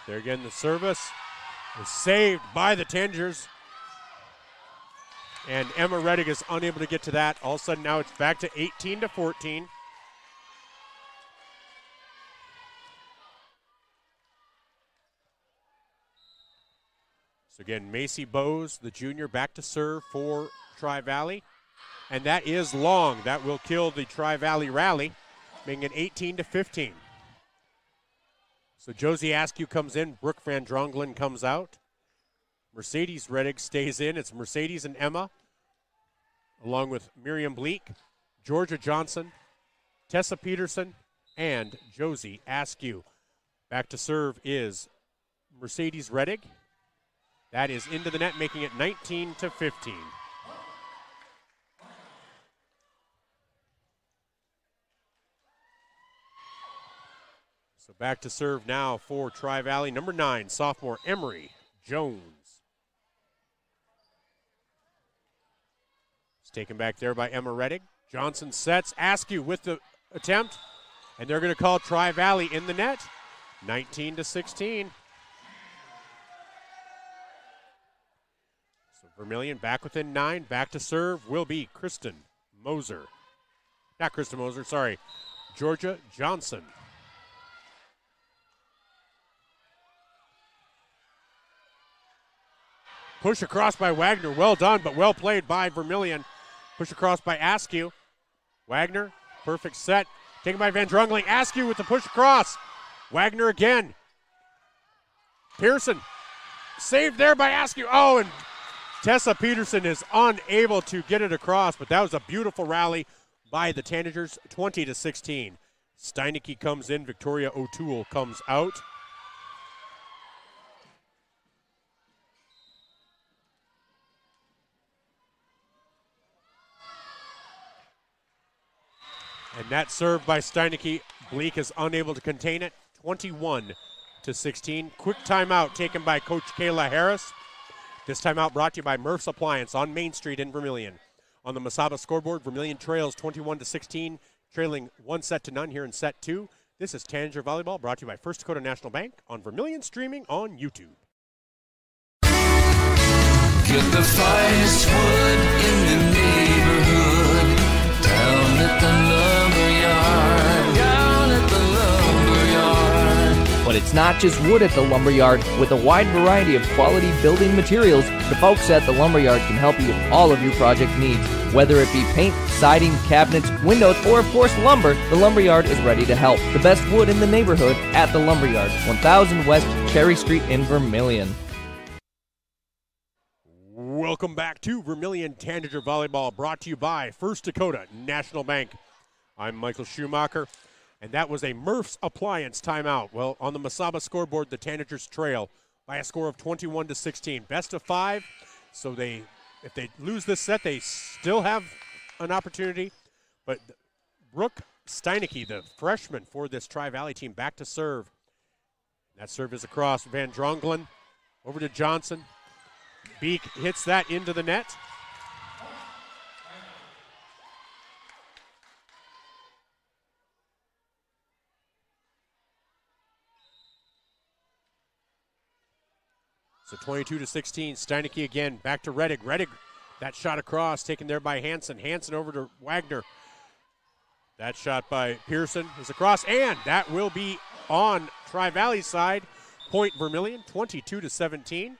Speaker 2: There again, the service is saved by the Tanagers. And Emma Reddick is unable to get to that. All of a sudden now it's back to 18-14. So again, Macy Bowes, the junior, back to serve for Tri-Valley. And that is long. That will kill the Tri-Valley rally, making it 18-15. So Josie Askew comes in. Brooke Van Drongelen comes out. Mercedes Reddick stays in. It's Mercedes and Emma, along with Miriam Bleak, Georgia Johnson, Tessa Peterson, and Josie Askew. Back to serve is Mercedes Reddick. That is into the net, making it 19-15. So back to serve now for Tri-Valley, number 9, sophomore Emery Jones. It's taken back there by Emma Reddick. Johnson sets, Askew with the attempt, and they're going to call Tri-Valley in the net, 19-16. So Vermillion back within 9, back to serve will be Kristen Moser. Not Kristen Moser, sorry, Georgia Johnson. Push across by Wagner. Well done, but well played by Vermillion. Push across by Askew. Wagner, perfect set. Taken by Van Drongelen. Askew with the push across. Wagner again. Pearson. Saved there by Askew. Oh, and Tessa Peterson is unable to get it across, but that was a beautiful rally by the Tanagers, 20-16. Steinecke comes in. Victoria O'Toole comes out. And that serve by Steinecke. Bleak is unable to contain it. 21-16. Quick timeout taken by Coach Kayla Harris. This timeout brought to you by Murph's Appliance on Main Street in Vermillion. On the Masaba scoreboard, Vermillion trails 21-16, trailing 1-0 here in set 2. This is Tanager Volleyball, brought to you by First Dakota National Bank on Vermillion, streaming on YouTube.
Speaker 7: Get the finest wood in the neighborhood. Down at the lumberyard. Down at the lumberyard.
Speaker 11: But it's not just wood at the lumberyard. With a wide variety of quality building materials, the folks at the lumberyard can help you with all of your project needs. Whether it be paint, siding, cabinets, windows, or of course lumber, the lumberyard is ready to help. The best wood in the neighborhood at the lumberyard, 1000 West Cherry Street in Vermillion.
Speaker 2: Welcome back to Vermillion Tanager Volleyball, brought to you by First Dakota National Bank. I'm Michael Schumacher, and that was a Murph's Appliance timeout. Well, on the Masaba scoreboard, the Tanagers trail by a score of 21-16. Best of 5, so if they lose this set, they still have an opportunity. But Brooke Steinecke, the freshman for this Tri-Valley team, back to serve. That serve is across. Van Drongelen over to Johnson. Beek hits that into the net. So 22-16, Steinecke again, back to Reddick. Reddick, that shot across, taken there by Hansen. Hansen over to Wagner. That shot by Pearson is across, and that will be on Tri-Valley side. Point Vermillion, 22-17.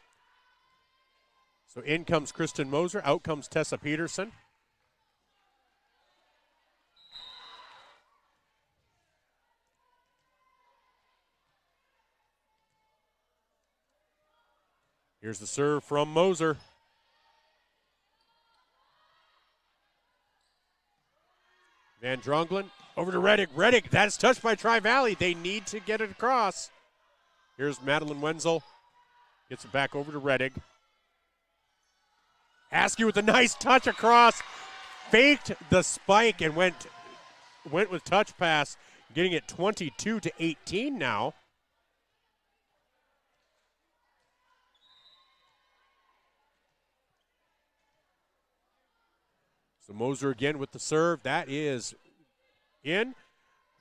Speaker 2: So in comes Kristen Moser, out comes Tessa Peterson. Here's the serve from Moser. Van Drongelen over to Reddick. Reddick, that's touched by Tri-Valley. They need to get it across. Here's Madeline Wenzel. Gets it back over to Reddick. Askew with a nice touch across. Faked the spike and went with touch pass, getting it 22-18 now. So Moser again with the serve. That is in.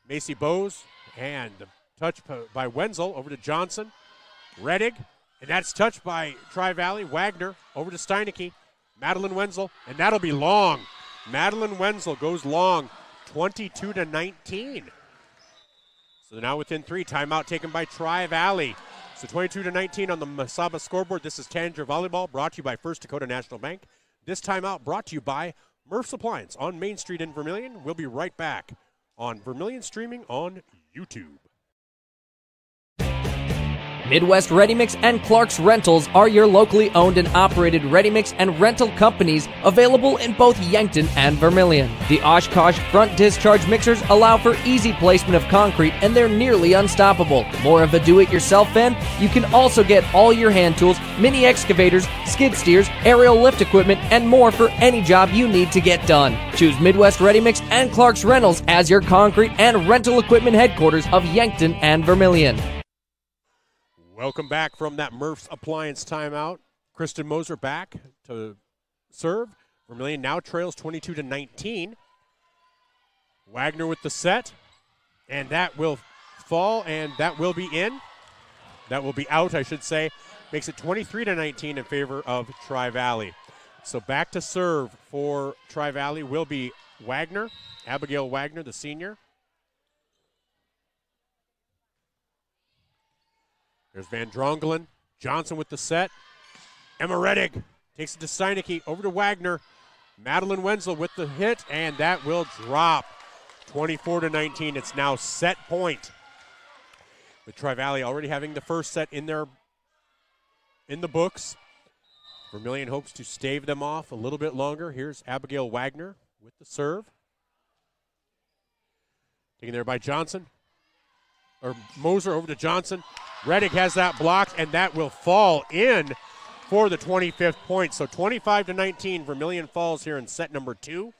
Speaker 2: Macy Bowes and the touch by Wenzel over to Johnson. Redig, and that's touched by Tri-Valley. Wagner over to Steineke. Madeline Wenzel, and that'll be long. Madeline Wenzel goes long, 22-19. So they're now within 3. Timeout taken by Tri-Valley. So 22-19 on the Mesaba scoreboard. This is Tanager Volleyball, brought to you by First Dakota National Bank. This timeout brought to you by Murph's Appliance on Main Street in Vermillion. We'll be right back on Vermillion streaming on YouTube.
Speaker 11: Midwest Ready Mix and Clark's Rentals are your locally owned and operated ready mix and rental companies available in both Yankton and Vermillion. The Oshkosh front discharge mixers allow for easy placement of concrete, and they're nearly unstoppable. More of a do-it-yourself fan? You can also get all your hand tools, mini excavators, skid steers, aerial lift equipment, and more for any job you need to get done. Choose Midwest Ready Mix and Clark's Rentals as your concrete and rental equipment headquarters of Yankton and Vermillion.
Speaker 2: Welcome back from that Murph's Appliance timeout. Kristen Moser back to serve. Vermillion now trails 22-19. Wagner with the set, and that will fall, and that will be in. That will be out, I should say. Makes it 23-19 in favor of Tri-Valley. So back to serve for Tri-Valley will be Wagner, Abigail Wagner, the senior. There's Van Drongelen. Johnson with the set. Emma Redig takes it to Steineke. Over to Wagner. Madeline Wenzel with the hit, and that will drop. 24-19. It's now set point. With Tri-Valley already having the first set in the books. Vermillion hopes to stave them off a little bit longer. Here's Abigail Wagner with the serve. Taken there by Johnson. Or Moser over to Johnson. Redig has that blocked, and that will fall in for the 25th point. So 25-19, Vermillion falls here in set number 2.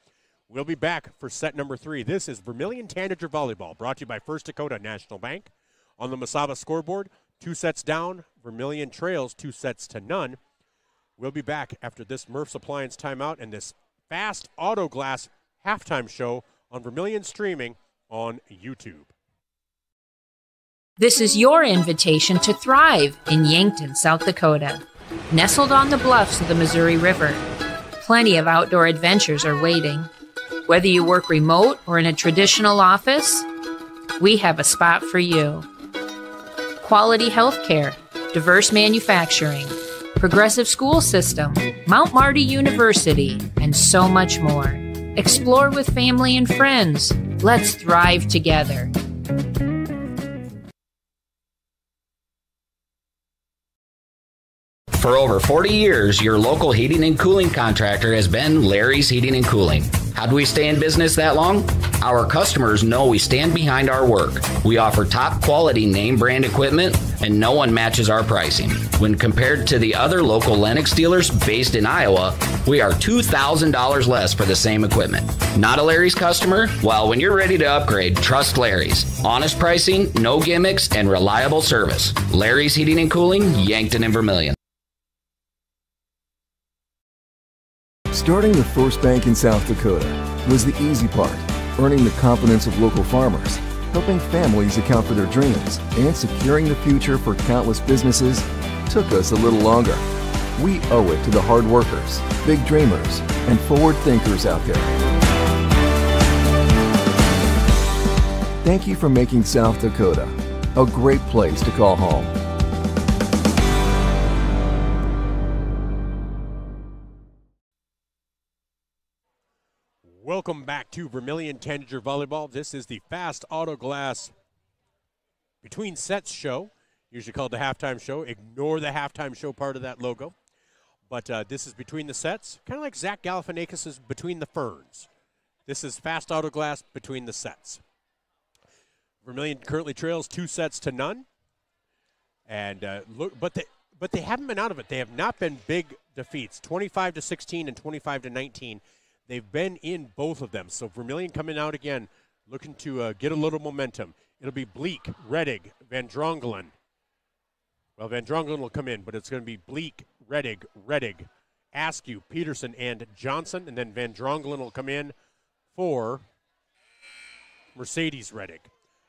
Speaker 2: We'll be back for set number 3. This is Vermillion Tanager Volleyball, brought to you by First Dakota National Bank. On the Mesaba scoreboard, 2 sets down. Vermillion trails 2-0. We'll be back after this Murph's Appliance timeout and this Fast Auto Glass halftime show on Vermillion streaming on YouTube.
Speaker 13: This is your invitation to thrive in Yankton, South Dakota. Nestled on the bluffs of the Missouri River, plenty of outdoor adventures are waiting. Whether you work remote or in a traditional office, we have a spot for you. Quality health care, diverse manufacturing, progressive school system, Mount Marty University, and so much more. Explore with family and friends. Let's thrive together.
Speaker 14: For over 40 years, your local heating and cooling contractor has been Larry's Heating and Cooling. How do we stay in business that long? Our customers know we stand behind our work. We offer top quality name brand equipment, and no one matches our pricing. When compared to the other local Lennox dealers based in Iowa, we are $2,000 less for the same equipment. Not a Larry's customer? Well, when you're ready to upgrade, trust Larry's. Honest pricing, no gimmicks, and reliable service. Larry's Heating and Cooling, Yankton and Vermillion.
Speaker 15: Starting the first bank in South Dakota was the easy part, earning the confidence of local farmers, helping families account for their dreams, and securing the future for countless businesses took us a little longer. We owe it to the hard workers, big dreamers, and forward thinkers out there. Thank you for making South Dakota a great place to call home.
Speaker 2: Welcome back to Vermillion Tanager Volleyball. This is the Fast Auto Glass Between Sets show, usually called the halftime show. Ignore the halftime show part of that logo. But this is Between the Sets, kind of like Zach Galifianakis' Between the Ferns. This is Fast Auto Glass Between the Sets. Vermillion currently trails 2-0. And but they haven't been out of it. They have not been big defeats, 25-16 and 25-19. They've been in both of them. So Vermillion coming out again, looking to get a little momentum. It'll be Bleak, Redig, Van Drongelen. Well, Van Drongelen will come in, but it's going to be Bleak, Redig, Askew, Peterson, and Johnson. And then Van Drongelen will come in for Mercedes Redig.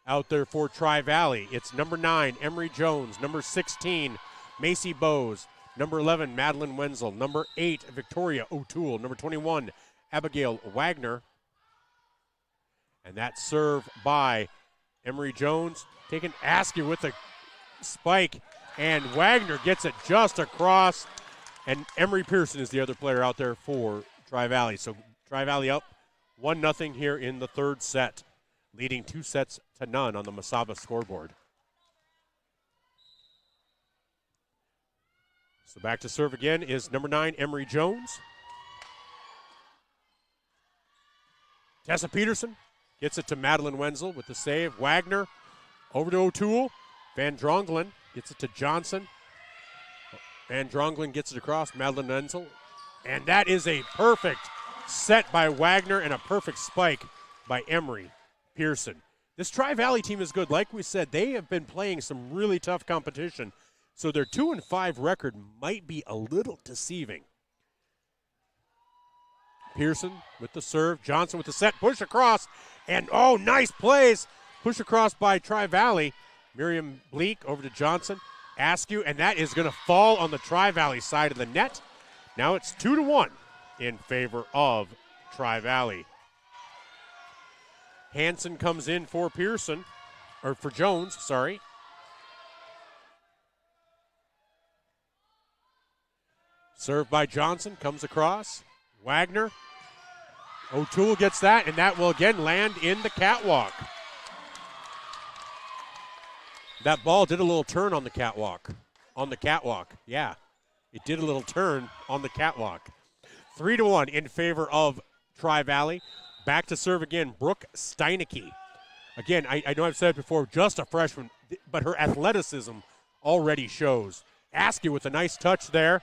Speaker 2: out there for Tri-Valley. It's number 9, Emery Jones. Number 16, Macy Bowes. Number 11, Madeline Wenzel. Number 8, Victoria O'Toole. Number 21, Abigail Wagner. And that serve by Emery Jones. Taking Askew with a spike. And Wagner gets it just across. And Emery Pearson is the other player out there for Tri-Valley. So Tri-Valley up 1-0 here in the third set, leading 2-0 on the Mesaba scoreboard. So back to serve again is number 9, Emery Jones. Tessa Peterson gets it to Madeline Wenzel with the save. Wagner over to O'Toole. Van Drongelen gets it to Johnson. Van Drongelen gets it across. Madeline Wenzel. And that is a perfect set by Wagner and a perfect spike by Emery Pearson. This Tri-Valley team is good. Like we said, they have been playing some really tough competition. So their 2-5 record might be a little deceiving. Pearson with the serve. Johnson with the set. Push across. And, oh, nice plays. Push across by Tri-Valley. Miriam Bleak over to Johnson. Askew, and that is going to fall on the Tri-Valley side of the net. Now it's 2-1 in favor of Tri-Valley. Hanson comes in for Pearson, or for Jones, sorry. Served by Johnson, comes across. Wagner. O'Toole gets that, and that will again land in the catwalk. That ball did a little turn on the catwalk. Yeah. It did a little turn on the catwalk. 3-1 in favor of Tri-Valley. Back to serve again, Brooke Steinecke. Again, I know I've said it before, just a freshman, but her athleticism already shows. Askew with a nice touch there.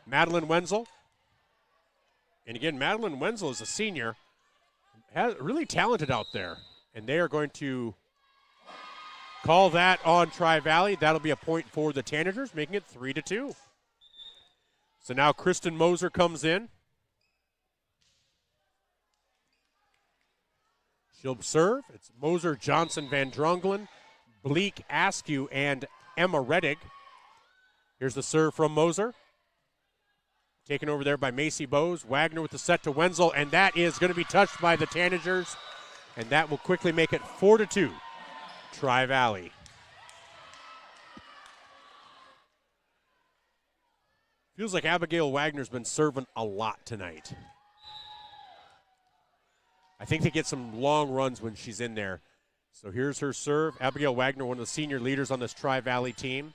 Speaker 2: Madeline Wenzel. And again, Madeline Wenzel is a senior. Really talented out there. And they are going to call that on Tri-Valley. That'll be a point for the Tanagers, making it 3-2. So now Kristen Moser comes in. She'll serve. It's Moser, Johnson, Van Drongelen, Bleak, Askew, and Emma Reddig. Here's the serve from Moser. Taken over there by Macy Bowes. Wagner with the set to Wenzel, and that is going to be touched by the Tanagers, and that will quickly make it 4-2. Tri-Valley. Feels like Abigail Wagner's been serving a lot tonight. I think they get some long runs when she's in there. So here's her serve. Abigail Wagner, one of the senior leaders on this Tri-Valley team.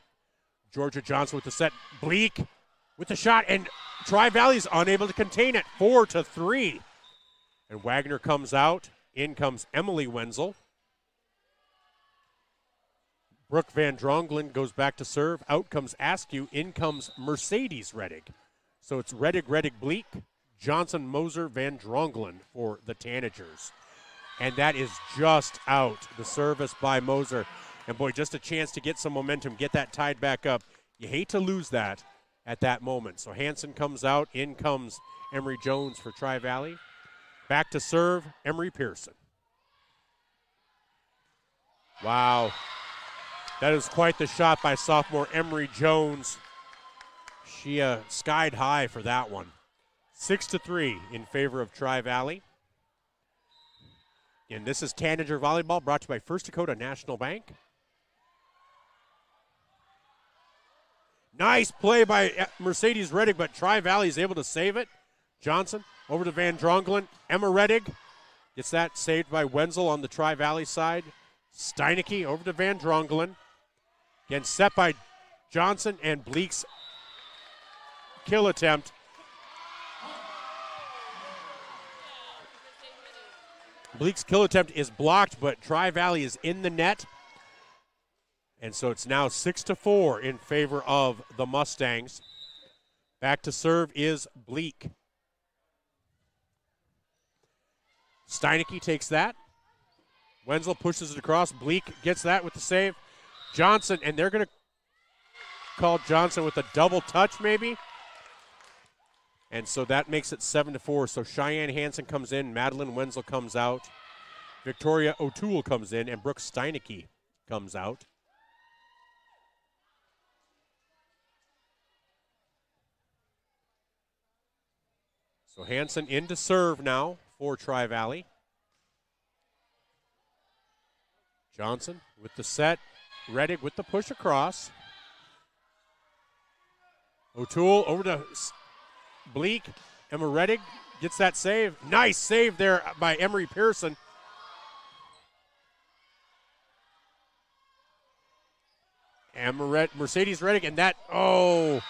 Speaker 2: Georgia Johnson with the set. Bleak with the shot, and Tri-Valley's unable to contain it. 4-3. And Wagner comes out. In comes Emily Wenzel. Brooke Van Drongelen goes back to serve. Out comes Askew. In comes Mercedes Reddig. So it's Reddig, Bleak, Johnson, Moser, Van Drongelen for the Tanagers. And that is just out. The service by Moser. And boy, just a chance to get some momentum, get that tied back up. You hate to lose that at that moment. So Hanson comes out. In comes Emery Jones for Tri-Valley. Back to serve, Emery Pearson. Wow. That is quite the shot by sophomore Emery Jones. She skied high for that one. 6-3 in favor of Tri-Valley. And this is Tanager Volleyball, brought to you by First Dakota National Bank. Nice play by Mercedes Reddig, but Tri-Valley is able to save it. Johnson over to Van Drongelen. Emma Reddig gets that saved by Wenzel on the Tri-Valley side. Steinecke over to Van Drongelen. Again, set by Johnson, and Bleak's kill attempt. Bleak's kill attempt is blocked, but Tri-Valley is in the net. And so it's now 6-4 in favor of the Mustangs. Back to serve is Bleak. Steinecke takes that. Wenzel pushes it across. Bleak gets that with the save. Johnson, and they're going to call Johnson with a double touch maybe. And so that makes it 7-4. So Cheyenne Hanson comes in. Madeline Wenzel comes out. Victoria O'Toole comes in, and Brooke Steinecke comes out. So Hansen in to serve now for Tri-Valley. Johnson with the set. Reddick with the push across. O'Toole over to Bleak. Emma Reddick gets that save. Nice save there by Emery Pearson. And Mercedes Reddick, and that was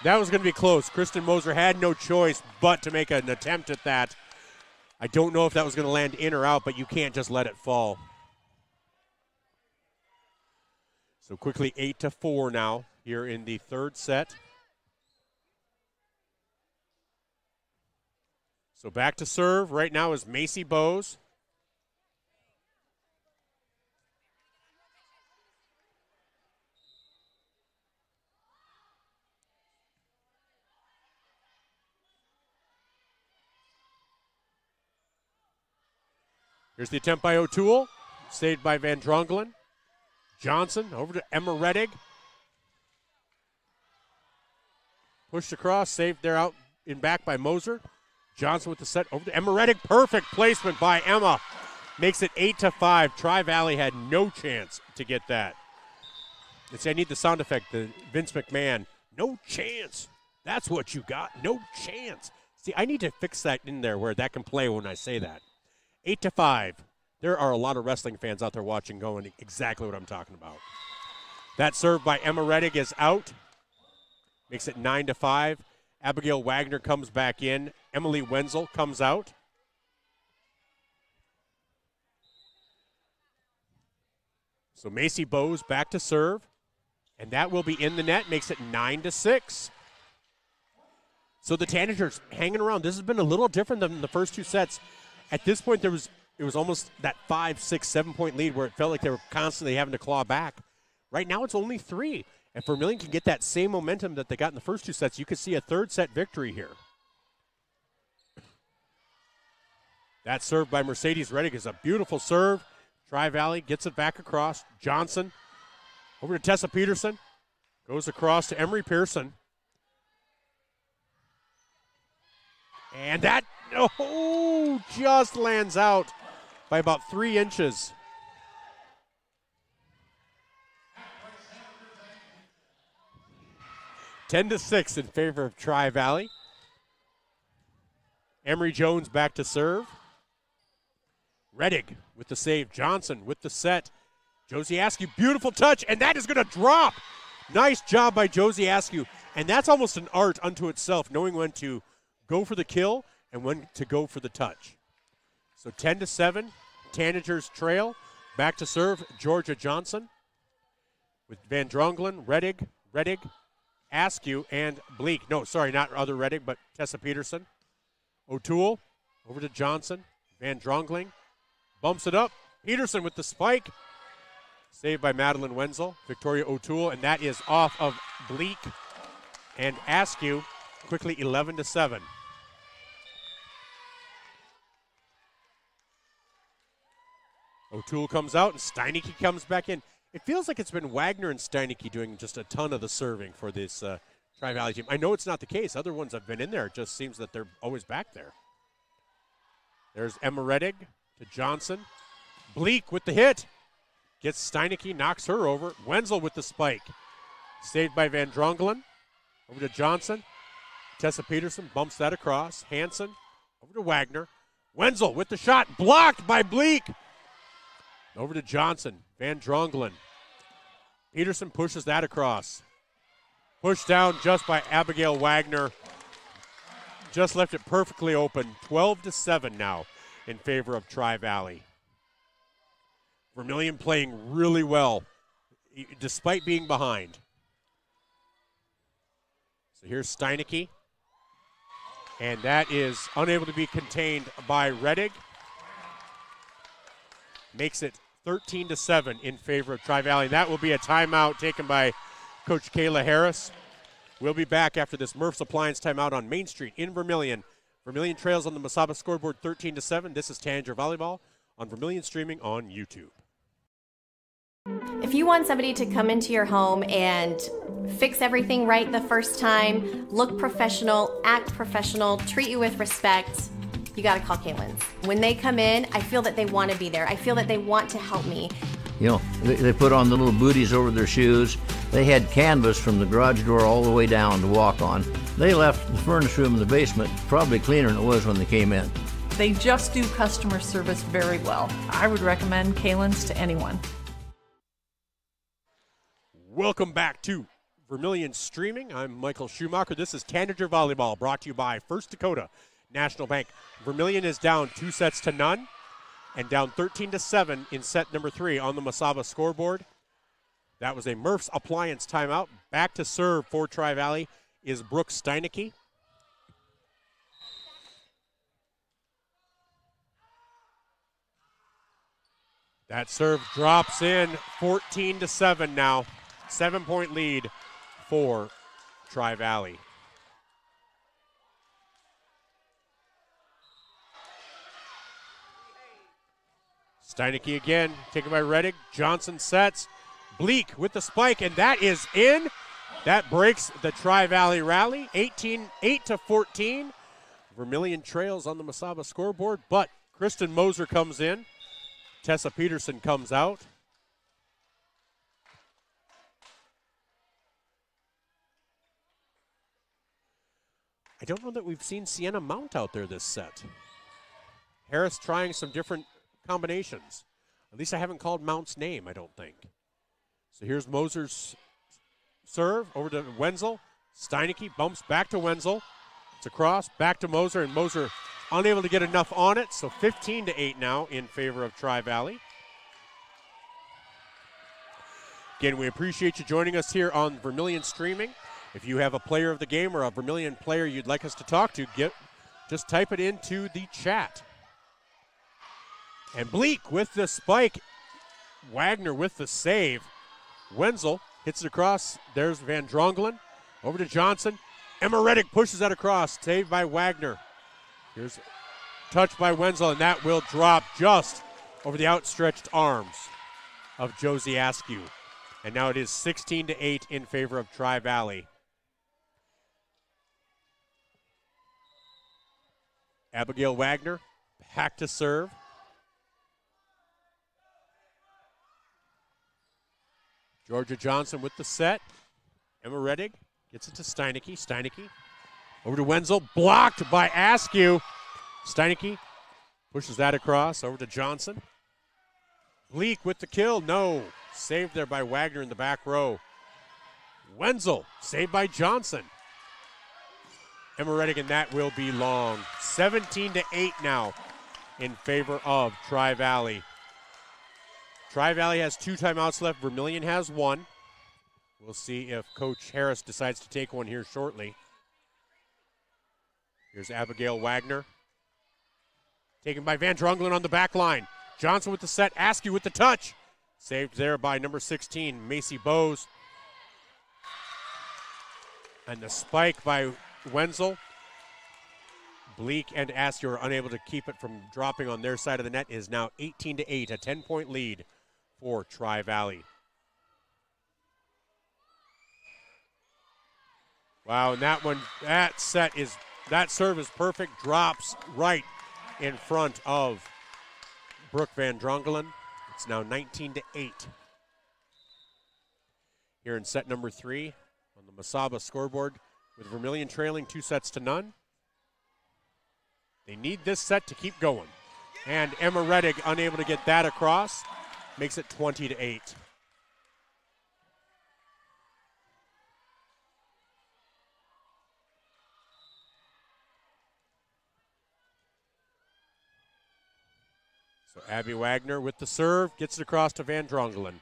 Speaker 2: going to be close. Kristen Moser had no choice but to make an attempt at that. I don't know if that was going to land in or out, but you can't just let it fall. So quickly 8-4 now here in the third set. So back to serve right now is Macy Bowes. Here's the attempt by O'Toole, saved by Van Drongelen. Johnson over to Emma Reddick. Pushed across, saved there out in back by Moser. Johnson with the set over to Emma Reddick. Perfect placement by Emma. Makes it 8-5. Tri-Valley had no chance to get that. I need the sound effect, the Vince McMahon. No chance. That's what you got. No chance. See, I need to fix that in there where that can play when I say that. 8-5. There are a lot of wrestling fans out there watching going exactly what I'm talking about. That serve by Emma Reddick is out. Makes it 9-5. Abigail Wagner comes back in. Emily Wenzel comes out. So Macy Bowes back to serve. And that will be in the net. Makes it 9-6. So the Tanagers hanging around. This has been a little different than the first two sets. At this point, it was almost that 5, 6, 7 point lead where it felt like they were constantly having to claw back. Right now, it's only 3. If Vermillion can get that same momentum that they got in the first two sets, you could see a third set victory here. That serve by Mercedes Reddick is a beautiful serve. Tri-Valley gets it back across. Johnson over to Tessa Peterson. Goes across to Emery Pearson. And that just lands out by about 3 inches. (10-6) in favor of Tri-Valley. Emery Jones back to serve. Reddick with the save. Johnson with the set. Josie Askew, beautiful touch, and that is going to drop. Nice job by Josie Askew. And that's almost an art unto itself, knowing when to go for the kill and when to go for the touch. So 10-7, Tanagers trail. Back to serve, Georgia Johnson with Van Drongelen, Reddick, Askew, and Bleak. No, sorry, not other Reddick, but Tessa Peterson. O'Toole over to Johnson. Van Drongelen bumps it up. Peterson with the spike. Saved by Madeline Wenzel. Victoria O'Toole, and that is off of Bleak and Askew. Quickly 11-7. O'Toole comes out, and Steinecke comes back in. It feels like it's been Wagner and Steinecke doing just a ton of the serving for this Tri-Valley team. I know it's not the case. Other ones have been in there. It just seems that they're always back there. There's Emma Reddick to Johnson. Bleak with the hit. Gets Steinecke, knocks her over. Wenzel with the spike. Saved by Van Drongelen. Over to Johnson. Tessa Peterson bumps that across. Hansen over to Wagner. Wenzel with the shot. Blocked by Bleak. Over to Johnson. Van Drongelen. Peterson pushes that across. Pushed down just by Abigail Wagner. Just left it perfectly open. 12-7 now in favor of Tri-Valley. Vermillion playing really well despite being behind. So here's Steinecke. And that is unable to be contained by Reddick. Makes it 13-7 in favor of Tri-Valley. That will be a timeout taken by Coach Kayla Harris. We'll be back after this Murph's Appliance timeout on Main Street in Vermillion. Vermillion trails on the Mesaba scoreboard 13-7. This is Tanager Volleyball on Vermillion Streaming on YouTube.
Speaker 16: If you want somebody to come into your home and fix everything right the first time, look professional, act professional, treat you with respect, you got to call Kaylin's. When they come in, I feel that they want to be there. I feel that they want to help me.
Speaker 17: You know, they put on the little booties over their shoes. They had canvas from the garage door all the way down to walk on. They left the furnace room in the basement probably cleaner than it was when they came in.
Speaker 18: They just do customer service very well. I would recommend Kaylin's to anyone.
Speaker 2: Welcome back to Vermillion Streaming. I'm Michael Schumacher. This is Tanager Volleyball, brought to you by First Dakota National Bank. Vermillion is down 2-0 and down 13-7 in set number 3 on the Mesaba scoreboard. That was a Murph's Appliance timeout. Back to serve for Tri-Valley is Brooke Steinecke. That serve drops in, 14-7 now. 7-point lead for Tri-Valley. Steinecke again, taken by Reddick. Johnson sets. Bleak with the spike, and that is in. That breaks the Tri-Valley rally. 8-14. Vermillion trails on the Mesaba scoreboard, but Kristen Moser comes in. Tessa Peterson comes out. I don't know that we've seen Sienna Mount out there this set. Harris trying some different combinations. At least I haven't called Mount's name, I don't think. So here's Moser's serve over to Wenzel. Steinecke bumps back to Wenzel. It's across, back to Moser, and Moser unable to get enough on it. So 15-8 now in favor of Tri-Valley. Again, we appreciate you joining us here on Vermillion Streaming. If you have a player of the game or a Vermillion player you'd like us to talk to, just type it into the chat. And Bleak with the spike. Wagner with the save. Wenzel hits it across. There's Van Drongelen. Over to Johnson. Emma Reddick pushes that across. Saved by Wagner. Here's a touch by Wenzel, and that will drop just over the outstretched arms of Josie Askew. And now it is 16-8 in favor of Tri-Valley. Abigail Wagner back to serve. Georgia Johnson with the set. Emma Reddick gets it to Steinecke. Steinecke over to Wenzel. Blocked by Askew. Steinecke pushes that across over to Johnson. Bleak with the kill. No. Saved there by Wagner in the back row. Wenzel saved by Johnson. Emma Reddick, and that will be long. 17-8 now in favor of Tri-Valley. Tri-Valley has 2 timeouts left. Vermillion has 1. We'll see if Coach Harris decides to take one here shortly. Here's Abigail Wagner. Taken by Van Drongelen on the back line. Johnson with the set. Askew with the touch. Saved there by number 16, Macy Bowes. And the spike by Wenzel. Bleak and Askew are unable to keep it from dropping on their side of the net. It is now 18-8, a 10-point lead for Tri-Valley. Wow, and that serve is perfect. Drops right in front of Brooke Van Drongelen. It's now 19-8. Here in set number 3 on the Mesaba scoreboard, with Vermillion trailing 2-0. They need this set to keep going. And Emma Reddick unable to get that across. Makes it 20-8. So Abby Wagner with the serve, gets it across to Van Drongelen.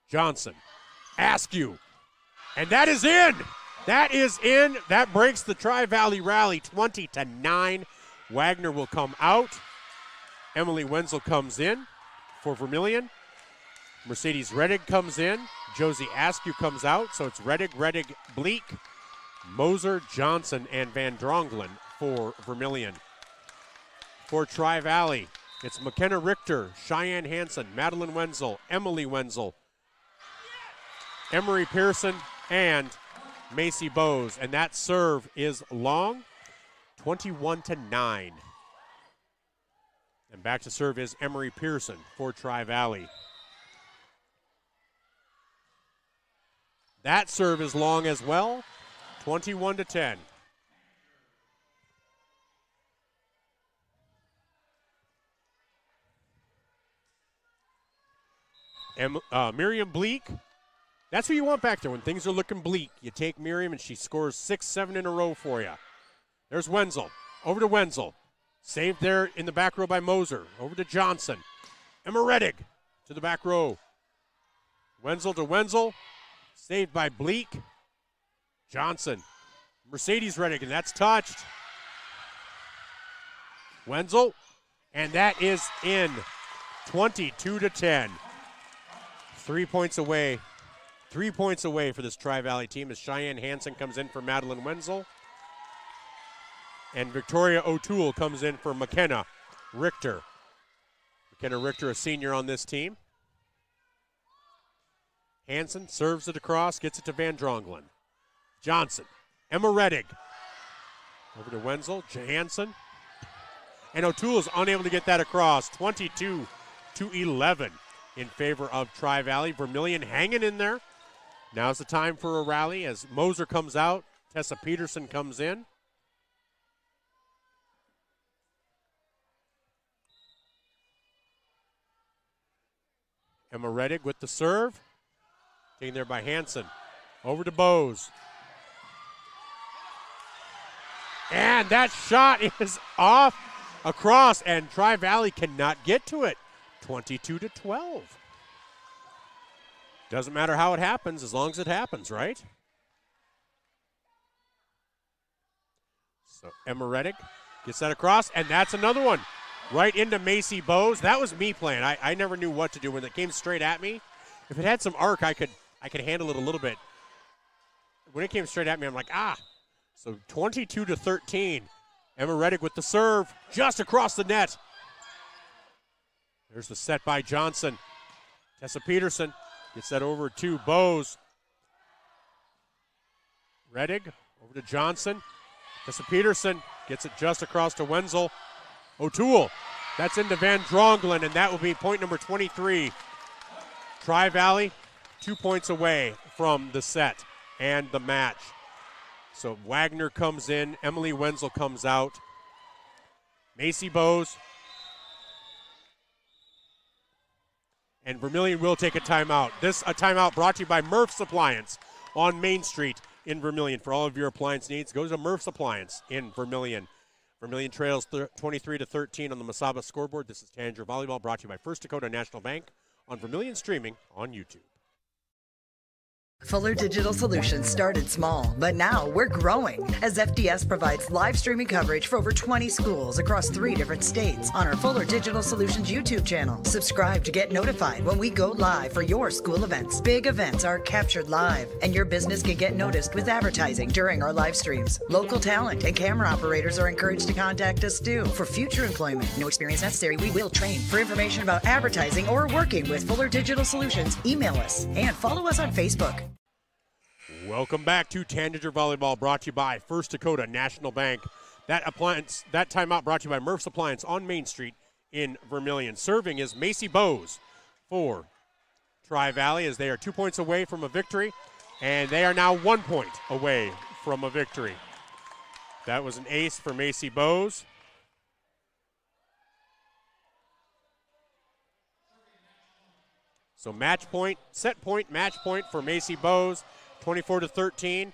Speaker 2: Johnson, Askew, and that is in! That is in. That breaks the Tri-Valley rally 20-9. Wagner will come out. Emily Wenzel comes in for Vermillion. Mercedes Reddick comes in. Josie Askew comes out. So it's Reddick, Bleak, Moser, Johnson, and Van Drongelen for Vermillion. For Tri-Valley, It's McKenna Richter, Cheyenne Hansen, Madeline Wenzel, Emily Wenzel, Emery Pearson, and Macy Bowes. And that serve is long, 21-9. And back to serve is Emery Pearson for Tri-Valley. That serve is long as well, 21-10. Miriam Bleak, that's who you want back there when things are looking bleak. You take Miriam and she scores 6-7 in a row for you. There's Wenzel, over to Wenzel. Saved there in the back row by Moser. Over to Johnson. Emma Reddig to the back row. Wenzel to Wenzel. Saved by Bleak. Johnson. Mercedes Reddig, and that's touched. Wenzel, and that is in. 22-10. 3 points away. 3 points away for this Tri-Valley team as Cheyenne Hansen comes in for Madeline Wenzel. And Victoria O'Toole comes in for McKenna Richter. McKenna Richter, a senior on this team. Hansen serves it across, gets it to Van Drongelen. Johnson, Emma Reddig. Over to Wenzel, Hansen. And O'Toole is unable to get that across. 22-11 in favor of Tri-Valley. Vermillion hanging in there. Now's the time for a rally as Moser comes out. Tessa Peterson comes in. Emma Reddig with the serve. Taken there by Hansen. Over to Bowes. And that shot is off across, and Tri-Valley cannot get to it. 22-12. Doesn't matter how it happens as long as it happens, right? So Emma Reddig gets that across, and that's another one. Right into Macy Bowes. That was me playing. I never knew what to do when it came straight at me. If it had some arc, I could handle it a little bit. When it came straight at me, I'm like, ah. So 22-13. Emma Reddig with the serve just across the net. There's the set by Johnson. Tessa Peterson gets that over to Bowes. Reddig over to Johnson. Tessa Peterson gets it just across to Wenzel. O'Toole, that's into Van Drongelen, and that will be point number 23. Tri-Valley, 2 points away from the set and the match. So Wagner comes in, Emily Wenzel comes out. Macy Bowes. And Vermillion will take a timeout. A timeout brought to you by Murph's Appliance on Main Street in Vermillion. For all of your appliance needs, go to Murph's Appliance in Vermillion. Vermillion trails 23-13 on the Masaba scoreboard. This is Tanager Volleyball, brought to you by First Dakota National Bank on Vermillion streaming on YouTube.
Speaker 19: Fuller Digital Solutions started small, but now we're growing as FDS provides live streaming coverage for over 20 schools across 3 different states on our Fuller Digital Solutions YouTube channel. Subscribe to get notified when we go live for your school events. Big events are captured live, and your business can get noticed with advertising during our live streams. Local talent and camera operators are encouraged to contact us too. For future employment, no experience necessary, we will train. For information about advertising or working with Fuller Digital Solutions, email us and follow us on Facebook.
Speaker 2: Welcome back to Tanager Volleyball, brought to you by First Dakota National Bank. That timeout brought to you by Murph's Appliance on Main Street in Vermillion. Serving is Macy Bowes for Tri-Valley as they are 2 points away from a victory, and they are now 1 point away from a victory. That was an ace for Macy Bowes. So match point, set point, match point for Macy Bowes. 24-13.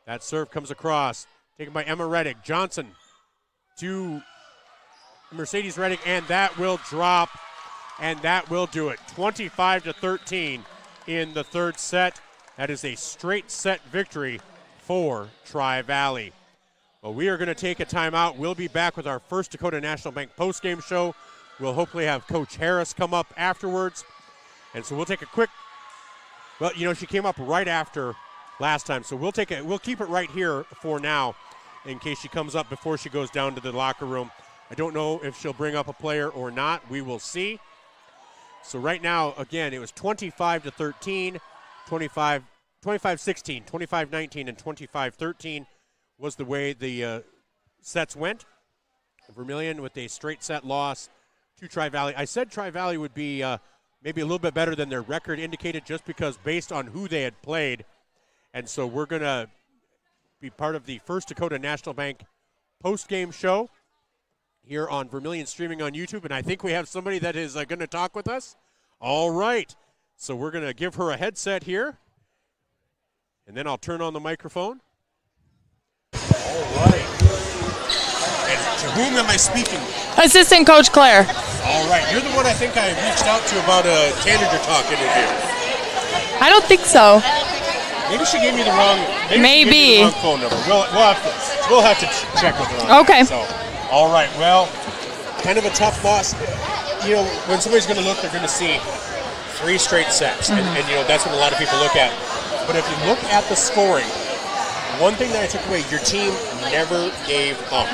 Speaker 2: That serve comes across. Taken by Emma Reddig. Johnson to Mercedes Reddig, and that will drop, and that will do it. 25-13 in the third set. That is a straight set victory for Tri-Valley. Well, we are going to take a timeout. We'll be back with our First Dakota National Bank postgame show. We'll hopefully have Coach Harris come up afterwards. And so we'll take a quick. Well, you know, she came up right after last time, so we'll keep it right here for now in case she comes up before she goes down to the locker room. I don't know if she'll bring up a player or not. We will see. So right now, again, it was 25-13, 25-16, 25-19, and 25-13 was the way the sets went. Vermillion with a straight set loss to Tri-Valley. I said Tri-Valley would be maybe a little bit better than their record indicated just because based on who they had played. And so we're going to be part of the First Dakota National Bank post-game show here on Vermillion streaming on YouTube. And I think we have somebody that is going to talk with us. All right. So we're going to give her a headset here. And then I'll turn on the microphone. All right. And to whom am I speaking with?
Speaker 20: Assistant Coach Claire.
Speaker 2: All right. You're the one I think I reached out to about a Tanager Talk interview.
Speaker 20: I don't think so.
Speaker 2: Maybe she gave me the wrong.
Speaker 20: Maybe.
Speaker 2: She gave me the wrong phone number. We'll have to check with her on
Speaker 20: okay.
Speaker 2: that. So, all right. Well, kind of a tough loss. You know, when somebody's going to look, they're going to see 3 straight sets, and you know that's what a lot of people look at. But if you look at the scoring, one thing that I took away, your team never gave up.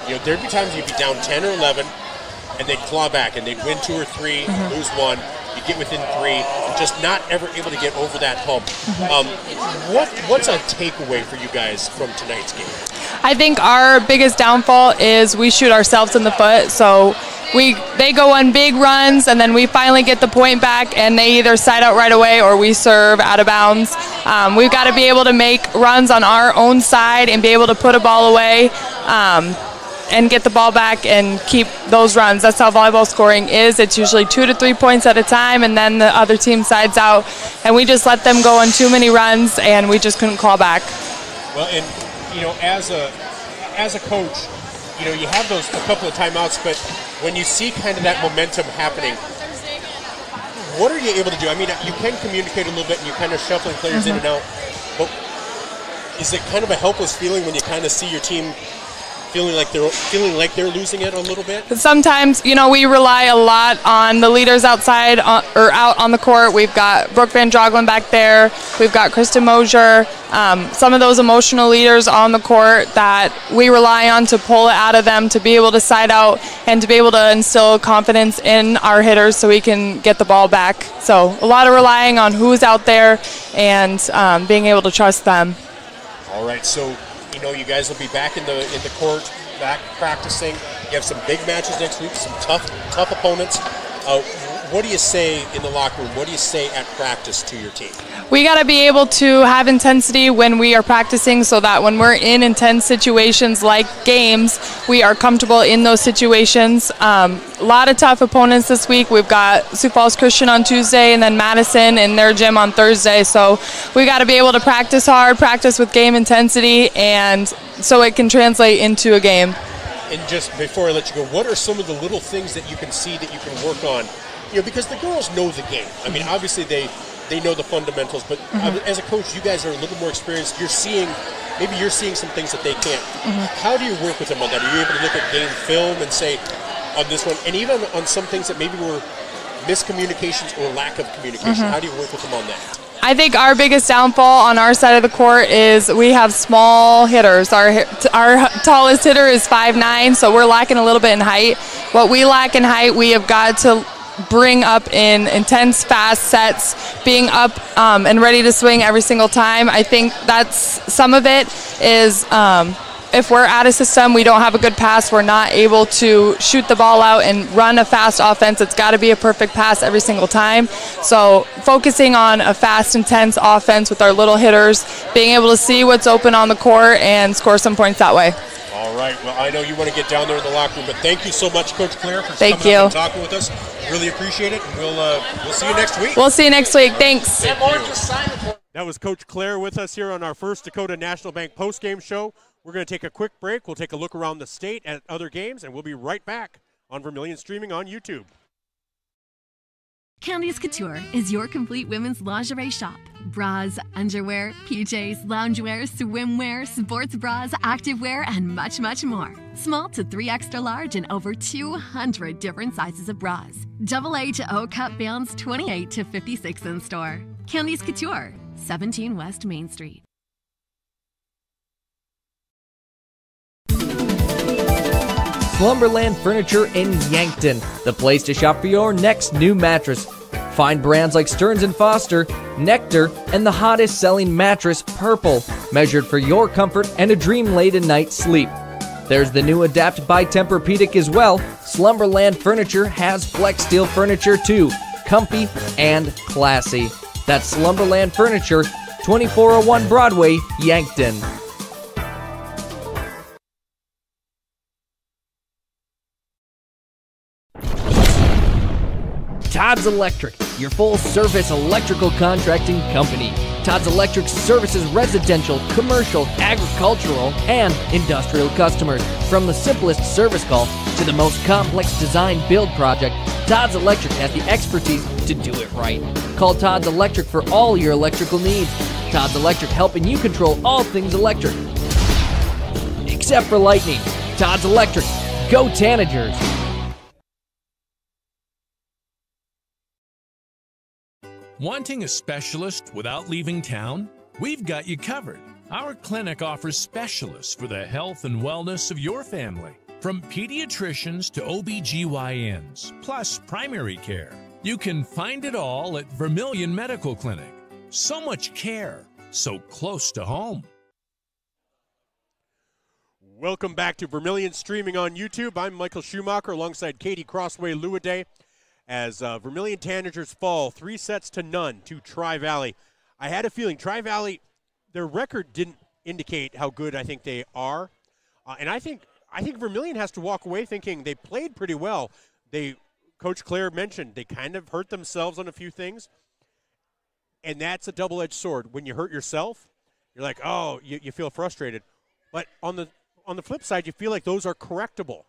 Speaker 2: You know, there'd be times you'd be down 10 or 11, and they'd claw back, and they'd win 2 or 3, lose 1. You get within 3, just not ever able to get over that hump. What's a takeaway for you guys from tonight's game?
Speaker 20: I think our biggest downfall is we shoot ourselves in the foot. So they go on big runs, and then we finally get the point back, and they either side out right away or we serve out of bounds. We've got to be able to make runs on our own side and be able to put a ball away. And get the ball back and keep those runs. That's how volleyball scoring is. It's usually 2 to 3 points at a time, and then the other team sides out. And we just let them go on too many runs, and we just couldn't claw back.
Speaker 2: Well, and, you know, as a coach, you know, you have those a couple of timeouts, but when you see kind of that momentum happening, what are you able to do? I mean, you can communicate a little bit, and you're kind of shuffling players in and out, but is it kind of a helpless feeling when you kind of see your team feeling like they're losing it a little bit?
Speaker 20: Sometimes, you know, we rely a lot on the leaders outside or out on the court. We've got Brooke Van Droglen back there. We've got Kristen Mosier. Some of those emotional leaders on the court that we rely on to pull it out of them, to be able to side out and to be able to instill confidence in our hitters so we can get the ball back. So a lot of relying on who's out there and being able to trust them.
Speaker 2: All right, so you know, you guys will be back in the court, back practicing. You have some big matches next week, some tough opponents. What do you say in the locker room? What do you say at practice to your team?
Speaker 20: We got to be able to have intensity when we are practicing so that when we're in intense situations like games, we are comfortable in those situations. A lot of tough opponents this week. We've got Sioux Falls Christian on Tuesday and then Madison in their gym on Thursday. So we got to be able to practice hard, practice with game intensity, and so it can translate into a game.
Speaker 2: And just before I let you go, what are some of the little things that you can see that you can work on? You know, because the girls know the game. I mean, obviously they know the fundamentals, but as a coach, you guys are a little more experienced. You're seeing some things that they can't. How do you work with them on that? Are you able to look at game film and say, on this one, and even on some things that maybe were miscommunications or lack of communication, how do you work with them on that?
Speaker 20: I think our biggest downfall on our side of the court is we have small hitters. Our tallest hitter is 5'9", so we're lacking a little bit in height. What we lack in height, we have got to bring up in intense, fast sets, being up and ready to swing every single time. I think that's some of it is if we're out of system, we don't have a good pass, we're not able to shoot the ball out and run a fast offense. It's got to be a perfect pass every single time. So focusing on a fast, intense offense with our little hitters, being able to see what's open on the court and score some points that way.
Speaker 2: All right. Well, I know you want to get down there in the locker room, but thank you so much, Coach Claire, for
Speaker 20: coming
Speaker 2: up and talking with us. Really appreciate it. And we'll see you next week.
Speaker 20: We'll see you next week. Thanks.
Speaker 2: That was Coach Claire with us here on our First Dakota National Bank postgame show. We're going to take a quick break. We'll take a look around the state at other games, and we'll be right back on Vermillion streaming on YouTube.
Speaker 21: Candice Couture is your complete women's lingerie shop. Bras, underwear, PJs, loungewear, swimwear, sports bras, activewear, and much, much more. Small to 3 extra large and over 200 different sizes of bras. AA to O cup bands 28 to 56 in store. Candice Couture, 17 West Main Street.
Speaker 11: Slumberland Furniture in Yankton, the place to shop for your next new mattress. Find brands like Stearns & Foster, Nectar, and the hottest selling mattress, Purple, measured for your comfort and a dream-laden night's sleep. There's the new Adapt by Tempur-Pedic as well. Slumberland Furniture has Flex Steel furniture too, comfy and classy. That's Slumberland Furniture, 2401 Broadway, Yankton. Todd's Electric, your full-service electrical contracting company. Todd's Electric services residential, commercial, agricultural, and industrial customers. From the simplest service call to the most complex design build project, Todd's Electric has the expertise to do it right. Call Todd's Electric for all your electrical needs. Todd's Electric, helping you control all things electric. Except for lightning. Todd's Electric. Go Tanagers!
Speaker 1: Wanting a specialist without leaving town? We've got you covered. Our clinic offers specialists for the health and wellness of your family. From pediatricians to OBGYNs, plus primary care. You can find it all at Vermillion Medical Clinic. So much care, so close to home.
Speaker 2: Welcome back to Vermillion streaming on YouTube. I'm Michael Schumacher alongside Katie Lewedag as Vermillion Tanagers fall 3-0 to Tri-Valley. I had a feeling Tri-Valley, their record didn't indicate how good I think they are. And I think Vermillion has to walk away thinking they played pretty well. Coach Claire mentioned they kind of hurt themselves on a few things. And that's a double-edged sword. When you hurt yourself, you're like, oh, you feel frustrated. But on the flip side, you feel like those are correctable.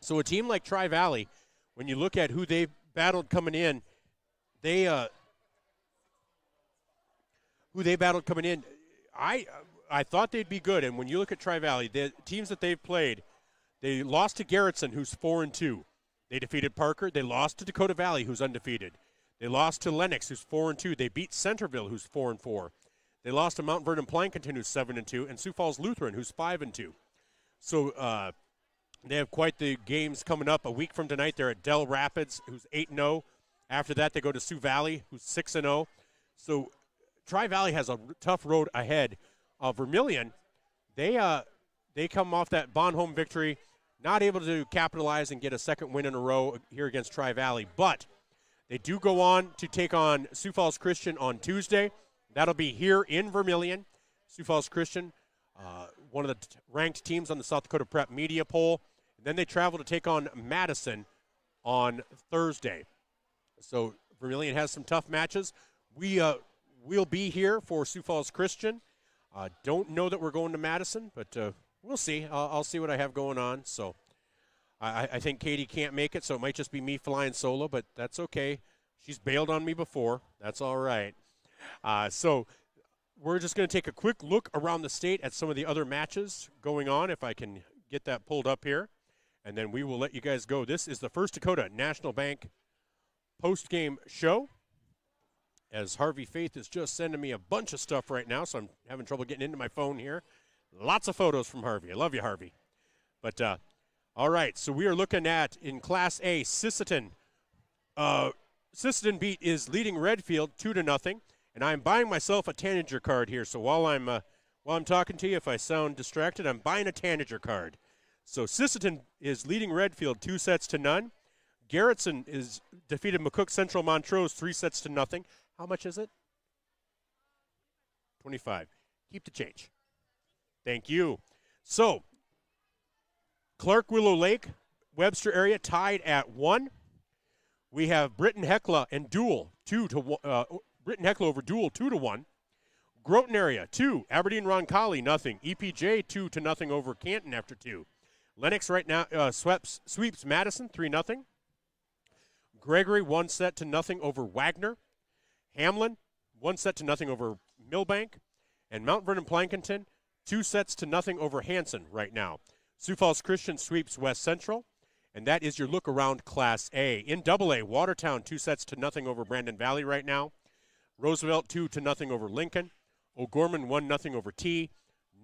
Speaker 2: So a team like Tri-Valley, when you look at who they battled coming in, I thought they'd be good. And when you look at Tri-Valley, the teams that they've played, they lost to Garrettson, who's 4-2. They defeated Parker. They lost to Dakota Valley, who's undefeated. They lost to Lennox, who's 4-2. They beat Centerville, who's 4-4. They lost to Mount Vernon Plankinton, who's 7-2, and Sioux Falls Lutheran, who's 5-2. So they have quite the games coming up. A week from tonight, they're at Dell Rapids, who's 8-0. After that, they go to Sioux Valley, who's 6-0. So Tri-Valley has a tough road ahead. Vermillion, they come off that Bonhomme victory, not able to capitalize and get a second win in a row here against Tri-Valley. But they do go on to take on Sioux Falls Christian on Tuesday. That'll be here in Vermillion. Sioux Falls Christian, one of the ranked teams on the South Dakota Prep Media Poll. And then they travel to take on Madison on Thursday. So Vermillion has some tough matches. We'll be here for Sioux Falls Christian. Don't know that we're going to Madison, but we'll see. I'll see what I have going on. So I think Katie can't make it, so it might just be me flying solo, but that's okay. She's bailed on me before. That's all right. So we're just going to take a quick look around the state at some of the other matches going on, if I can get that pulled up here, and then we will let you guys go. This is the First Dakota National Bank post-game show, as Harvey Faith is just sending me a bunch of stuff right now, so I'm having trouble getting into my phone here. Lots of photos from Harvey. I love you, Harvey. But, all right, so we are looking at, in Class A, Sisseton. Sisseton is leading Redfield 2-0, and I'm buying myself a Tanager card here. So while I'm talking to you, if I sound distracted, I'm buying a Tanager card. So Sisseton is leading Redfield 2-0. Garrettson is defeated McCook Central Montrose 3-0. How much is it? 25. Keep the change. Thank you. So Clark Willow Lake, Webster area tied at 1. We have Britton Hecla and Dual Britton Hecla over Dual 2-1. Groton area 2. Aberdeen Roncalli 0. EPJ 2-0 over Canton after 2. Lennox right now sweeps Madison 3-0. Gregory 1-0 over Wagner. Hamlin 1-0 over Millbank. And Mount Vernon Plankinton 2-0 over Hanson right now. Sioux Falls Christian sweeps West Central. And that is your look around Class A. In AA, Watertown 2-0 over Brandon Valley right now. Roosevelt 2-0 over Lincoln. O'Gorman 1-0 over T.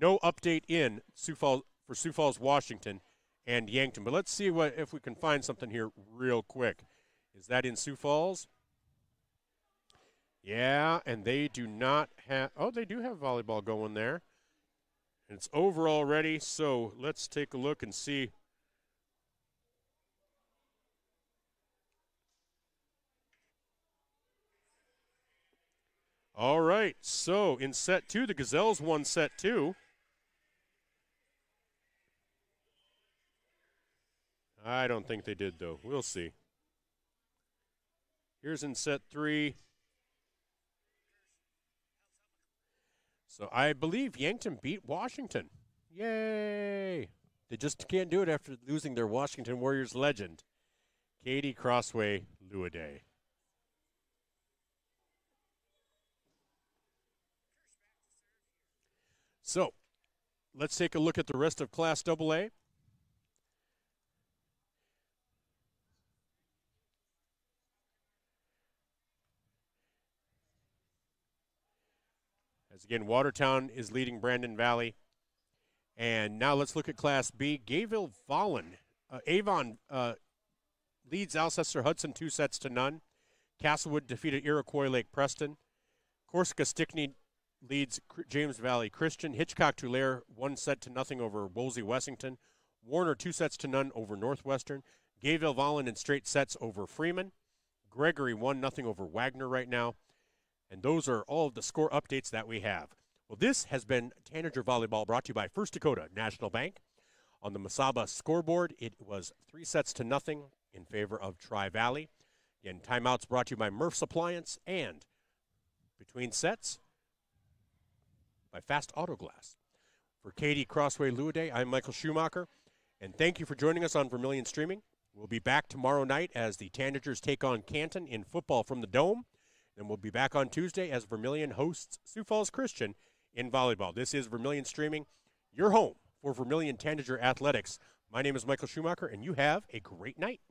Speaker 2: No update in for Sioux Falls, Washington. and Yankton. But let's see if we can find something here real quick. Is that in Sioux Falls? Yeah, and they do not have – oh, they do have volleyball going there. And it's over already, so let's take a look and see. All right, so in set 2, the Gazelles won set 2. I don't think they did, though. We'll see. Here's in set 3. So I believe Yankton beat Washington. Yay! They just can't do it after losing their Washington Warriors legend, Katie Lewedag. So let's take a look at the rest of Class AA. As again, Watertown is leading Brandon Valley. And now let's look at Class B. Avon leads Alcester Hudson 2-0. Castlewood defeated Iroquois Lake Preston. Corsica Stickney leads James Valley Christian. Hitchcock Tulare 1-0 over Wolsey Wessington. Warner 2-0 over Northwestern. Gayville Vollen in straight sets over Freeman. Gregory 1-0 over Wagner right now. And those are all of the score updates that we have. Well, this has been Tanager Volleyball, brought to you by First Dakota National Bank. On the Masaba scoreboard, it was 3-0 in favor of Tri-Valley. Again, timeouts brought to you by Murph's Appliance, and between sets by Fast Auto Glass. For Katie Lewedag, I'm Michael Schumacher, and thank you for joining us on Vermillion Streaming. We'll be back tomorrow night as the Tanagers take on Canton in football from the Dome. And we'll be back on Tuesday as Vermillion hosts Sioux Falls Christian in volleyball. This is Vermillion Streaming, your home for Vermillion Tanager Athletics. My name is Michael Schumacher, and you have a great night.